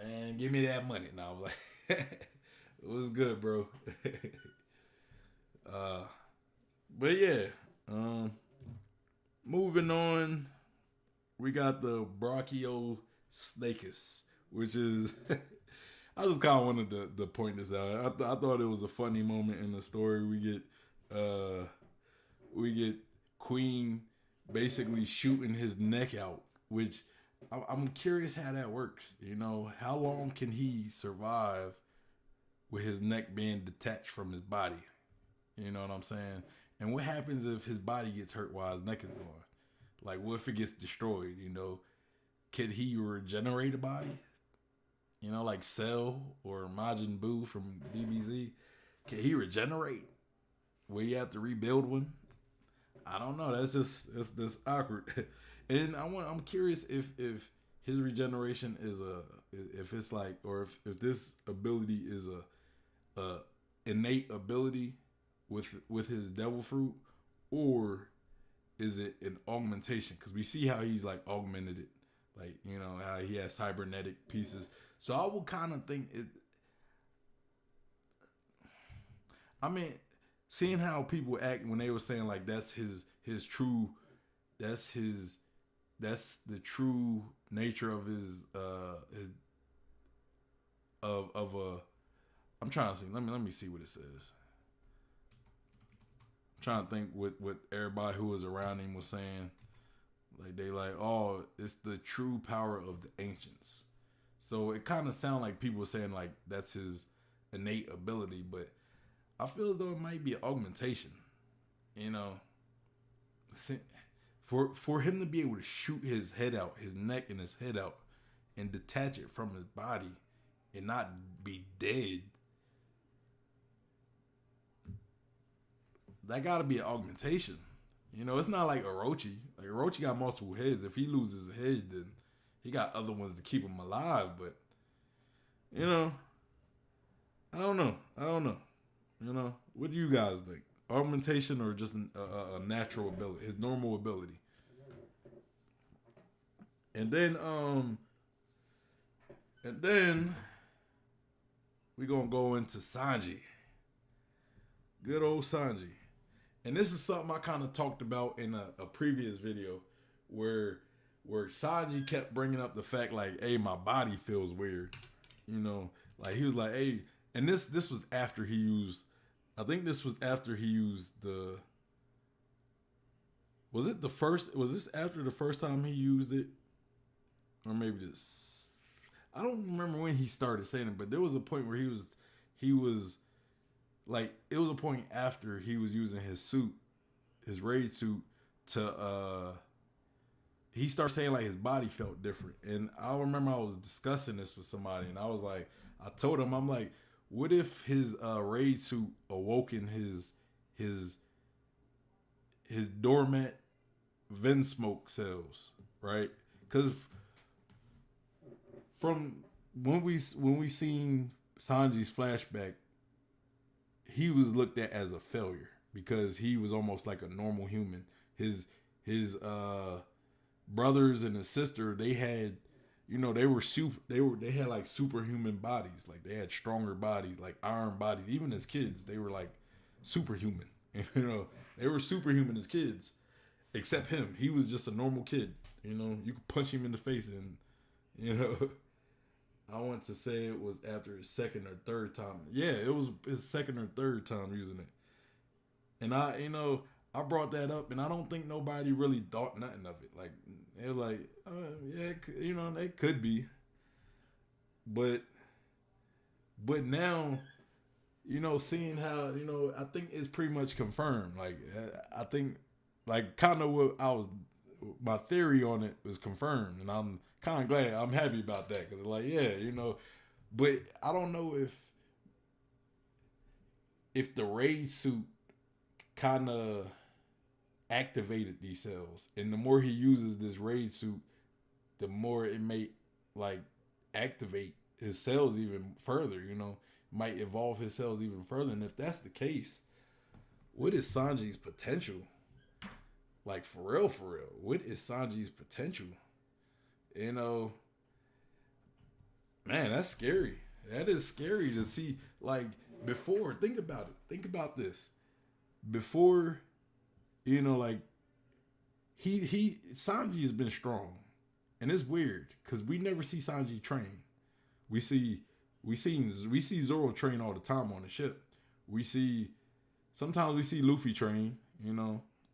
And give me that money. Now I'm like, it was good, bro. But yeah, moving on, we got the Brachiosnakeus, which is I just kind of wanted to point this out. I thought it was a funny moment in the story. We get Queen basically shooting his neck out, which I'm curious how that works. How long can he survive with his neck being detached from his body? You know what I'm saying? And what happens if his body gets hurt while his neck is gone? Like, what if it gets destroyed? Can he regenerate a body? Like Cell or Majin Buu from DBZ. Can he regenerate? Will you have to rebuild one? I don't know. That's awkward. And I'm curious if his regeneration is if it's like, or if this ability is a innate ability with his devil fruit, or is it an augmentation? Because we see how he's like augmented it, like how he has cybernetic pieces. So I would kind of think it. I mean, seeing how people act when they were saying like that's the true nature of his of a. I'm trying to see. Let me see what it says. I'm trying to think what everybody who was around him was saying. Like they like, oh, it's the true power of the ancients. So it kind of sounded like people were saying like that's his innate ability, but I feel as though it might be an augmentation. For him to be able to shoot his head out, his neck and his head out, and detach it from his body and not be dead, that gotta be an augmentation. It's not like Orochi. Like Orochi got multiple heads. If he loses a head, then he got other ones to keep him alive. But I don't know. What do you guys think? Augmentation or just a natural ability, his normal ability? And then we gonna go into Sanji. Good old Sanji. And this is something I kind of talked about in a previous video where Sanji kept bringing up the fact like, hey, my body feels weird. Like he was like, hey, and this was after he used, I think this was after he used was this after the first time he used it? Or maybe this, I don't remember when he started saying it, but there was a point where he was like, it was a point after he was using his suit, his raid suit, to he started saying like his body felt different. And I remember I was discussing this with somebody, and I was like, I told him, I'm like, what if his raid suit awoken his dormant Vin smoke cells, right? Because from when we seen Sanji's flashback, he was looked at as a failure because he was almost like a normal human. His brothers and his sister, they had, they had like superhuman bodies. Like they had stronger bodies, like iron bodies. Even as kids, they were like superhuman. They were superhuman as kids. Except him. He was just a normal kid. You could punch him in the face and I want to say it was after his second or third time. Yeah, it was his second or third time using it. And I brought that up, and I don't think nobody really thought nothing of it. Like, they were like, yeah, they could be. But now, seeing how, I think it's pretty much confirmed. Like, I think, like, kind of my theory on it was confirmed, and I'm kind of glad. I'm happy about that because, like, yeah, but I don't know if the raid suit kind of activated these cells, and the more he uses this raid suit, the more it may like activate his cells even further. Might evolve his cells even further, and if that's the case, what is Sanji's potential? Like, for real, what is Sanji's potential? Man, that's scary. That is scary to see. Like, before, think about it. Think about this. Before, like, Sanji has been strong. And it's weird, because we never see Sanji train. We see Zorro train all the time on the ship. Sometimes we see Luffy train,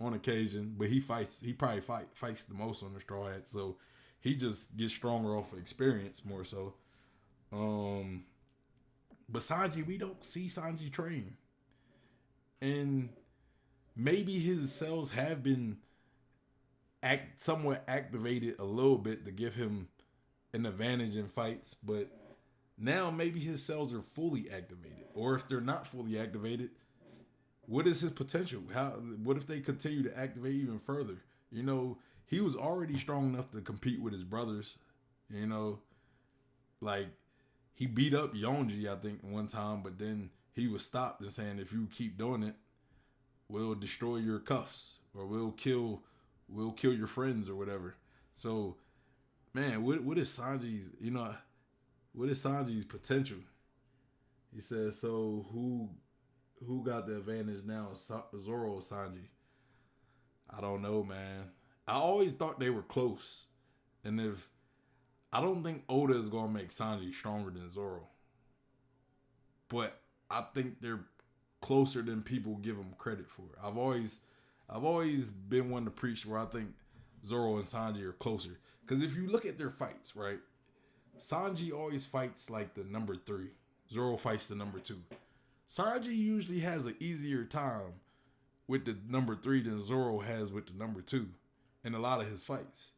on occasion, but he probably fights the most on the Straw Hat, so he just gets stronger off of experience more so. But Sanji, we don't see Sanji train, and maybe his cells have been somewhat activated a little bit to give him an advantage in fights, but now maybe his cells are fully activated, or if they're not fully activated, what is his potential? What if they continue to activate even further? He was already strong enough to compete with his brothers. Like, he beat up Yonji, I think, one time, but then he was stopped and saying, if you keep doing it, we'll destroy your cuffs, or we'll kill your friends or whatever. So, man, what is Sanji's, what is Sanji's potential? He says, so who got the advantage now, Zorro or Sanji? I don't know, man. I always thought they were close. And I don't think Oda is going to make Sanji stronger than Zorro. But I think they're closer than people give them credit for. I've always been one to preach where I think Zorro and Sanji are closer. Because if you look at their fights, right? Sanji always fights like the number 3. Zorro fights the number 2. Sanji usually has an easier time with the number 3 than Zorro has with the number 2 in a lot of his fights.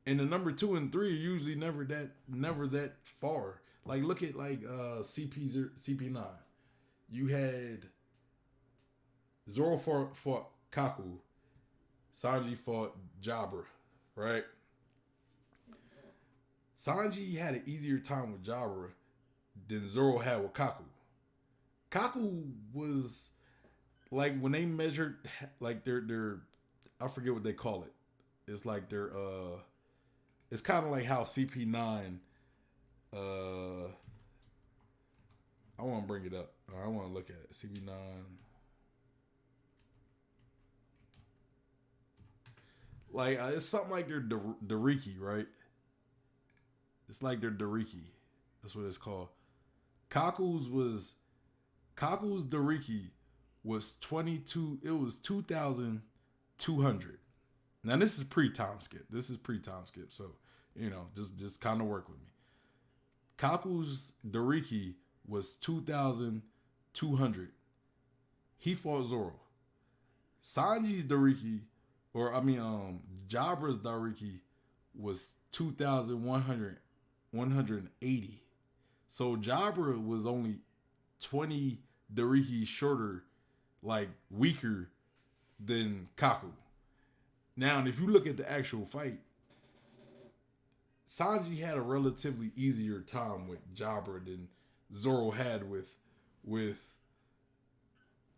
And the number 2 and 3 are usually never that far. Like, look at like CP9. You had Zorro fought Kaku, Sanji fought Jabra, right? Sanji had an easier time with Jabra than Zorro had with Kaku. Kaku was like, when they measured like their I forget what they call it. It's like their it's kind of like how CP9 I want to bring it up. I want to look at it. CP9. Like, it's something like their Dariki, right? It's like their Dariki. That's what it's called. Kaku's Dariki was 22. It was 2,200. Now this is pre-time skip. So, just kind of work with me. Kaku's Dariki was 2,200. He fought Zorro. Sanji's Dariki Jabra's Dariki was 2,180. So Jabra was only 20 Dariki shorter, like weaker than Kaku. Now, if you look at the actual fight, Sanji had a relatively easier time with Jabra than Zoro had with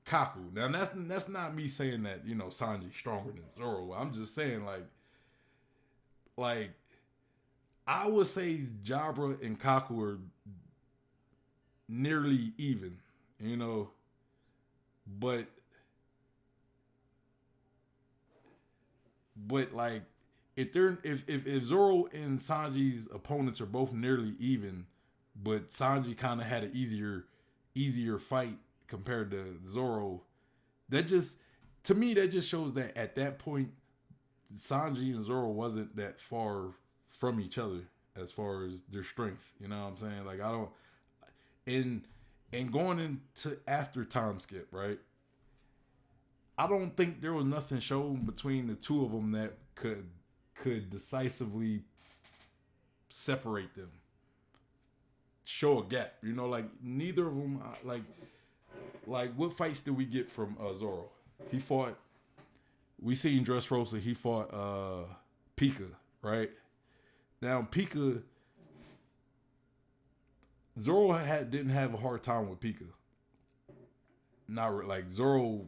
Kaku. Now that's not me saying that Sanji's stronger than Zoro. I'm just saying like I would say Jabra and Kaku are nearly even, but like if Zoro and Sanji's opponents are both nearly even, but Sanji kind of had an easier fight compared to Zoro, that just to me that just shows that at that point Sanji and Zoro wasn't that far from each other as far as their strength. You know what I'm saying? Like I don't and going into after time skip, right? I don't think there was nothing shown between the two of them that could decisively separate them, show a gap. Like neither of them. Like what fights did we get from Zoro? He fought. We seen Dressrosa. He fought Pika, right? Now Pika, Zoro didn't have a hard time with Pika. Not like Zoro.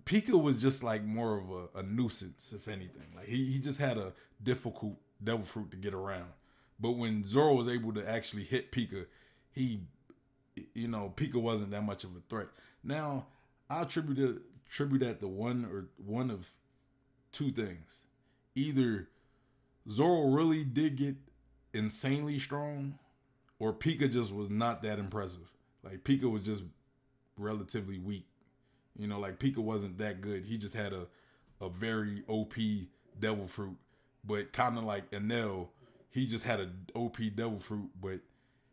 Pika was just like more of a nuisance, if anything. Like he just had a difficult devil fruit to get around. But when Zoro was able to actually hit Pika, Pika wasn't that much of a threat. Now, I attribute that to one of two things. Either Zoro really did get insanely strong, or Pika just was not that impressive. Like Pika was just relatively weak. Like Pika wasn't that good. He just had a very OP devil fruit. But kind of like Enel, he just had an OP devil fruit, but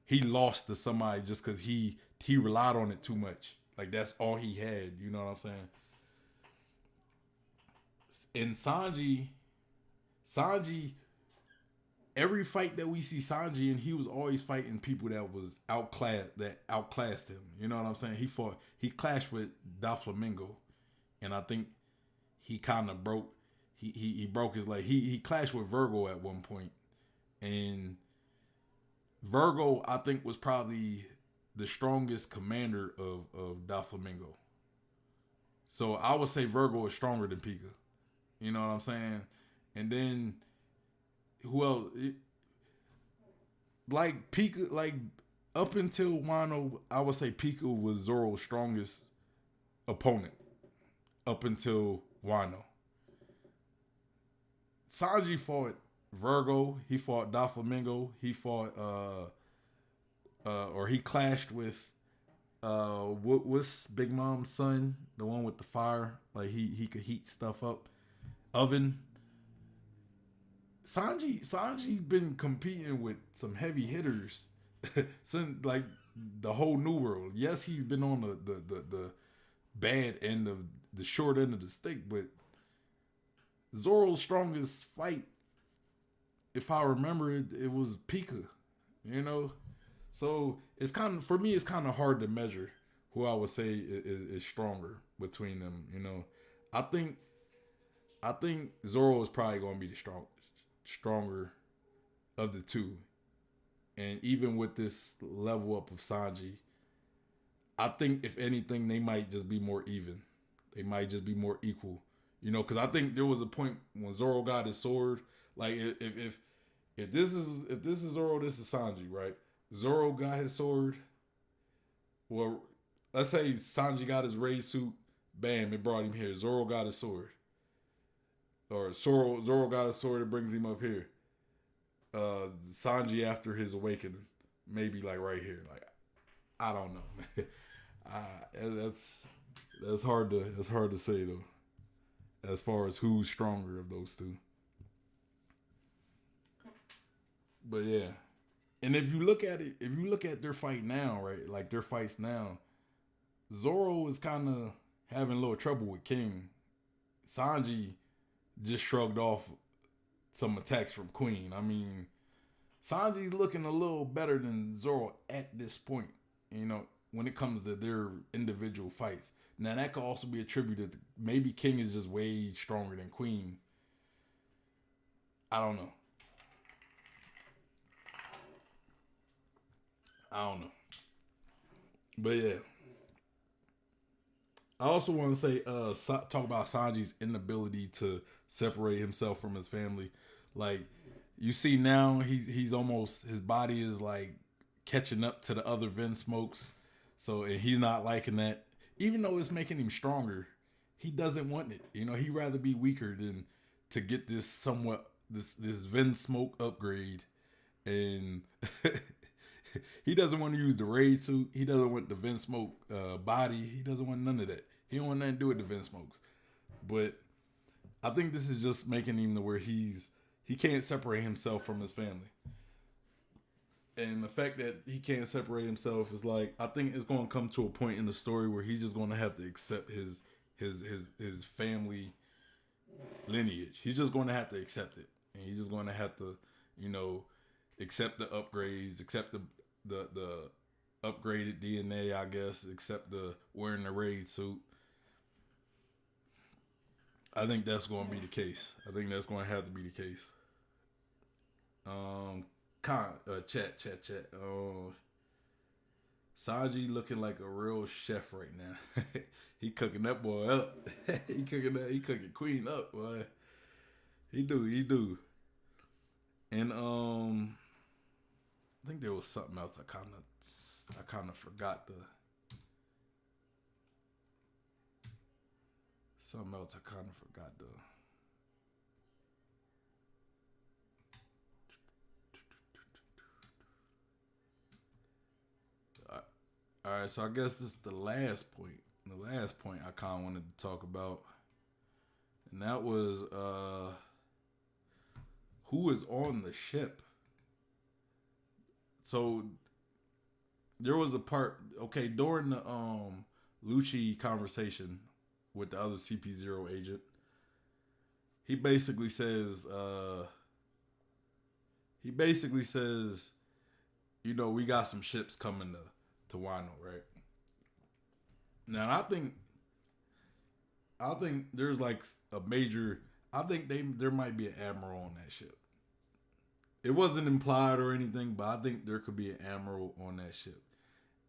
he lost to somebody just because he relied on it too much. Like that's all he had. You know what I'm saying? And Sanji, every fight that we see Sanji in, he was always fighting people that was outclassed him. You know what I'm saying? He clashed with Doflamingo, and I think he kind of broke he broke his leg. He clashed with Virgo at one point, and Virgo I think was probably the strongest commander of Doflamingo. So I would say Virgo is stronger than Pika. You know what I'm saying? And then who else? Like Pika, like up until Wano, I would say Pika was Zoro's strongest opponent. Up until Wano, Sanji fought Virgo. He fought Doflamingo. He fought or he clashed with what's Big Mom's son, the one with the fire, like he could heat stuff up, oven. Sanji's been competing with some heavy hitters since like the whole New World. Yes, he's been on the bad end of the short end of the stick, but Zoro's strongest fight, if I remember it was Pika, So it's kind of, for me, it's kind of hard to measure who I would say is stronger between them. I think Zorro is probably going to be the stronger of the two, and even with this level up of Sanji, I think if anything they might just be more even. They might just be more equal. Because I think there was a point when Zorro got his sword. Like if this is Zorro, this is Sanji, right? Zorro got his sword. Well, let's say Sanji got his raid suit. Bam, it brought him here. Zorro got his sword. Or Zorro got his sword, it brings him up here. Sanji after his awakening, maybe like right here. Like I don't know. That's hard to say though. As far as who's stronger of those two. But yeah. And if you look at their fight now, right? Like their fights now, Zorro is kind of having a little trouble with King. Sanji just shrugged off some attacks from Queen. I mean, Sanji's looking a little better than Zorro at this point. You know, when it comes to their individual fights. Now that could also be attributed to maybe King is just way stronger than Queen. I don't know. But yeah. I also want to say, talk about Sanji's inability to separate himself from his family. Like, you see now, he's almost, his body is like catching up to the other Smokes. So, and he's not liking that. Even though it's making him stronger, he doesn't want it. You know, he'd rather be weaker than to get this this Smoke upgrade. And he doesn't want to use the raid suit. He doesn't want the Smoke body. He doesn't want none of that. He don't want nothing to do with the Smokes. But I think this is just making him to where he can't separate himself from his family. And the fact that he can't separate himself is like, I think it's going to come to a point in the story where he's just going to have to accept his family lineage. He's just going to have to accept it. And he's just going to have to, you know, accept the upgrades, accept the upgraded DNA, I guess, accept the wearing the raid suit. I think that's going to be the case. I think that's going to have to be the case. Chat. Sanji looking like a real chef right now. He cooking that boy up. He cooking Queen up, boy. He do. And I think there was something else I kind of forgot to. Something else I kind of forgot to. All right, so I guess this is the last point. The last point I kind of wanted to talk about, and that was who is on the ship. So there was a part, okay, during the Lucci conversation with the other CP0 agent, he basically says, you know, we got some ships coming to Wano, right? Now I think there's like a major, I think there might be an admiral on that ship. It wasn't implied or anything, but I think there could be an admiral on that ship.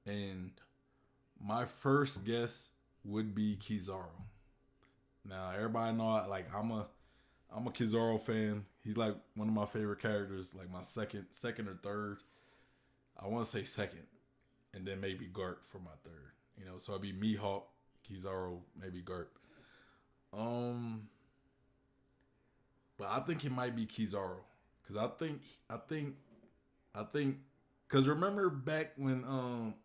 And my first guess would be Kizaru. Now everybody know I'm a Kizaru fan. He's like one of my favorite characters, like my second or third. I want to say second, and then maybe Garp for my third. You know, so it'd be Mihawk, Kizaru, maybe Garp. But I think it might be Kizaru. Cause I think, cause remember back when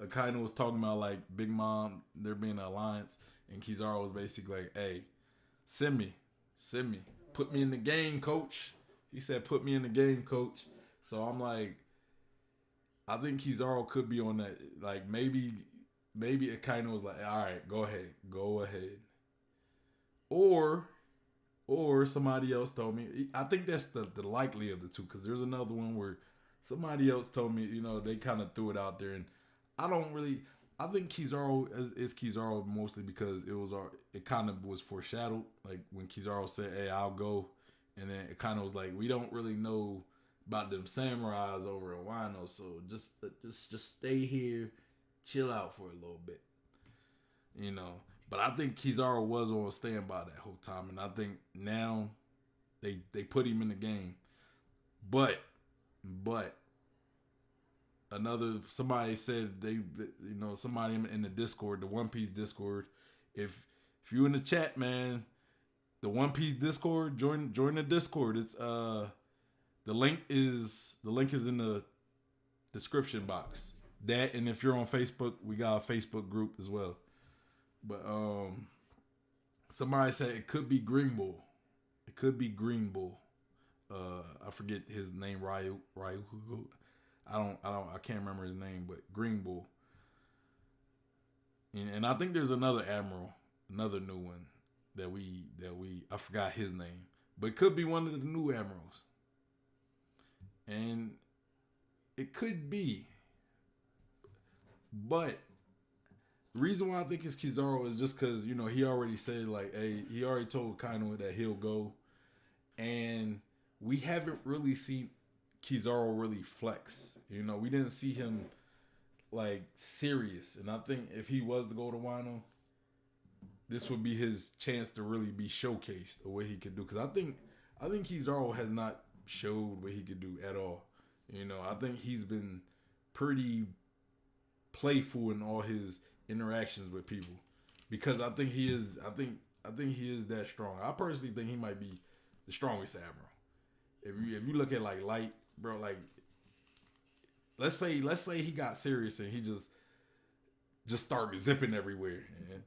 Akainu was talking about like Big Mom, there being an alliance, and Kizaru was basically like, "Hey, send me, put me in the game, coach." He said, "Put me in the game, coach." So I'm like, I think Kizaru could be on that. Like maybe Akainu was like, "All right, go ahead," Or somebody else told me. I think that's the likely of the two, because there's another one where somebody else told me, you know, they kind of threw it out there, and I think Kizaru is Kizaru mostly because it kind of was foreshadowed, like when Kizaru said, "Hey, I'll go," and then it kind of was like, we don't really know about them samurais over in Wano, so just stay here, chill out for a little bit, you know. But I think Kizaru was on standby that whole time, and I think now they put him in the game. But somebody said somebody in the Discord, the One Piece Discord, if you in the chat, man, the One Piece Discord, join the Discord. It's the link is in the description box. That, and if you're on Facebook, we got a Facebook group as well. But somebody said it could be Green Bull. It could be Green Bull. I forget his name. Ryu. I can't remember his name, but Green Bull. And I think there's another admiral, another new one that we I forgot his name. but it could be one of the new admirals, and it could be. But the reason why I think it's Kizaru is just because he already said like, hey, he already told Kaino that he'll go, and we haven't really seen Kizaru really flex. We didn't see him like serious, and I think if he was to go to Wano, this would be his chance to really be showcased of what he could do. Because I think Kizaru has not showed what he could do at all. I think he's been pretty playful in all his interactions with people, because I think he is. I think he is that strong. I personally think he might be the strongest admiral. If you look at like Light, bro, like let's say he got serious and he just started zipping everywhere. And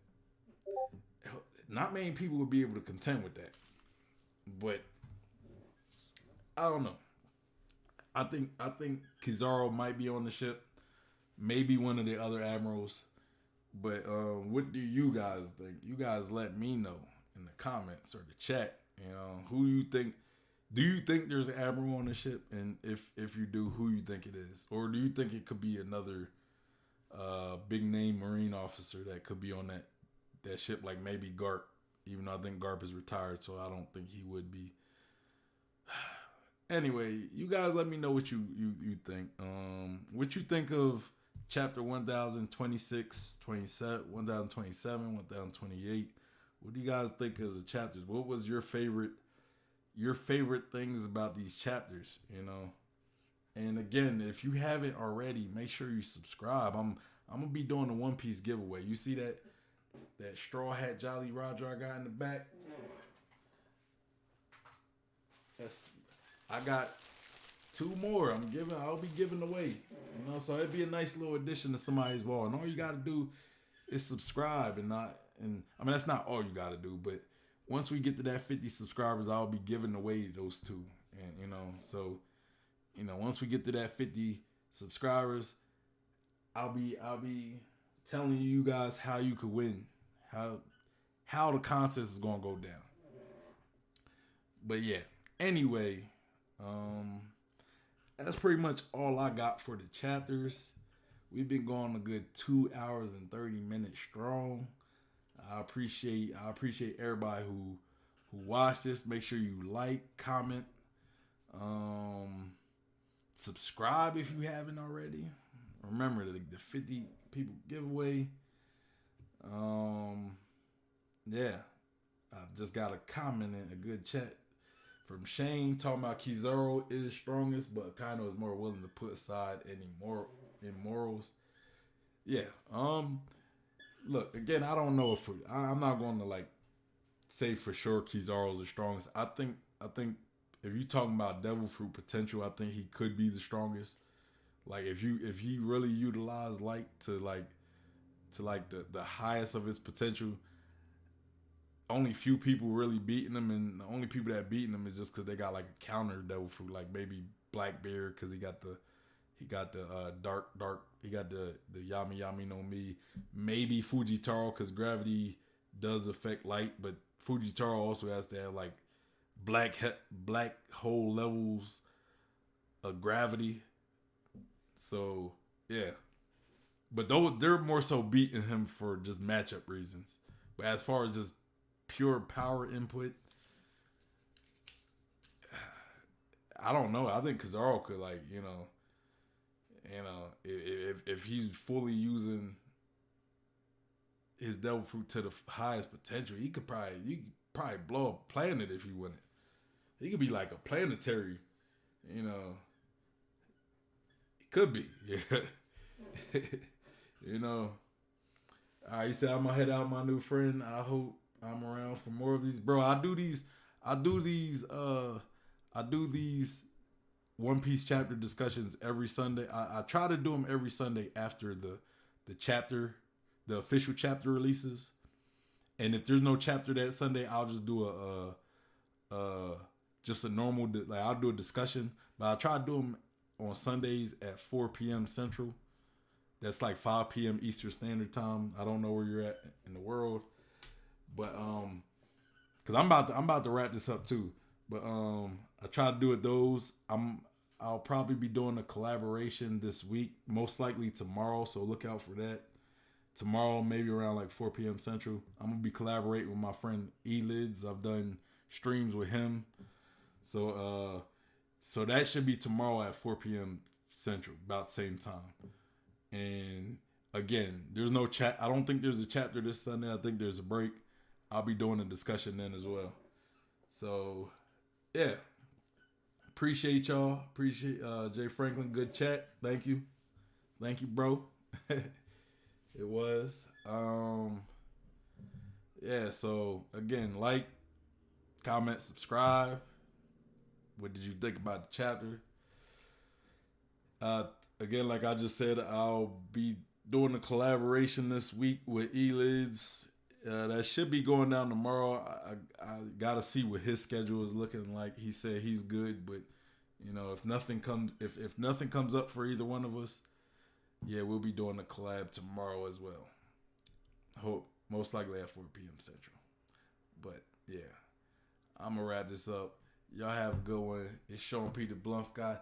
not many people would be able to contend with that. But I don't know. I think Kizaru might be on the ship, maybe one of the other admirals. But what do you guys think? You guys let me know in the comments or the chat. Who do you think? Do you think there's an admiral on the ship? And if you do, who you think it is? Or do you think it could be another big name Marine officer that could be on that ship, like maybe Garp? Even though I think Garp is retired, so I don't think he would be. Anyway, you guys let me know what you think. What you think of chapter 1026, 27, 1027, 1028. What do you guys think of the chapters? What was your favorite things about these chapters, And again, if you haven't already, make sure you subscribe. I'm gonna be doing a One Piece giveaway. You see that Straw Hat Jolly Roger I got in the back? I got 2 more. I'll be giving away. So it'd be a nice little addition to somebody's wall. And all you gotta do is subscribe and I mean that's not all you gotta do, but once we get to that 50 subscribers, I'll be giving away those 2. And once we get to that 50 subscribers, I'll be telling you guys how you could win, how the contest is gonna go down. But yeah, anyway, that's pretty much all I got for the chapters. We've been going a good 2 hours and 30 minutes strong. I appreciate everybody who watched this. Make sure you like, comment, subscribe if you haven't already. Remember the 50 people giveaway. Yeah, I just got a comment in a good chat from Shane talking about Kizaru is strongest, but Kaino is more willing to put aside any morals. Yeah. Look, again, I don't know I'm not going to like say for sure Kizaru is the strongest. I think if you're talking about devil fruit potential, I think he could be the strongest. Like if he really utilized light to the highest of his potential, only few people really beating him, and the only people that beating him is just because they got like a counter devil fruit, like maybe Blackbeard because he got the dark, he got the Yami Yami no Mi, maybe Fujitaro because gravity does affect light, but Fujitaro also has to have like black hole levels of gravity. So yeah, but they're more so beating him for just matchup reasons. But as far as just pure power input, I don't know. I think Kizaru could if he's fully using his devil fruit to the highest potential, you could probably blow up a planet if he wanted. He could be like a planetary, It could be, yeah. All right, you said I'm gonna head out, my new friend. I hope I'm around for more of these, bro. I do these One Piece chapter discussions every Sunday. I try to do them every Sunday after the chapter, the official chapter releases. And if there's no chapter that Sunday, I'll just do a normal, like I'll do a discussion. But I try to do them on Sundays at 4 p.m. Central. That's like 5 p.m. Eastern Standard Time. I don't know where you're at in the world, but because I'm about to wrap this up too. But I try to do it those. I'll probably be doing a collaboration this week, most likely tomorrow. So look out for that. Tomorrow, maybe around like 4 p.m. Central, I'm gonna be collaborating with my friend Elids. I've done streams with him, so so that should be tomorrow at 4 p.m. Central, about the same time. And again, there's no chat. I don't think there's a chapter this Sunday. I think there's a break. I'll be doing a discussion then as well. So yeah, appreciate y'all. Appreciate Jay Franklin. Good chat. Thank you, bro. It was. Yeah, so again, like, comment, subscribe. What did you think about the chapter? Again, like I just said, I'll be doing a collaboration this week with Elids. That should be going down tomorrow. I gotta see what his schedule is looking like. He said he's good, but you know, if nothing comes up for either one of us, yeah, we'll be doing a collab tomorrow as well. Hope most likely at 4 p.m. Central. But yeah, I'm gonna wrap this up. Y'all have a good one. It's Sean P. the Bluff Guy.